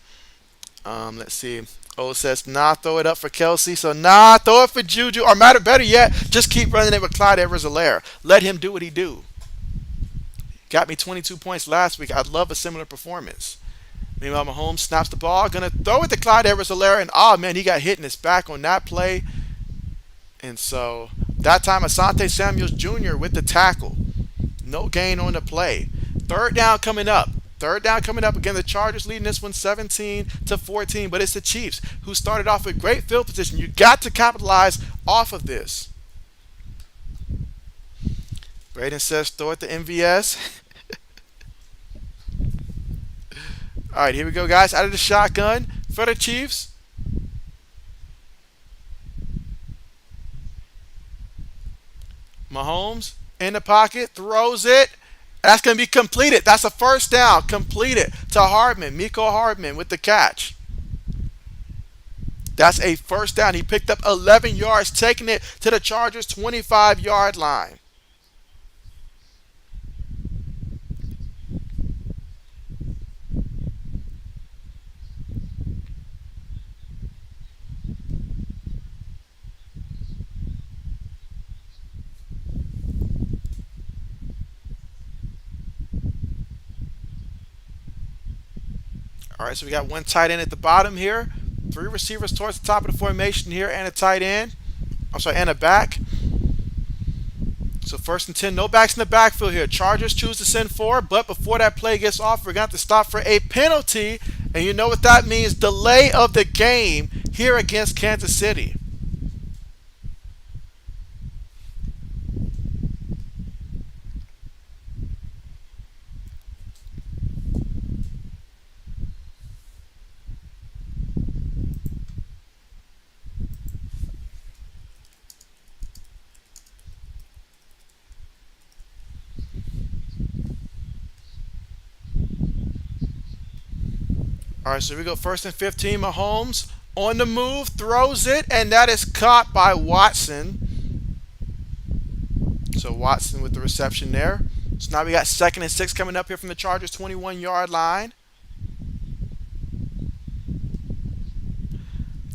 Let's see. O says, nah, throw it up for Kelsey. So, nah, throw it for Juju. Or better yet, just keep running it with Clyde Edwards-Helaire. Let him do what he do. Got me 22 points last week. I'd love a similar performance. Meanwhile, Mahomes snaps the ball. Going to throw it to Clyde Edwards-Helaire. And, oh, man, he got hit in his back on that play. And so, that time, Asante Samuels Jr. with the tackle. No gain on the play. Third down coming up. Third down coming up. Again, the Chargers leading this one 17-14, but it's the Chiefs who started off with great field position. You got to capitalize off of this. Braden says throw it to MVS. All right, here we go, guys. Out of the shotgun for the Chiefs. Mahomes in the pocket, throws it. That's going to be completed. That's a first down. Completed to Hardman. Miko Hardman with the catch. That's a first down. He picked up 11 yards, taking it to the Chargers' 25-yard line. All right, so we got one tight end at the bottom here. 3 receivers towards the top of the formation here and a tight end. I'm sorry, and a back. So 1st and 10, no backs in the backfield here. Chargers choose to send 4, but before that play gets off, we're going to have to stop for a penalty. And you know what that means, delay of the game here against Kansas City. All right, so we go 1st and 15. Mahomes on the move, throws it, and that is caught by Watson. So Watson with the reception there. So now we got 2nd and 6 coming up here from the Chargers' 21-yard line.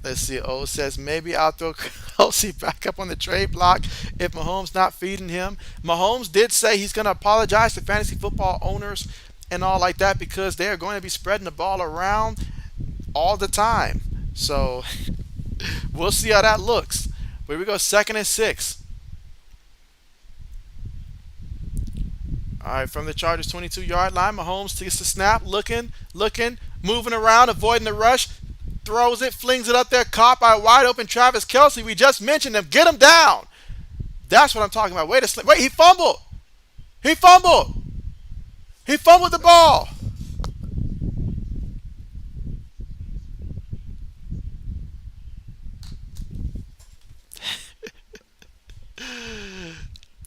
Let's see. O says maybe I'll throw Kelsey back up on the trade block if Mahomes not feeding him. Mahomes did say he's going to apologize to fantasy football owners and all like that because they are going to be spreading the ball around all the time. So we'll see how that looks. But here we go, 2nd and 6. All right, from the Chargers' 22-yard line, Mahomes takes the snap, looking, moving around, avoiding the rush. throws it, flings it up there, caught by wide open Travis Kelsey. We just mentioned him. Get him down. That's what I'm talking about. Wait, he fumbled. He fumbled. He fumbled the ball.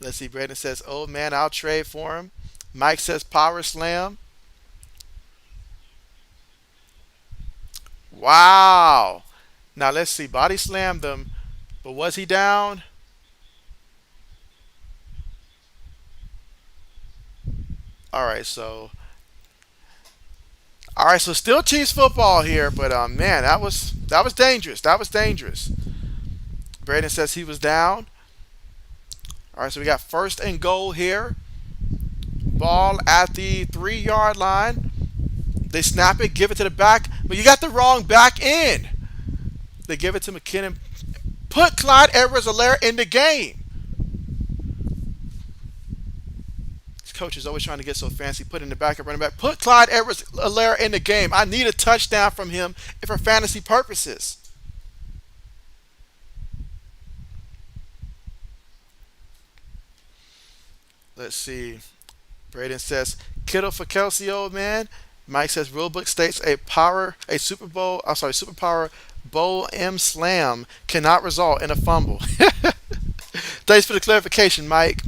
Let's see. Brandon says, "Oh man, I'll trade for him." Mike says, "Power slam." Wow. Now let's see. Body slammed him, but was he down? All right. So still Chiefs football here, but man, that was dangerous. That was dangerous. Brandon says he was down. All right. So we got first and goal here. Ball at the 3 yard line. They snap it, give it to the back, but you got the wrong back end. They give it to McKinnon. Put Clyde Edwards-Helaire in the game. This coach is always trying to get so fancy. Put in the back of running back. Put Clyde Edwards-Helaire in the game. I need a touchdown from him for fantasy purposes. Let's see. Braden says Kittle for Kelsey, old man. Mike says rulebook states superpower bowl M slam cannot result in a fumble. Thanks for the clarification, Mike.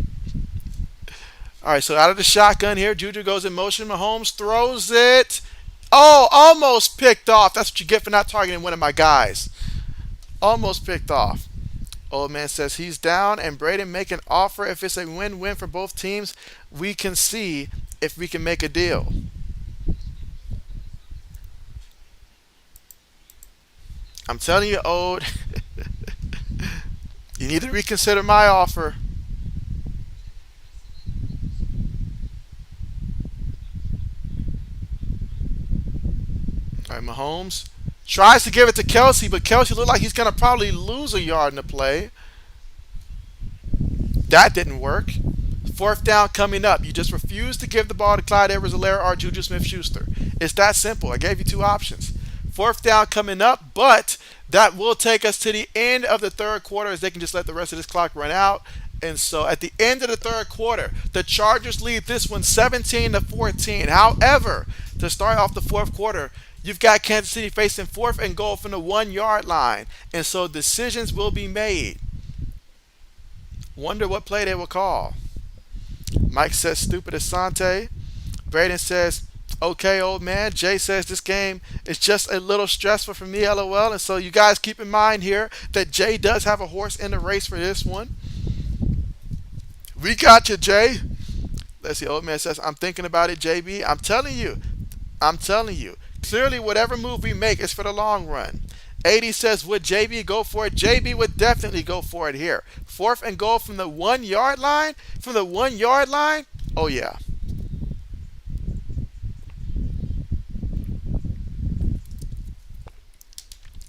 All right, so out of the shotgun here, Juju goes in motion. Mahomes throws it. Oh, almost picked off. That's what you get for not targeting one of my guys. Almost picked off. Old man says he's down, and Braden make an offer. If it's a win-win for both teams, we can see if we can make a deal. I'm telling you, Old, you need to reconsider my offer. All right, Mahomes tries to give it to Kelsey, but Kelsey looked like he's going to probably lose a yard in the play. That didn't work. Fourth down coming up. You just refuse to give the ball to Clyde Edwards-Helaire or Juju Smith-Schuster. It's that simple. I gave you two options. Fourth down coming up, but that will take us to the end of the third quarter as they can just let the rest of this clock run out. And so at the end of the third quarter, the Chargers lead this one 17-14. However, to start off the fourth quarter, you've got Kansas City facing fourth and goal from the 1 yard line. And so decisions will be made. Wonder what play they will call. Mike says stupid Asante. Braden says, okay, old man. Jay says this game is just a little stressful for me, LOL. And so you guys keep in mind here that Jay does have a horse in the race for this one. We got you, Jay. Let's see. Old man says, I'm thinking about it, JB. I'm telling you. I'm telling you. Clearly, whatever move we make is for the long run. 80 says, would JB go for it? JB would definitely go for it here. Fourth and goal from the 1 yard line? From the 1 yard line? Oh, yeah.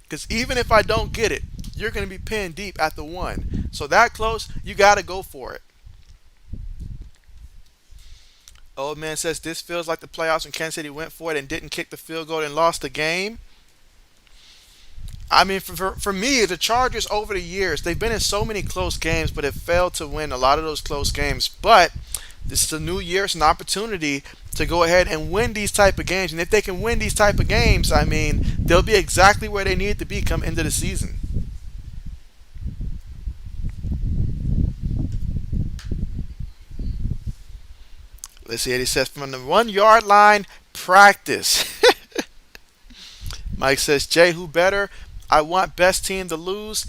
Because even if I don't get it, you're going to be pinned deep at the 1. So that close, you got to go for it. Old man says this feels like the playoffs when Kansas City went for it and didn't kick the field goal and lost the game. I mean, for me, the Chargers over the years, they've been in so many close games, but have failed to win a lot of those close games. But this is a new year. It's an opportunity to go ahead and win these type of games. And if they can win these type of games, I mean, they'll be exactly where they need to be come into the season. Let's see. He says from the 1 yard line, practice. Mike says, Jay, who better? I want best team to lose.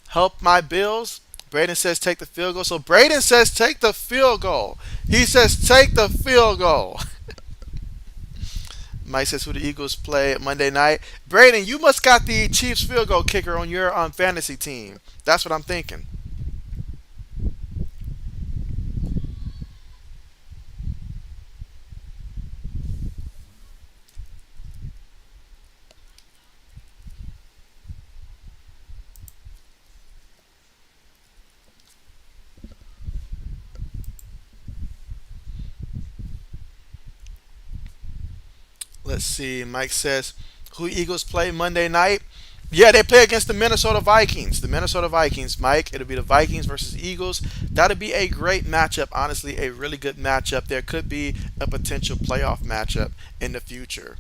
Help my Bills. Braden says take the field goal. So Braden says take the field goal. He says take the field goal. Mike says who the Eagles play Monday night. Braden, you must got the Chiefs field goal kicker on your fantasy team. That's what I'm thinking. Let's see. Mike says, Who Eagles play Monday night? Yeah, they play against the Minnesota Vikings. The Minnesota Vikings, Mike. It'll be the Vikings versus Eagles. That'll be a great matchup. Honestly, a really good matchup. There could be a potential playoff matchup in the future.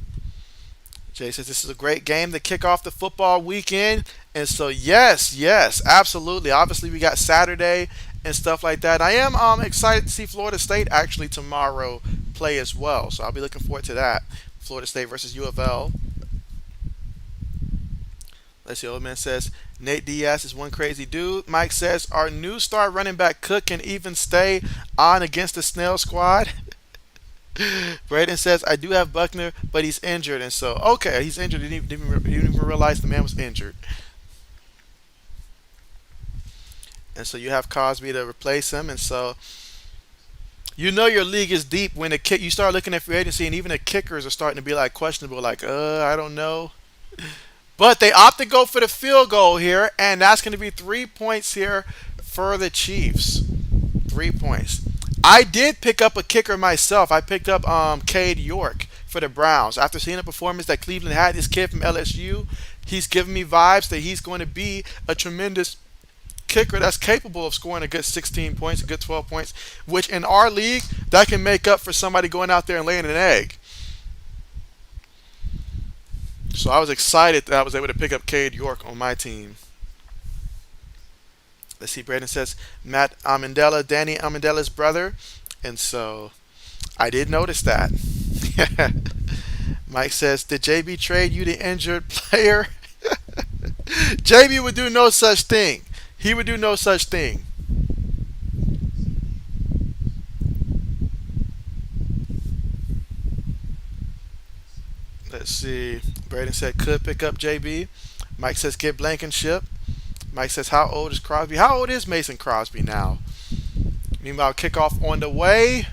Jay says this is a great game to kick off the football weekend. And so, yes, yes, absolutely. Obviously, we got Saturday and stuff like that. I am excited to see Florida State actually tomorrow play as well. So I'll be looking forward to that. Florida State versus U of L. Let's see. Old man says Nate Diaz is one crazy dude. Mike says our new star running back Cook can even stay on against the Snell squad. Braden says I do have Buckner, but he's injured, and so okay, he's injured. Didn't even realize the man was injured, and so you have Cosby to replace him, and so you know your league is deep when the kick. You start looking at free agency, and even the kickers are starting to be like questionable. Like, I don't know. But they opt to go for the field goal here, and that's going to be 3 points here for the Chiefs. 3 points. I did pick up a kicker myself. I picked up Cade York for the Browns. After seeing the performance that Cleveland had, this kid from LSU, he's giving me vibes that he's going to be a tremendous kicker that's capable of scoring a good 16 points, a good 12 points, which in our league, that can make up for somebody going out there and laying an egg. So I was excited that I was able to pick up Cade York on my team. Let's see, Braden says Matt Amendella, Danny Amendella's brother. And so I did notice that. Mike says, did JB trade you the injured player? JB would do no such thing. He would do no such thing. Let's see. Braden said could pick up JB. Mike says get Blankenship. Mike says how old is Crosby? How old is Mason Crosby now? Meanwhile, kickoff on the way.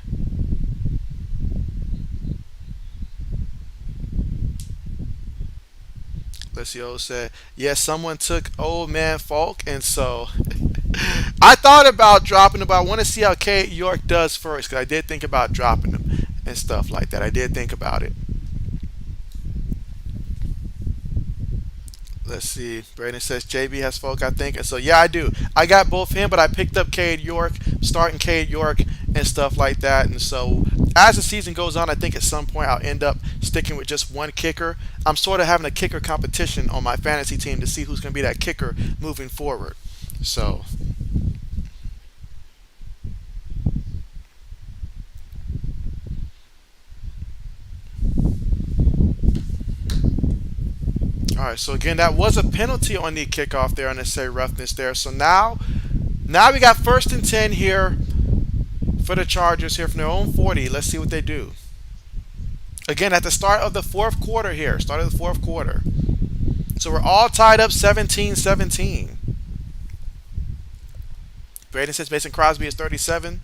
Let's see. Old said, yes, someone took old man Falk, and so I thought about dropping him, but I want to see how Cade York does first because I did think about dropping him and stuff like that. I did think about it. Let's see. Braden says JB has folk, I think. And so, yeah, I do. I got both him, but I picked up Cade York, starting Cade York and stuff like that. And so, as the season goes on, I think at some point I'll end up sticking with just one kicker. I'm sort of having a kicker competition on my fantasy team to see who's going to be that kicker moving forward. So, all right. So again, that was a penalty on the kickoff there, unnecessary roughness there. So now we got 1st and 10 here for the Chargers here from their own 40. Let's see what they do. Again, at the start of the fourth quarter here. Start of the fourth quarter. So we're all tied up 17-17. Braden says Mason Crosby is 37.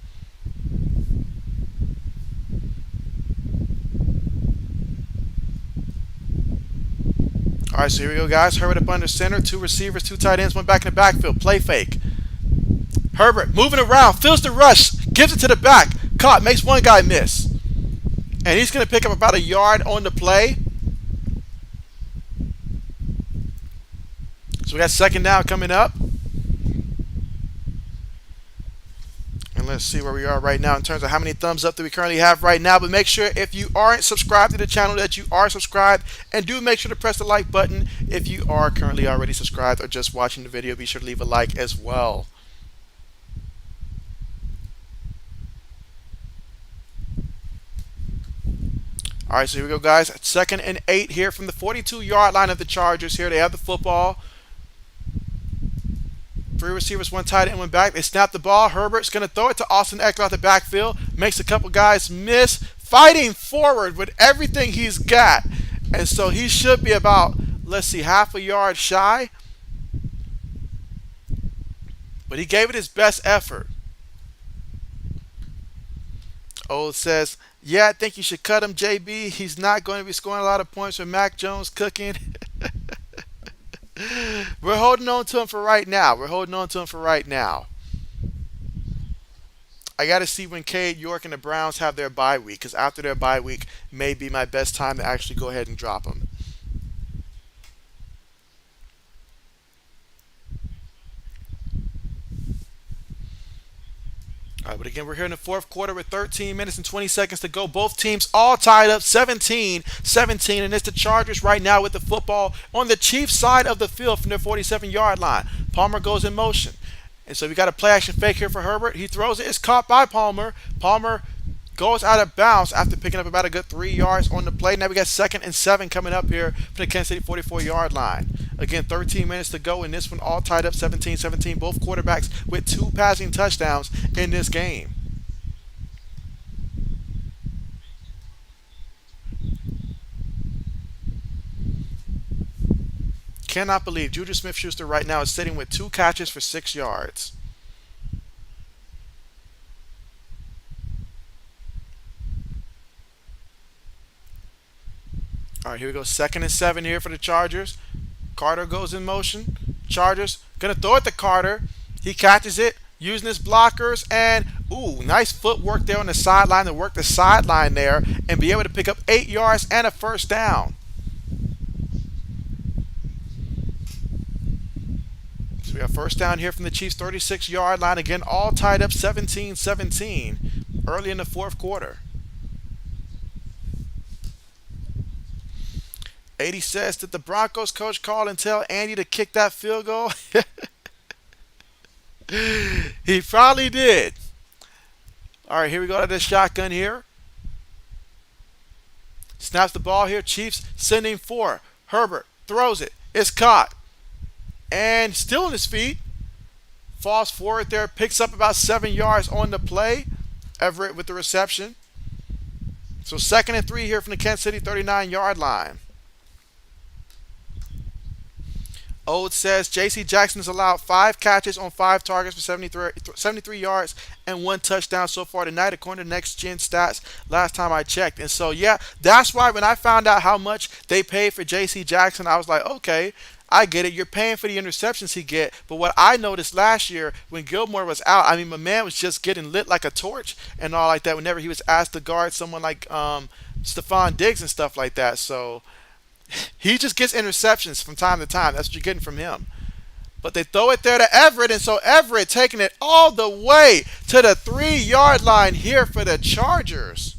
All right, so here we go, guys. Herbert up under center. 2 receivers, 2 tight ends, 1 back in the backfield. Play fake. Herbert moving around, feels the rush, gives it to the back. Caught, makes one guy miss. And he's going to pick up about a yard on the play. So we got 2nd down coming up. And let's see where we are right now in terms of how many thumbs up that we currently have right now. But make sure if you aren't subscribed to the channel that you are subscribed. And do make sure to press the like button if you are currently already subscribed or just watching the video. Be sure to leave a like as well. All right, so here we go, guys. 2nd and 8 here from the 42-yard line of the Chargers here. They have the football. 3 receivers, 1 tight end, 1 back. They snap the ball. Herbert's going to throw it to Austin Eckler out the backfield. Makes a couple guys miss. Fighting forward with everything he's got. And so he should be about, let's see, half a yard shy. But he gave it his best effort. Old says, yeah, I think you should cut him, JB. He's not going to be scoring a lot of points with Mac Jones cooking. We're holding on to him for right now. We're holding on to him for right now. I got to see when Cade York and the Browns have their bye week, because after their bye week may be my best time to actually go ahead and drop them. All right, but again, we're here in the fourth quarter with 13 minutes and 20 seconds to go. Both teams all tied up 17-17, and it's the Chargers right now with the football on the Chiefs side of the field from their 47-yard line. Palmer goes in motion. And so we got a play action fake here for Herbert. He throws it. It's caught by Palmer. Palmer goes out of bounds after picking up about a good 3 yards on the play. Now we got 2nd and 7 coming up here from the Kansas City 44-yard line. Again, 13 minutes to go in this one, all tied up 17-17. Both quarterbacks with 2 passing touchdowns in this game. Cannot believe Juju Smith-Schuster right now is sitting with 2 catches for 6 yards. All right, here we go. 2nd and 7 here for the Chargers. Carter goes in motion. Chargers gonna throw it to Carter. He catches it using his blockers, and ooh, nice footwork there on the sideline to work the sideline there and be able to pick up 8 yards and a first down. So we have first down here from the Chiefs 36-yard line. Again, all tied up 17-17 early in the fourth quarter. 80 says, did the Broncos coach call and tell Andy to kick that field goal? He probably did. All right, here we go to this shotgun here. Snaps the ball here. Chiefs sending 4. Herbert throws it. It's caught. And still on his feet. Falls forward there. Picks up about 7 yards on the play. Everett with the reception. So 2nd and 3 here from the Kansas City 39-yard line. Ode says J.C. Jackson has allowed 5 catches on 5 targets for 73 yards and 1 touchdown so far tonight, according to Next Gen Stats last time I checked. And so, yeah, that's why when I found out how much they paid for J.C. Jackson, I was like, okay, I get it. You're paying for the interceptions he get. But what I noticed last year when Gilmore was out, I mean, my man was just getting lit like a torch and all like that whenever he was asked to guard someone like Stephon Diggs and stuff like that. So he just gets interceptions from time to time. That's what you're getting from him. But they throw it there to Everett, and so Everett taking it all the way to the 3-yard line here for the Chargers.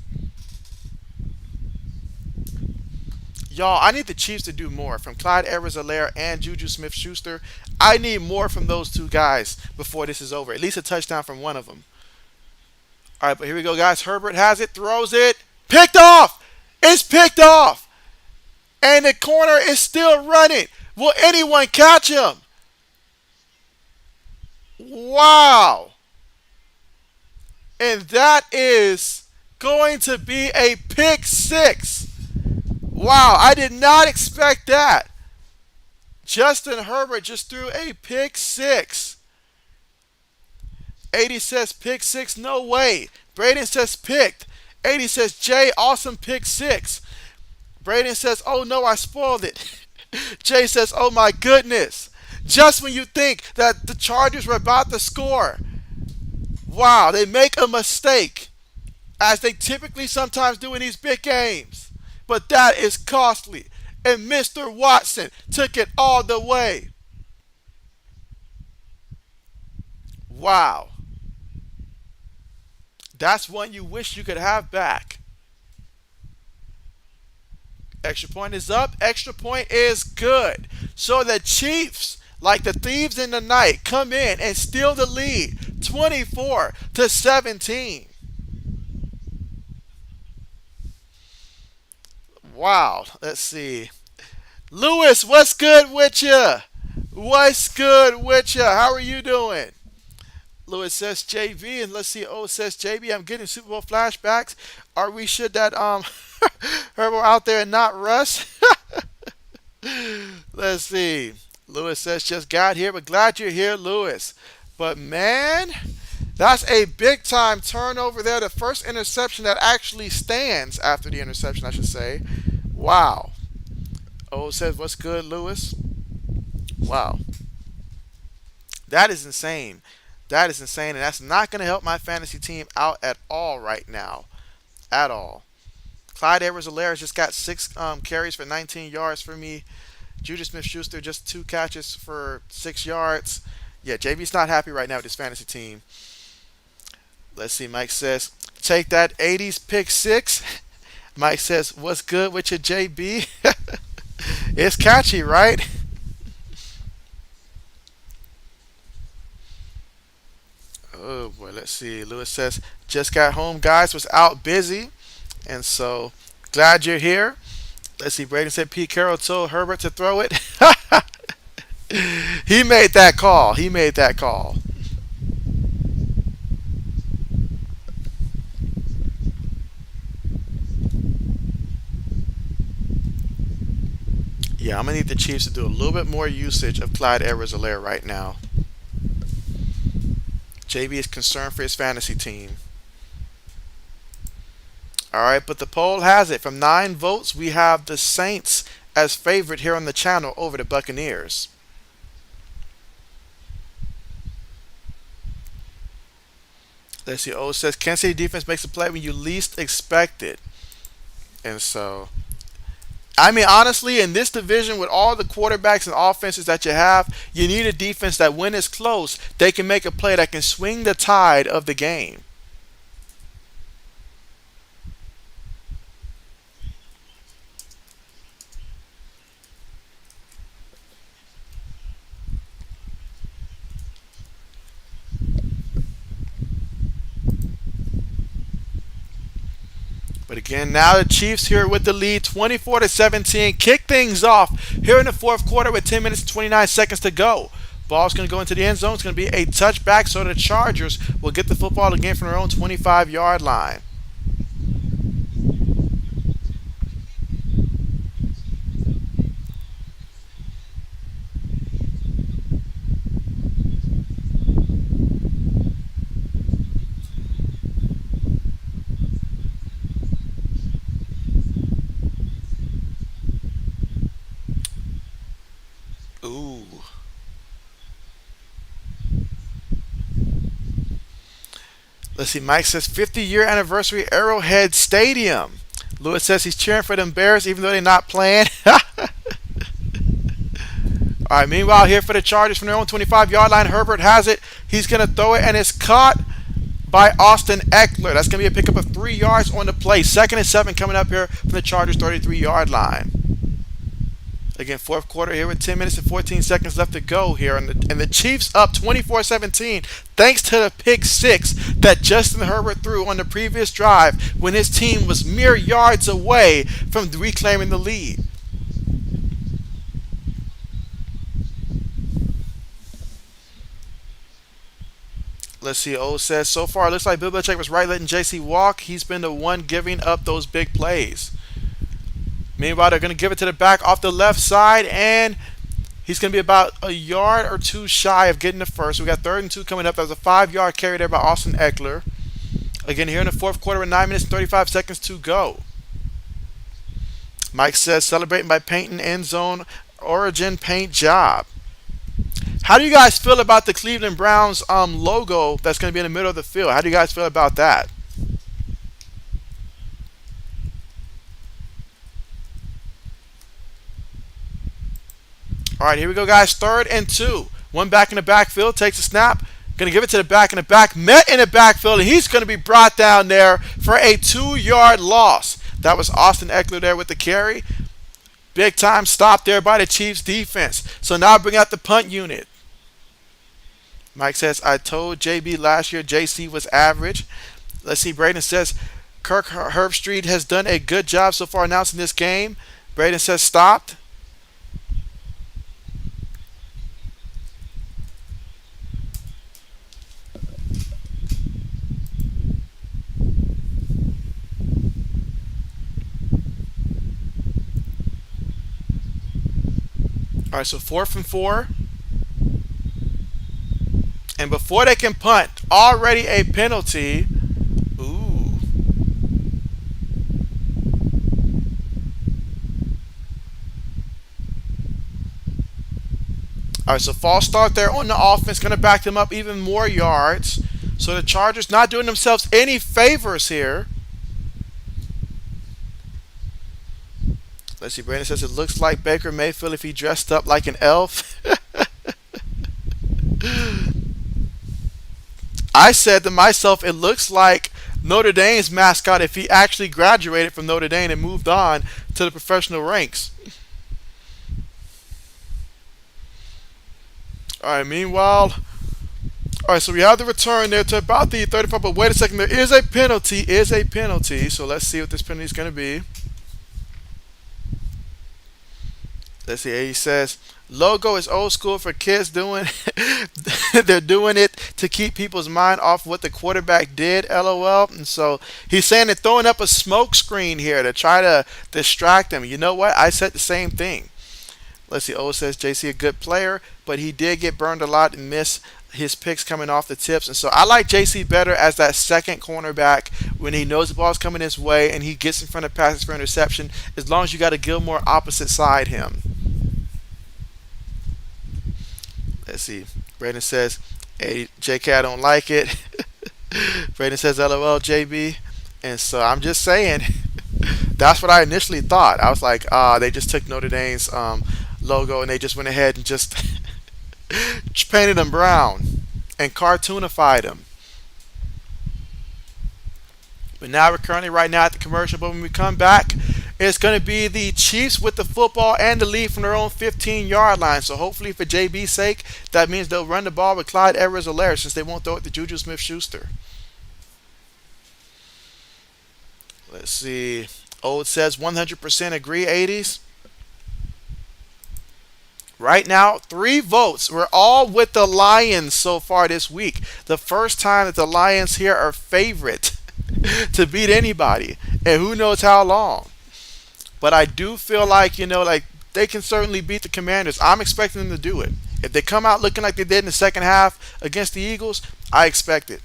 Y'all, I need the Chiefs to do more from Clyde Edwards-Helaire and Juju Smith-Schuster. I need more from those 2 guys before this is over. At least a touchdown from one of them. All right, but here we go, guys. Herbert has it, throws it. Picked off! It's picked off! And the corner is still running. Will anyone catch him? Wow. And that is going to be a pick 6. Wow, I did not expect that. Justin Herbert just threw a pick 6. 80 says pick 6, no way. Braden says picked. 80 says Jay, awesome pick 6. Braden says, oh no, I spoiled it. Jay says, oh my goodness. Just when you think that the Chargers were about to score. Wow, they make a mistake, as they typically sometimes do in these big games. But that is costly. And Mr. Watson took it all the way. Wow. That's one you wish you could have back. Extra point is up. Extra point is good. So the Chiefs, like the thieves in the night, come in and steal the lead, 24-17. Wow. Let's see. Lewis, what's good with you? What's good with you? How are you doing? Lewis says JB, and let's see. O says JB. I'm getting Super Bowl flashbacks. Are we should that Herbert out there and not Russ? Let's see. Lewis says just got here, but glad you're here, Lewis. But man, that's a big time turnover there. The first interception that actually stands after the interception, I should say. Wow. O says what's good, Lewis? Wow. That is insane. That is insane, and that's not going to help my fantasy team out at all right now. At all. Clyde Edwards-Helaire just got 6 carries for 19 yards for me. Juju Smith-Schuster just 2 catches for 6 yards. Yeah, JB's not happy right now with his fantasy team. Let's see. Mike says, take that 80s pick six. Mike says, what's good with your JB? It's catchy, right? Oh boy, let's see. Lewis says, just got home, guys. Was out busy, and so glad you're here. Let's see. Braden said Pete Carroll told Herbert to throw it. He made that call. He made that call. Yeah, I'm gonna need the Chiefs to do a little bit more usage of Clyde Edwards-Helaire right now. JB is concerned for his fantasy team. All right, but the poll has it from 9 votes, we have the Saints as favorite here on the channel over the Buccaneers. Let's see. O says Kansas City defense makes a play when you least expect it, and so I mean, honestly, in this division with all the quarterbacks and offenses that you have, you need a defense that when it's close, they can make a play that can swing the tide of the game. But again, now the Chiefs here with the lead, 24-17, kick things off here in the fourth quarter with 10 minutes and 29 seconds to go. Ball's going to go into the end zone. It's going to be a touchback, so the Chargers will get the football again from their own 25-yard line. Ooh. Let's see. Mike says 50-year anniversary Arrowhead Stadium. Lewis says he's cheering for them Bears even though they're not playing. All right. Meanwhile, here for the Chargers from their own 25-yard line, Herbert has it. He's going to throw it, and it's caught by Austin Eckler. That's going to be a pickup of 3 yards on the play. 2nd and 7 coming up here from the Chargers' 33-yard line. Again, fourth quarter here with 10 minutes and 14 seconds left to go here. And the Chiefs up 24-17 thanks to the pick six that Justin Herbert threw on the previous drive when his team was mere yards away from reclaiming the lead. Let's see. O says, so far it looks like Bill Belichick was right letting JC walk. He's been the one giving up those big plays. Meanwhile, they're going to give it to the back off the left side, and he's going to be about a yard or two shy of getting the first. We got 3rd and 2 coming up. That was a 5-yard carry there by Austin Eckler. Again, here in the fourth quarter with 9 minutes and 35 seconds to go. Mike says, celebrating by painting end zone origin paint job. How do you guys feel about the Cleveland Browns logo that's going to be in the middle of the field? How do you guys feel about that? All right, here we go, guys. 3rd and 2. One back in the backfield. Takes a snap. Going to give it to the back in the back. Met in the backfield, and he's going to be brought down there for a 2-yard loss. That was Austin Eckler there with the carry. Big time stop there by the Chiefs defense. So now bring out the punt unit. Mike says, I told JB last year JC was average. Let's see. Braden says, Kirk Herbstreit has done a good job so far announcing this game. Braden says, stopped. All right, so 4th and 4. And before they can punt, already a penalty. Ooh. All right, so false start there on the offense. Going to back them up even more yards. So the Chargers not doing themselves any favors here. Let's see. Brandon says it looks like Baker Mayfield if he dressed up like an elf. I said to myself, it looks like Notre Dame's mascot if he actually graduated from Notre Dame and moved on to the professional ranks. All right. Meanwhile, all right. So we have the return there to about the 35. But wait a second. There is a penalty. Is a penalty. So let's see what this penalty is going to be. Let's see. He says logo is old school for kids doing. They're doing it to keep people's mind off what the quarterback did. LOL. And so he's saying they're throwing up a smoke screen here to try to distract them. You know what? I said the same thing. Let's see. O says JC a good player, but he did get burned a lot and miss his picks coming off the tips. And so I like JC better as that second cornerback when he knows the ball's coming his way and he gets in front of passes for interception. As long as you got a Gilmore opposite side him. Let's see. Braden says, "Hey JK, I don't like it." Braden says, "LOL, JB." And so I'm just saying, that's what I initially thought. I was like, they just took Notre Dame's logo and they just went ahead and just painted them brown and cartoonified them. But now we're currently right now at the commercial. But when we come back, it's going to be the Chiefs with the football and the lead from their own 15-yard line. So hopefully for JB's sake, that means they'll run the ball with Clyde Edwards-Helaire since they won't throw it to Juju Smith-Schuster. Let's see. Old says 100% agree, 80s. Right now, 3 votes. We're all with the Lions so far this week. The first time that the Lions here are favorite to beat anybody. And who knows how long. But I do feel like, like they can certainly beat the Commanders. I'm expecting them to do it. If they come out looking like they did in the second half against the Eagles, I expect it.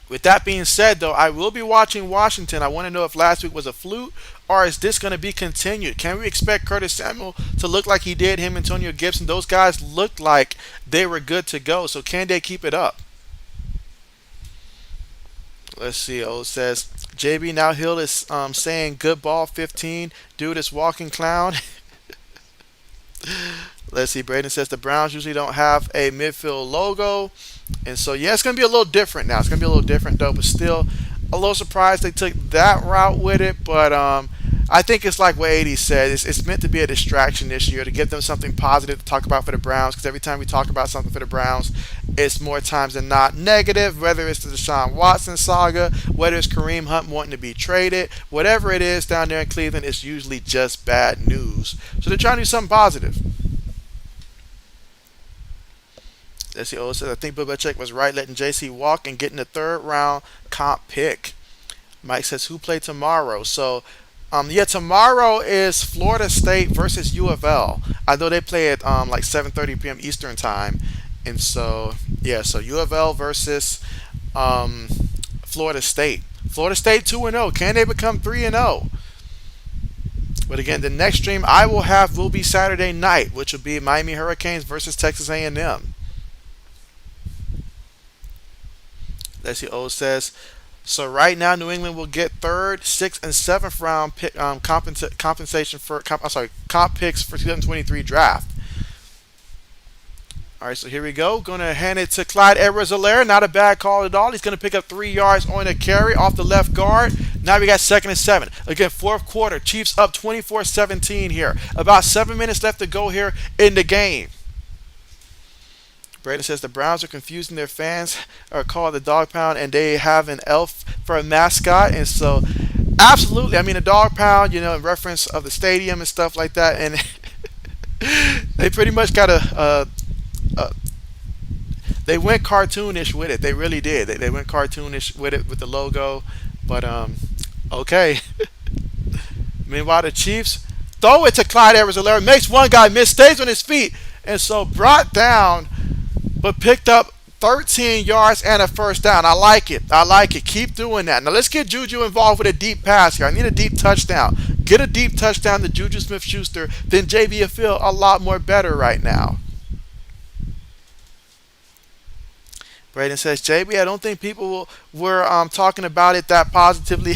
With that being said, though, I will be watching Washington. I want to know if last week was a fluke or is this going to be continued? Can we expect Curtis Samuel to look like he did, him, Antonio Gibson? Those guys looked like they were good to go. So can they keep it up? Let's see. O says, JB now Hill is saying good ball 15. Dude is walking clown. Let's see. Braden says the Browns usually don't have a midfield logo. And so, yeah, it's going to be a little different now. It's going to be a little different, though, but still a little surprised they took that route with it. But I think it's like what 80 said. It's meant to be a distraction this year to give them something positive to talk about for the Browns, because every time we talk about something for the Browns, it's more times than not negative, whether it's the Deshaun Watson saga, whether it's Kareem Hunt wanting to be traded, whatever it is down there in Cleveland, it's usually just bad news. So they're trying to do something positive. Let's see. Oh, says I think Bill Belichick was right letting JC walk and getting the 3rd round comp pick. Mike says who play tomorrow? So, yeah, tomorrow is Florida State versus U of L. I know they play at like 7:30 p.m. Eastern time, and so yeah, so U of L versus Florida State. Florida State 2-0. Can they become 3-0? But again, the next stream I will have will be Saturday night, which will be Miami Hurricanes versus Texas A&M. Let's see. O says, so right now New England will get 3rd, 6th, and 7th round pick, compensation for comp picks for 2023 draft. All right, so here we go. Going to hand it to Clyde Edwards-Helaire. Not a bad call at all. He's going to pick up 3 yards on a carry off the left guard. Now we got 2nd and 7. Again, 4th quarter. Chiefs up 24-17 here. About 7 minutes left to go here in the game. Braden says the Browns are confusing their fans, are called the dog pound, and they have an elf for a mascot. And so, absolutely, I mean, a dog pound, in reference of the stadium and stuff like that. And they pretty much got they went cartoonish with it. They really did. They went cartoonish with it with the logo. But, okay. Meanwhile, the Chiefs throw it to Clyde Edwards-Helaire, makes one guy miss, stays on his feet, and so brought down, but picked up 13 yards and a 1st down. I like it. I like it. Keep doing that. Now let's get Juju involved with a deep pass here. I need a deep touchdown. Get a deep touchdown to Juju Smith-Schuster. Then JB will feel a lot more better right now. Braden says, JB, I don't think people were talking about it that positively.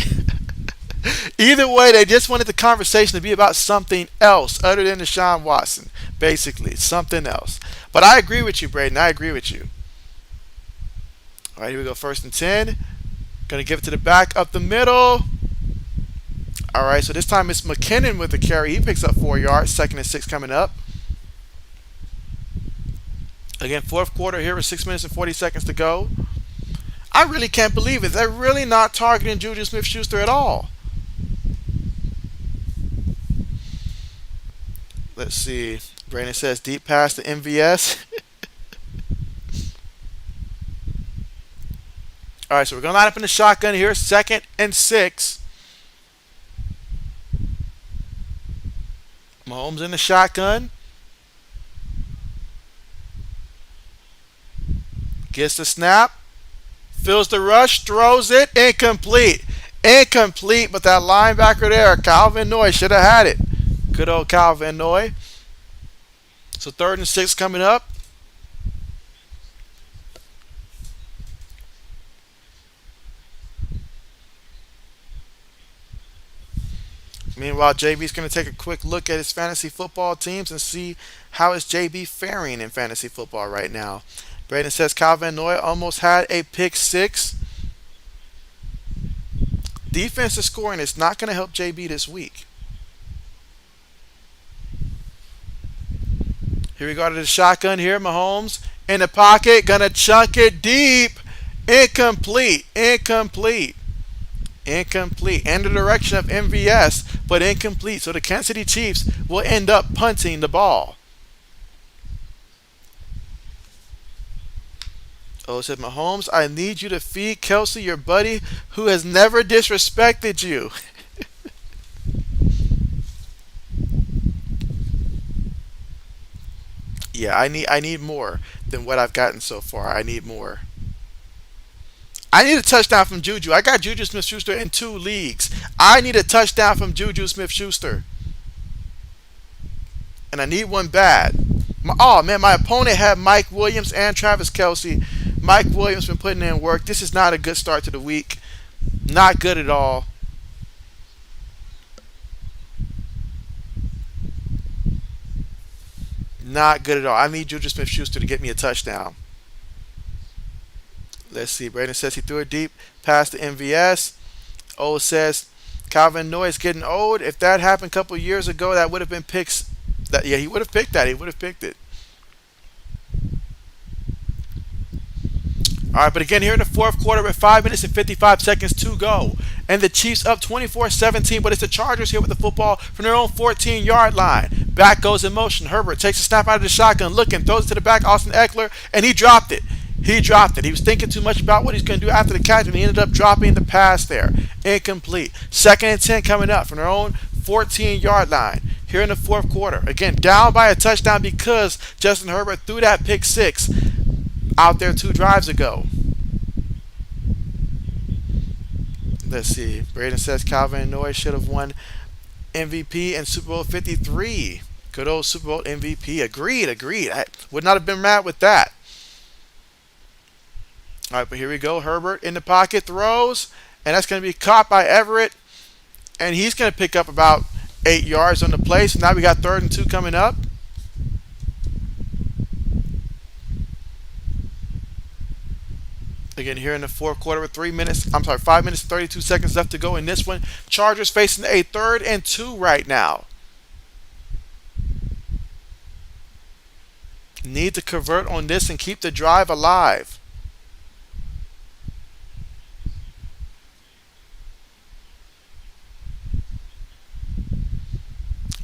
Either way, they just wanted the conversation to be about something else other than Deshaun Watson. Basically, something else. But I agree with you, Braden. I agree with you. All right, here we go. 1st and 10. Going to give it to the back up the middle. All right, so this time it's McKinnon with the carry. He picks up 4 yards. 2nd and 6 coming up. Again, fourth quarter here with 6 minutes and 40 seconds to go. I really can't believe it. They're really not targeting Juju Smith-Schuster at all. Let's see. Brandon says deep pass to MVS. All right, so we're going to line up in the shotgun here. 2nd and 6. Mahomes in the shotgun. Gets the snap. Feels the rush. Throws it. Incomplete. Incomplete, but that linebacker there, Calvin Noy, should have had it. Good old Calvin Noy. So 3rd and 6 coming up. Meanwhile, JB's going to take a quick look at his fantasy football teams and see how is JB faring in fantasy football right now. Braden says Calvin Noy almost had a pick 6. Defensive scoring is not going to help JB this week. Here we go to the shotgun here. Mahomes in the pocket. Going to chunk it deep. Incomplete. Incomplete. Incomplete. In the direction of MVS, but incomplete. So the Kansas City Chiefs will end up punting the ball. Oh, it said Mahomes, I need you to feed Kelsey, your buddy, who has never disrespected you. Yeah, I need more than what I've gotten so far. I need more. I need a touchdown from Juju. I got Juju Smith-Schuster in 2 leagues. I need a touchdown from Juju Smith-Schuster. And I need one bad. Oh, man, my opponent had Mike Williams and Travis Kelsey. Mike Williams been putting in work. This is not a good start to the week. Not good at all. Not good at all. I need Juju Smith-Schuster to get me a touchdown. Let's see. Brandon says he threw it deep past the MVS. O says Calvin Noy is getting old. If that happened a couple years ago, that would have been picks. Yeah, he would have picked that. He would have picked it. All right, but again, here in the fourth quarter with 5 minutes and 55 seconds to go. And the Chiefs up 24-17, but it's the Chargers here with the football from their own 14-yard line. Back goes in motion. Herbert takes a snap out of the shotgun, looking, throws it to the back, Austin Eckler, and he dropped it. He dropped it. He was thinking too much about what he's going to do after the catch, and he ended up dropping the pass there. Incomplete. 2nd and 10 coming up from their own 14-yard line here in the fourth quarter. Again, down by a touchdown because Justin Herbert threw that pick 6 out there 2 drives ago. Let's see. Braden says Calvin Noy should have won MVP in Super Bowl 53. Good old Super Bowl MVP. Agreed. I would not have been mad with that. All right, but here we go. Herbert in the pocket throws, and that's going to be caught by Everett, and he's going to pick up about 8 yards on the play. So now we got 3rd and 2 coming up. Again, here in the fourth quarter with 5 minutes and 32 seconds left to go in this one. Chargers facing a 3rd and 2 right now. Need to convert on this and keep the drive alive.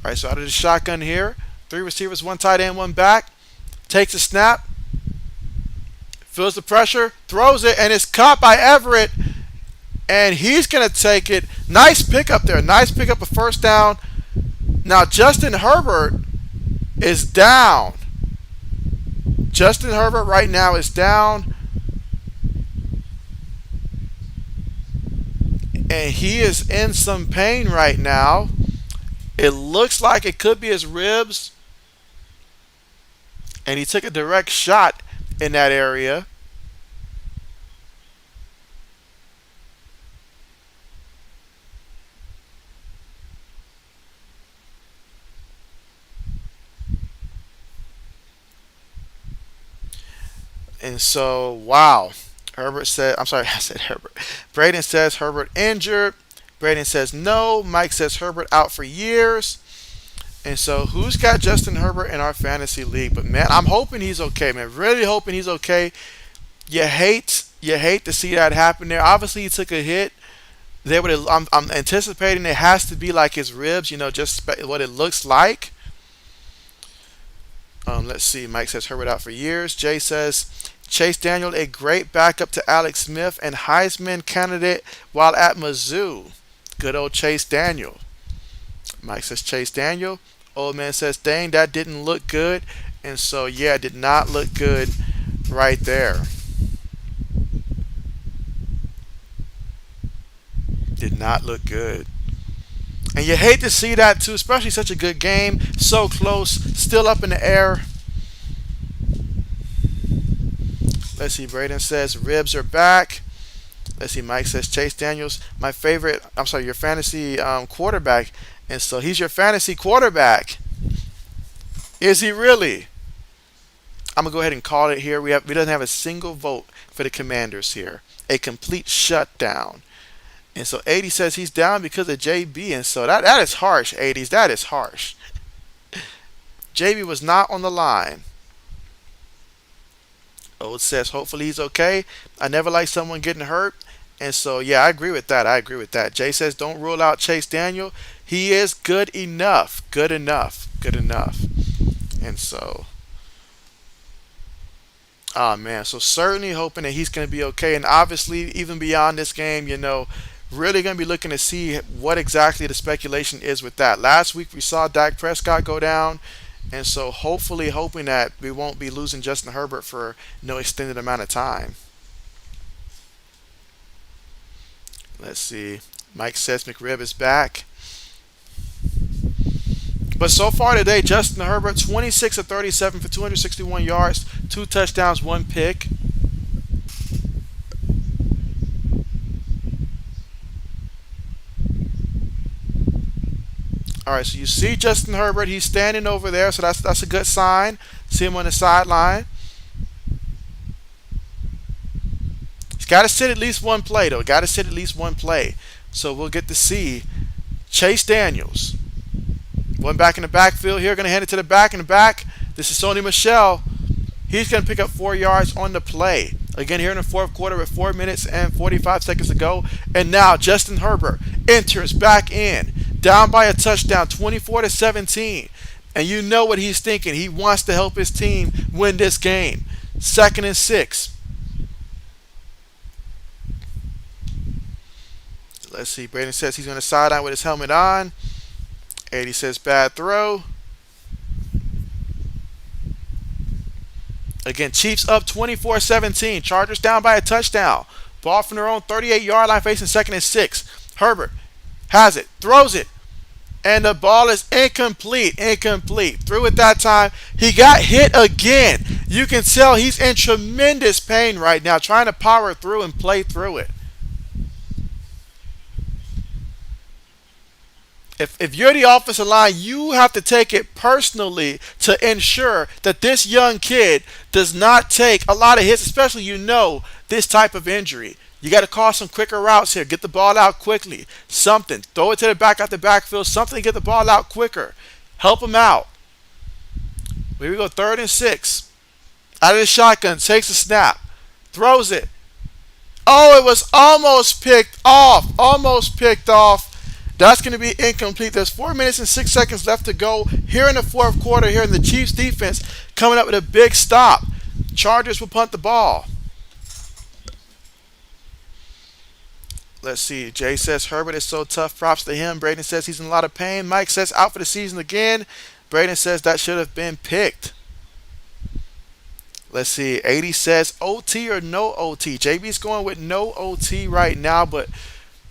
All right, so out of the shotgun here, 3 receivers, 1 tight end, 1 back. Takes a snap. Feels the pressure, throws it, and it's caught by Everett. And he's going to take it. Nice pickup there. Nice pickup, a 1st down. Now, Justin Herbert is down. Justin Herbert right now is down. And he is in some pain right now. It looks like it could be his ribs. And he took a direct shot in that area. And so, wow. Herbert said, I'm sorry, I said Herbert. Braden says Herbert injured. Braden says no. Mike says Herbert out for years. And so, who's got Justin Herbert in our fantasy league? But man, I'm hoping he's okay, man. Really hoping he's okay. You hate to see that happen there. Obviously, he took a hit. I'm anticipating it has to be like his ribs, just what it looks like. Let's see. Mike says Herbert out for years. Jay says Chase Daniel, a great backup to Alex Smith and Heisman candidate while at Mizzou. Good old Chase Daniel. Mike says Chase Daniel. Old man says, dang, that didn't look good. And so, yeah, it did not look good right there. Did not look good. And you hate to see that too, especially such a good game. So close, still up in the air. Let's see, Braden says ribs are back. Let's see, Mike says Chase Daniels, my favorite, I'm sorry, your fantasy quarterback. And so he's your fantasy quarterback. Is he really? I'm going to go ahead and call it here. We doesn't have a single vote for the Commanders here. A complete shutdown. And so 80 says he's down because of JB. And so that is harsh, 80s. That is harsh. JB was not on the line. Old says hopefully he's okay. I never like someone getting hurt. And so, yeah, I agree with that. I agree with that. Jay says don't rule out Chase Daniel. He is good enough. Good enough. Good enough. And so, oh, man. So certainly hoping that he's going to be okay. And obviously, even beyond this game, really going to be looking to see what exactly the speculation is with that. Last week we saw Dak Prescott go down, and so hopefully hoping that we won't be losing Justin Herbert for no extended amount of time. Let's see. Mike says McRib is back. But so far today, Justin Herbert 26 of 37 for 261 yards, 2 touchdowns, 1 pick. All right, so you see Justin Herbert. He's standing over there, so that's a good sign. See him on the sideline. He's got to sit at least one play, though. Got to sit at least one play. So we'll get to see Chase Daniels. One back in the backfield here. Going to hand it to the back in the back. This is Sony Michel. He's going to pick up 4 yards on the play. Again, here in the fourth quarter with 4 minutes and 45 seconds to go. And now Justin Herbert enters back in. Down by a touchdown, 24-17. And you know what he's thinking. He wants to help his team win this game. 2nd and 6. Let's see. Braden says he's going to sideline with his helmet on. 80 says bad throw. Again, Chiefs up 24-17. Chargers down by a touchdown. Ball from their own 38-yard line facing 2nd and 6. Herbert has it, throws it, and the ball is incomplete. Threw it that time. He got hit again. You can tell he's in tremendous pain right now, trying to power through and play through it. If you're the offensive line, you have to take it personally to ensure that this young kid does not take a lot of hits, especially this type of injury. You got to call some quicker routes here. Get the ball out quickly. Something. Throw it to the back out the backfield. Something to get the ball out quicker. Help him out. Here we go. 3rd and 6. Out of the shotgun. Takes a snap. Throws it. Oh, it was almost picked off. That's going to be incomplete. There's 4 minutes and 6 seconds left to go here in the fourth quarter here in the Chiefs defense coming up with a big stop. Chargers will punt the ball. Let's see. Jay says Herbert is so tough. Props to him. Braden says he's in a lot of pain. Mike says out for the season again. Braden says that should have been picked. Let's see. 80 says OT or no OT. JB's going with no OT right now, but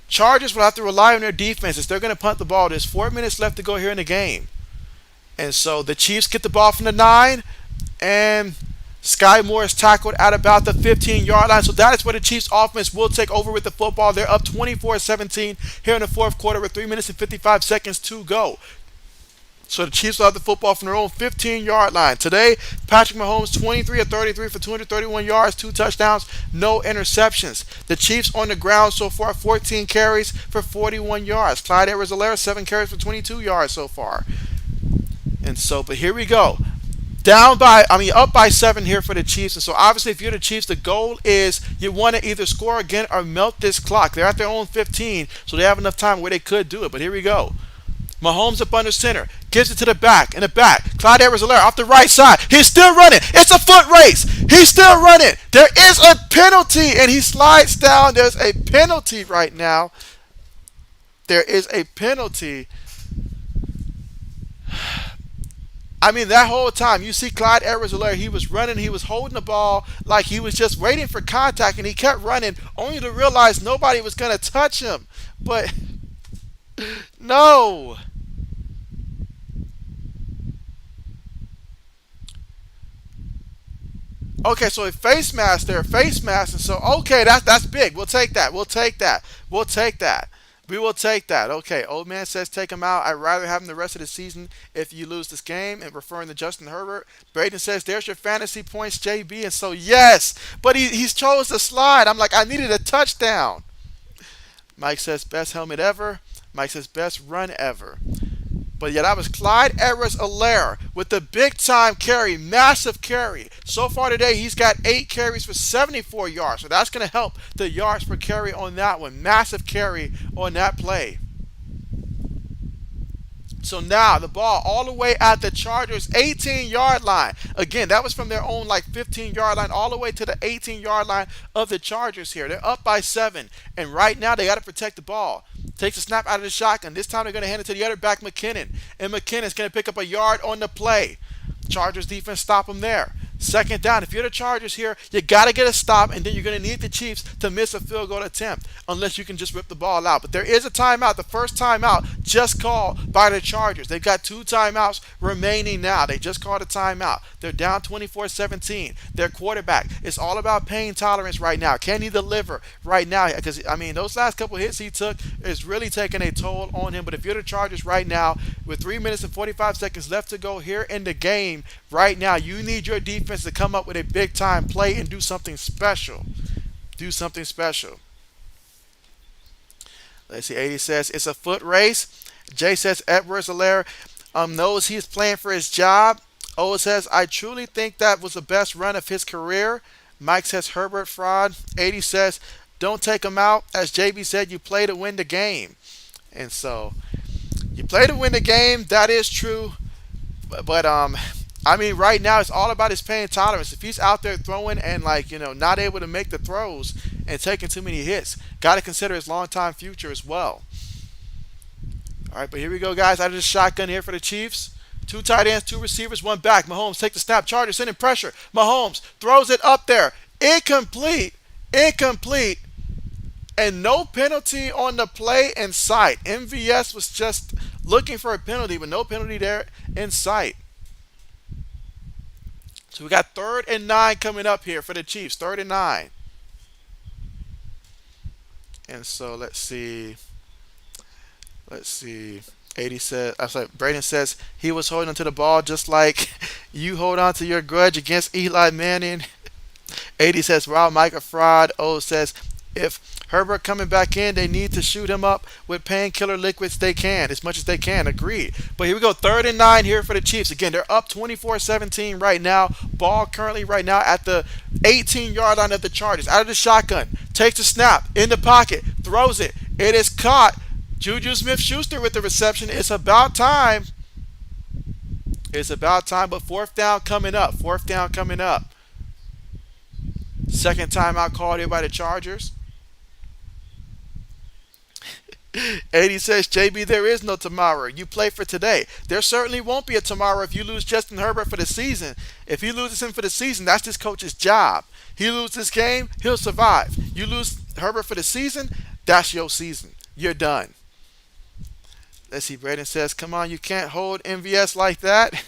Chargers will have to rely on their defenses. They're going to punt the ball. There's 4 minutes left to go here in the game. And so the Chiefs get the ball from the 9, and Sky Moore is tackled at about the 15-yard line. So that is where the Chiefs offense will take over with the football. They're up 24-17 here in the fourth quarter with 3 minutes and 55 seconds to go. So the Chiefs will have the football from their own 15-yard line. Today, Patrick Mahomes 23 of 33 for 231 yards, 2 touchdowns, no interceptions. The Chiefs on the ground so far, 14 carries for 41 yards. Clyde Edwards-Helaire, 7 carries for 22 yards so far. And so, but here we go. Up by 7 here for the Chiefs. And so obviously if you're the Chiefs, the goal is you want to either score again or melt this clock. They're at their own 15, so they have enough time where they could do it. But here we go. Mahomes up under center, gives it to the back, in the back. Clyde Edwards-Helaire off the right side. He's still running. It's a foot race. He's still running. There is a penalty, and he slides down. There's a penalty right now. There is a penalty. I mean, that whole time, you see Clyde Edwards-Helaire, he was running, he was holding the ball like he was just waiting for contact, and he kept running, only to realize nobody was going to touch him. But, no. Okay, so a face mask there, face mask, and so okay, that's big. We'll take that. We'll take that. We'll take that. We will take that. Okay, old man says take him out. I'd rather have him the rest of the season if you lose this game. And referring to Justin Herbert, Braden says there's your fantasy points, JB. And so yes, but he's chose to slide. I'm like I needed a touchdown. Mike says best helmet ever. Mike says best run ever. But yeah, that was Clyde Edwards-Helaire with the big time carry, massive carry. So far today, he's got 8 carries for 74 yards. So that's going to help the yards per carry on that one. Massive carry on that play. So now the ball all the way at the Chargers 18-yard line. Again, that was from their own like 15-yard line all the way to the 18-yard line of the Chargers here. They're up by 7. And right now they got to protect the ball. Takes a snap out of the shotgun. This time they're going to hand it to the other back, McKinnon. And McKinnon's going to pick up a yard on the play. Chargers defense stop him there. Second down. If you're the Chargers here, you got to get a stop, and then you're going to need the Chiefs to miss a field goal attempt unless you can just rip the ball out. But there is a timeout. The first timeout just called by the Chargers. They've got 2 timeouts remaining now. They just called a timeout. They're down 24-17. Their quarterback, it's all about pain tolerance right now. Can he deliver right now? Because, I mean, those last couple hits he took is really taking a toll on him. But if you're the Chargers right now, with 3 minutes and 45 seconds left to go here in the game, right now, you need your defense to come up with a big time play and do something special. Do something special. Let's see. 80 says it's a foot race. Jay says Edwards-Helaire knows he's playing for his job. O says I truly think that was the best run of his career. Mike says Herbert fraud. 80 says don't take him out. As JB said, you play to win the game. And so you play to win the game. That is true. But I mean, right now it's all about his pain tolerance. If he's out there throwing and not able to make the throws and taking too many hits, got to consider his long-time future as well. All right, but here we go, guys. Out of the shotgun here for the Chiefs. 2 tight ends, 2 receivers, 1 back. Mahomes take the snap. Chargers sending pressure. Mahomes throws it up there. Incomplete. Incomplete. And no penalty on the play in sight. MVS was just looking for a penalty, but no penalty there in sight. So we got 3rd and 9 coming up here for the Chiefs. 3rd and 9. And so let's see. 80 says, I'm sorry, Braden says he was holding onto the ball just like you hold on to your grudge against Eli Manning. 80 says, wow, Mike a fraud. O says, if Herbert coming back in, they need to shoot him up with painkiller liquids they can, as much as they can. Agreed. But here we go. 3rd and 9 here for the Chiefs. Again, they're up 24-17 right now. Ball currently right now at the 18-yard line of the Chargers. Out of the shotgun. Takes the snap. In the pocket. Throws it. It is caught. Juju Smith-Schuster with the reception. It's about time. It's about time, but 4th down coming up. 4th down coming up. Second timeout called here by the Chargers. 80 says, JB, there is no tomorrow. You play for today. There certainly won't be a tomorrow if you lose Justin Herbert for the season. If he loses him for the season, that's this coach's job. He loses this game, he'll survive. You lose Herbert for the season, that's your season. You're done. Let's see, Braden says, come on, you can't hold MVS like that.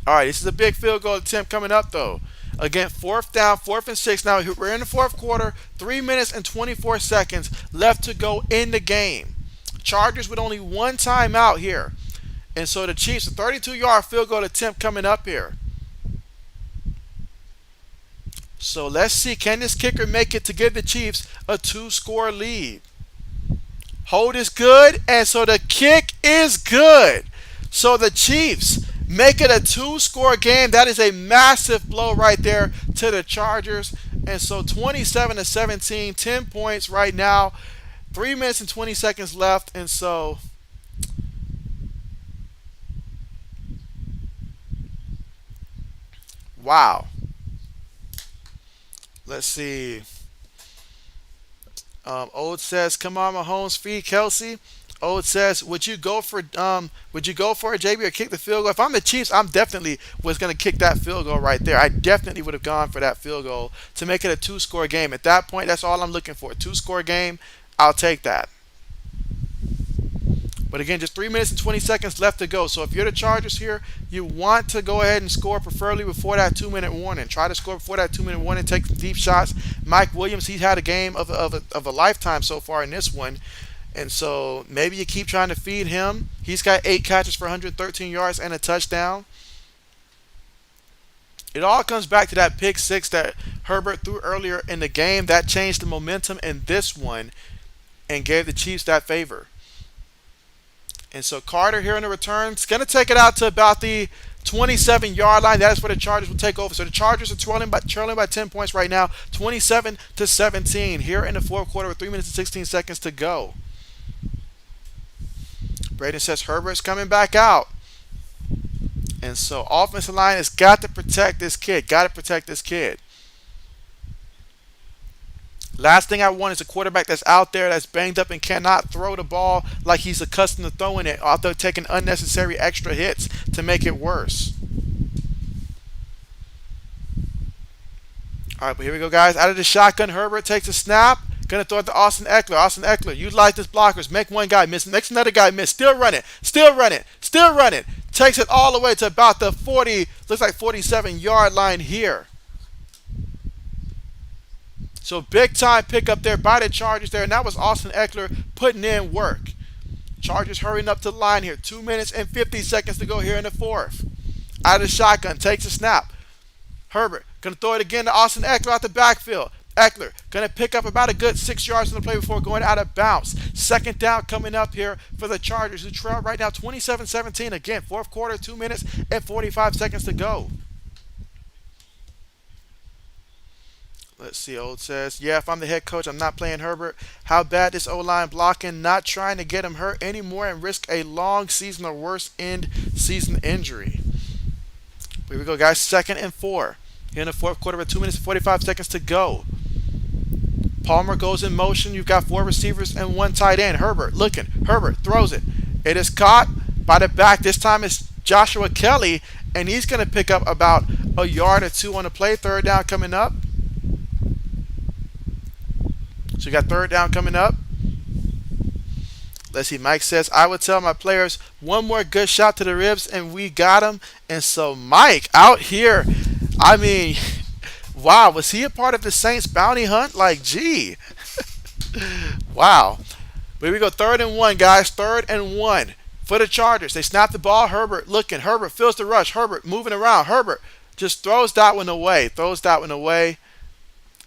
All right, this is a big field goal attempt coming up, though. Again, 4th down, 4th and 6. Now, we're in the 4th quarter, 3 minutes and 24 seconds left to go in the game. Chargers with only one timeout here. And so the Chiefs, a 32-yard field goal attempt coming up here. So let's see, can this kicker make it to give the Chiefs a two-score lead? Hold is good, and so the kick is good. So the Chiefs make it a two-score game. That is a massive blow right there to the Chargers. And so 27-17, 10 points right now. 3 minutes and 20 seconds left. And so wow. Let's see. Old says, "Come on, Mahomes, feed Kelsey." Old says, would you go for a JB or kick the field goal? If I'm the Chiefs, I'm definitely was going to kick that field goal right there. I definitely would have gone for that field goal to make it a two-score game. At that point, that's all I'm looking for. A two-score game, I'll take that. But again, just 3 minutes and 20 seconds left to go. So if you're the Chargers here, you want to go ahead and score, preferably before that 2-minute warning. Try to score before that 2-minute warning. Take some deep shots. Mike Williams, he's had a game of a lifetime so far in this one. And so maybe you keep trying to feed him. He's got 8 catches for 113 yards and a touchdown. It all comes back to that pick six that Herbert threw earlier in the game. That changed the momentum in this one and gave the Chiefs that favor. And so Carter here in the return is going to take it out to about the 27-yard line. That is where the Chargers will take over. So the Chargers are trailing by 10 points right now, 27-17 here in the fourth quarter with 3 minutes and 16 seconds to go. Braden says Herbert's coming back out. And so offensive line has got to protect this kid. Got to protect this kid. Last thing I want is a quarterback that's out there that's banged up and cannot throw the ball like he's accustomed to throwing it, although taking unnecessary extra hits to make it worse. All right, but here we go, guys. Out of the shotgun, Herbert takes a snap. Going to throw it to Austin Eckler. Austin Eckler, utilize his blockers. Make one guy miss. Makes another guy miss. Still run it. Still run it. Still run it. Takes it all the way to about the 40, looks like 47-yard line here. So big time pickup there by the Chargers there. And that was Austin Eckler putting in work. Chargers hurrying up to the line here. 2 minutes and 50 seconds to go here in the fourth. Out of the shotgun. Takes a snap. Herbert going to throw it again to Austin Eckler out the backfield. Eckler going to pick up about a good 6 yards in the play before going out of bounds. Second down coming up here for the Chargers, who trail right now 27-17. Again, fourth quarter, 2 minutes and 45 seconds to go. Let's see, Old says, yeah, if I'm the head coach, I'm not playing Herbert. How bad this O-line blocking, not trying to get him hurt anymore and risk a long season or worse end season injury. Here we go, guys. 2nd and 4. Here in the fourth quarter with 2 minutes and 45 seconds to go. Palmer goes in motion. You've got 4 receivers and 1 tight end. Herbert looking. Herbert throws it. It is caught by the back. This time it's Joshua Kelly, and he's going to pick up about a yard or 2 on the play. Third down coming up. So you got third down coming up. Let's see. Mike says, I would tell my players one more good shot to the ribs, and we got him. And so Mike out here, I mean, wow, was he a part of the Saints bounty hunt? Like, gee. Wow. But here we go. 3rd and 1, guys. 3rd and 1 for the Chargers. They snap the ball. Herbert looking. Herbert feels the rush. Herbert moving around. Herbert just throws that one away.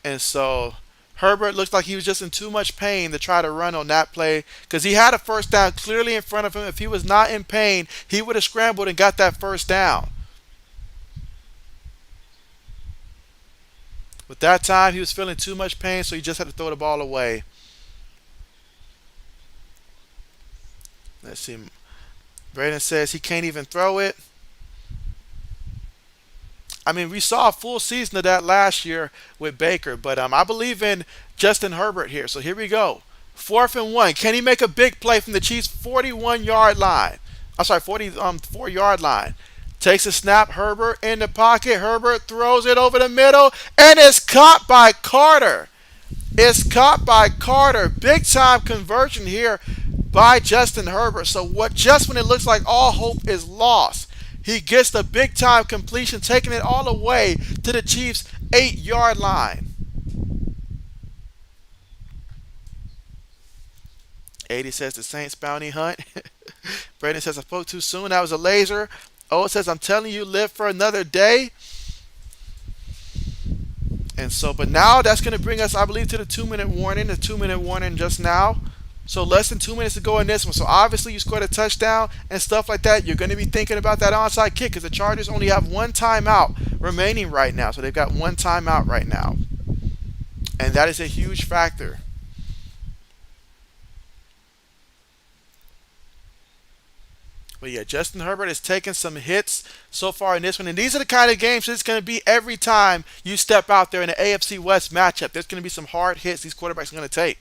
And so Herbert looks like he was just in too much pain to try to run on that play because he had a first down clearly in front of him. If he was not in pain, he would have scrambled and got that first down. But that time, he was feeling too much pain, so he just had to throw the ball away. Let's see. Braden says he can't even throw it. I mean, we saw a full season of that last year with Baker, but I believe in Justin Herbert here. So here we go. 4th and 1. Can he make a big play from the Chiefs' 41-yard line? I'm sorry, 44-yard line. Takes a snap. Herbert in the pocket. Herbert throws it over the middle, and it's caught by Carter. It's caught by Carter. Big time conversion here by Justin Herbert. So just when it looks like all hope is lost, he gets the big time completion, taking it all the way to the Chiefs' 8-yard line. 80 says the Saints bounty hunt. Brandon says I spoke too soon. That was a laser. Oh, it says I'm telling you, live for another day. And so, but now that's going to bring us, I believe, to the 2 minute warning. The 2 minute warning just now. So less than 2 minutes to go in this one. So obviously you scored a touchdown and stuff like that. You're going to be thinking about that onside kick because the Chargers only have one timeout remaining right now. So they've got one timeout right now. And that is a huge factor. But yeah, Justin Herbert has taken some hits so far in this one. And these are the kind of games it's going to be every time you step out there in an AFC West matchup. There's going to be some hard hits these quarterbacks are going to take.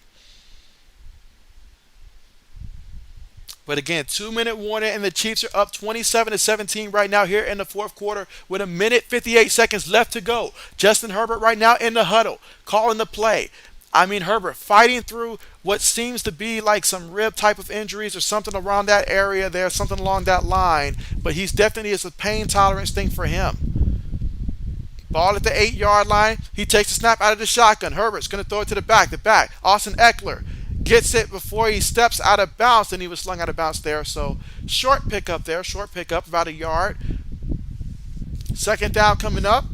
But again, 2 minute warning, and the Chiefs are up 27-17 right now here in the fourth quarter with a minute 58 seconds left to go. Justin Herbert right now in the huddle, calling the play. I mean, Herbert fighting through what seems to be like some rib type of injuries or something around that area there, something along that line. But he's definitely is a pain tolerance thing for him. Ball at the 8-yard line. He takes the snap out of the shotgun. Herbert's going to throw it to the back. Austin Eckler gets it before he steps out of bounds, and he was slung out of bounds there. So short pickup there, short pickup, about a yard. Second down coming up.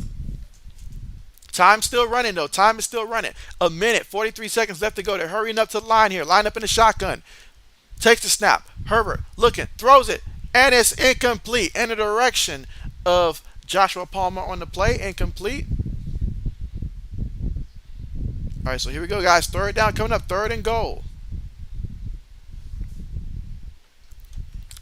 Time still running though. Time is still running. A minute, 43 seconds left to go. They're hurrying up to the line here. Line up in the shotgun. Takes the snap. Herbert looking, throws it, and it's incomplete in the direction of Joshua Palmer on the play. Incomplete. All right, so here we go, guys. Third down coming up. Third and goal.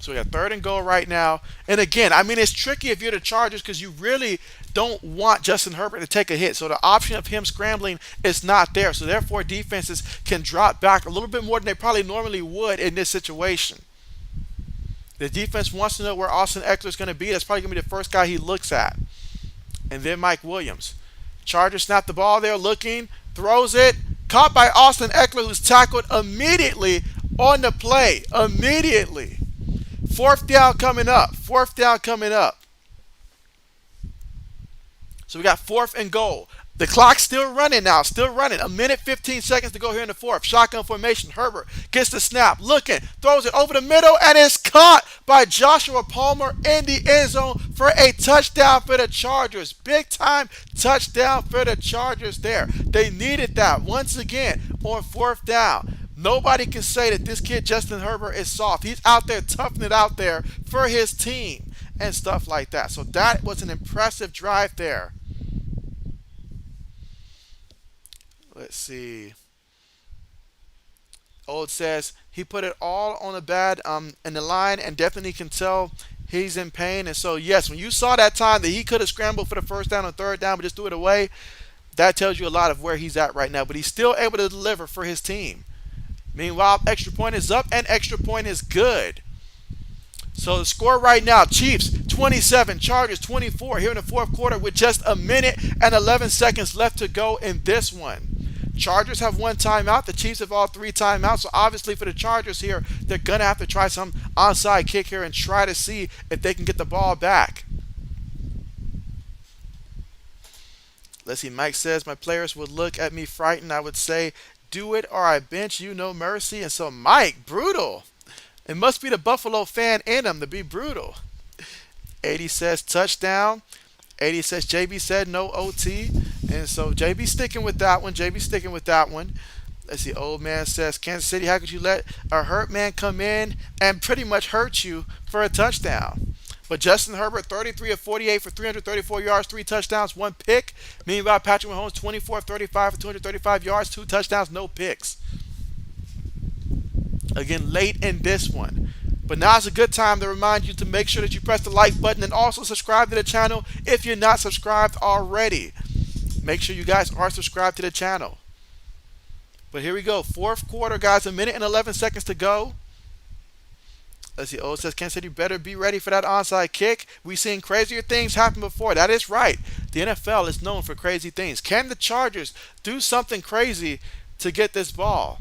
So we got third and goal right now. And again, I mean, it's tricky if you're the Chargers because you really don't want Justin Herbert to take a hit. So the option of him scrambling is not there. So therefore, defenses can drop back a little bit more than they probably normally would in this situation. The defense wants to know where Austin Eckler is going to be. That's probably going to be the first guy he looks at. And then Mike Williams. Chargers snap the ball there, looking, throws it. Caught by Austin Eckler, who's tackled immediately on the play. Immediately. Fourth down coming up. Fourth down coming up. So we got fourth and goal. The clock's still running now. Still running. A minute, 15 seconds to go here in the fourth. Shotgun formation. Herbert gets the snap. Looking. Throws it over the middle. And it's caught by Joshua Palmer in the end zone for a touchdown for the Chargers. Big time touchdown for the Chargers there. They needed that once again on fourth down. Nobody can say that this kid, Justin Herbert, is soft. He's out there toughing it out there for his team and stuff like that. So that was an impressive drive there. Let's see. Old says he put it all on the bad in the line and definitely can tell he's in pain. And so, yes, when you saw that time that he could have scrambled for the first down and third down but just threw it away, that tells you a lot of where he's at right now. But he's still able to deliver for his team. Meanwhile, extra point is up and extra point is good. So the score right now, Chiefs 27, Chargers 24 here in the fourth quarter with just a minute and 11 seconds left to go in this one. Chargers have one timeout. The Chiefs have all three timeouts. So obviously for the Chargers here, they're going to have to try some onside kick here and try to see if they can get the ball back. Let's see. Mike says, my players would look at me frightened. I would say, do it or I bench you, no mercy. And so Mike, brutal. It must be the Buffalo fan in him to be brutal. 80 says touchdown. 80 says JB said no OT. And so JB sticking with that one. JB sticking with that one. Let's see. Old man says, Kansas City, how could you let a hurt man come in and pretty much hurt you for a touchdown? But Justin Herbert, 33 of 48 for 334 yards, 3 touchdowns, 1 pick. Meanwhile, Patrick Mahomes, 24 of 35 for 235 yards, 2 touchdowns, no picks. Again, late in this one. But now's a good time to remind you to make sure that you press the like button and also subscribe to the channel if you're not subscribed already. Make sure you guys are subscribed to the channel. But here we go. Fourth quarter, guys. A minute and 11 seconds to go. Let's see. Oh, it says Kansas City better be ready for that onside kick. We've seen crazier things happen before. That is right. The NFL is known for crazy things. Can the Chargers do something crazy to get this ball?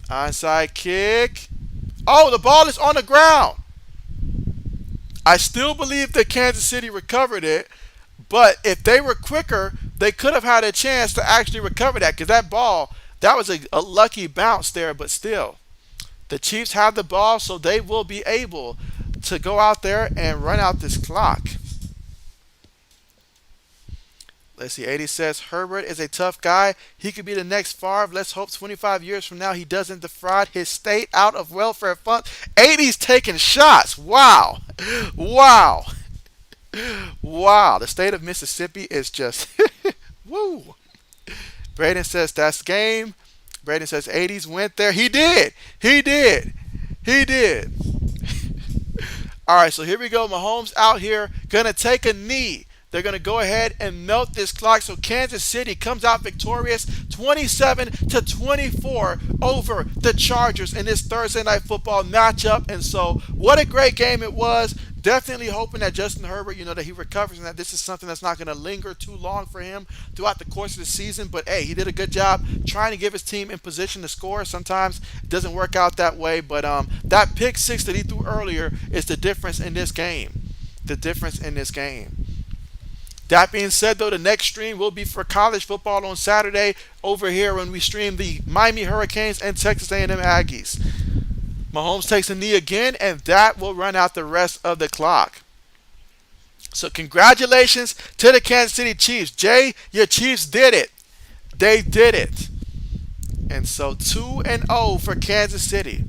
Onside kick. Oh, the ball is on the ground. I still believe that Kansas City recovered it. But if they were quicker, they could have had a chance to actually recover that because that ball That was a lucky bounce there, but still, the Chiefs have the ball, so they will be able to go out there and run out this clock. Let's see. 80 says Herbert is a tough guy. He could be the next Favre. Let's hope 25 years from now he doesn't defraud his state out of welfare funds. 80's taking shots. Wow. Wow. Wow. The state of Mississippi is just woo. Braden says that's game. Braden says 80s went there. He did. He did. He did. All right, so here we go. Mahomes out here gonna take a knee. They're going to go ahead and melt this clock. So Kansas City comes out victorious 27-24 over the Chargers in this Thursday night football matchup. And so what a great game it was. Definitely hoping that Justin Herbert, that he recovers and that this is something that's not going to linger too long for him throughout the course of the season. But hey, he did a good job trying to give his team in position to score. Sometimes it doesn't work out that way. But that pick six that he threw earlier is the difference in this game. The difference in this game. That being said, though, the next stream will be for college football on Saturday over here when we stream the Miami Hurricanes and Texas A&M Aggies. Mahomes takes a knee again, and that will run out the rest of the clock. So congratulations to the Kansas City Chiefs. Jay, your Chiefs did it. They did it. And so 2-0 for Kansas City.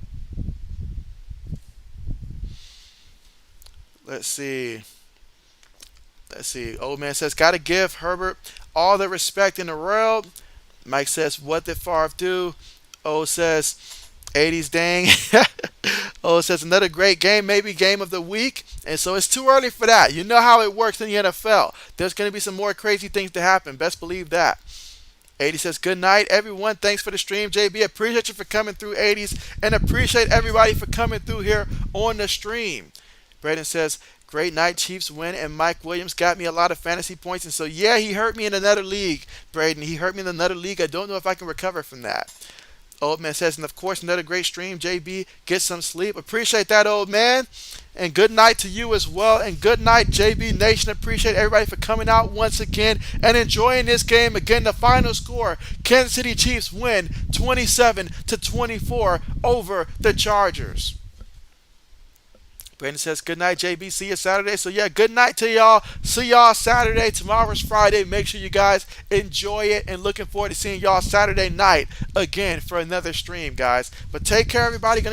Let's see. Old man says, got to give Herbert all the respect in the world. Mike says, what did Favre do? O says, 80s dang. O says, another great game, maybe game of the week. And so it's too early for that. You know how it works in the NFL. There's going to be some more crazy things to happen. Best believe that. 80 says, good night, everyone. Thanks for the stream, JB. Appreciate you for coming through, 80s. And appreciate everybody for coming through here on the stream. Braden says, great night, Chiefs win, and Mike Williams got me a lot of fantasy points. And so, yeah, he hurt me in another league, Braden. He hurt me in another league. I don't know if I can recover from that. Old man says, and of course, another great stream, JB. Get some sleep. Appreciate that, old man. And good night to you as well. And good night, JB Nation. Appreciate everybody for coming out once again and enjoying this game. Again, the final score, Kansas City Chiefs win 27-24 over the Chargers. Brandon says, good night, JB. See you Saturday. So, yeah, good night to y'all. See y'all Saturday. Tomorrow's Friday. Make sure you guys enjoy it. And looking forward to seeing y'all Saturday night again for another stream, guys. But take care, everybody.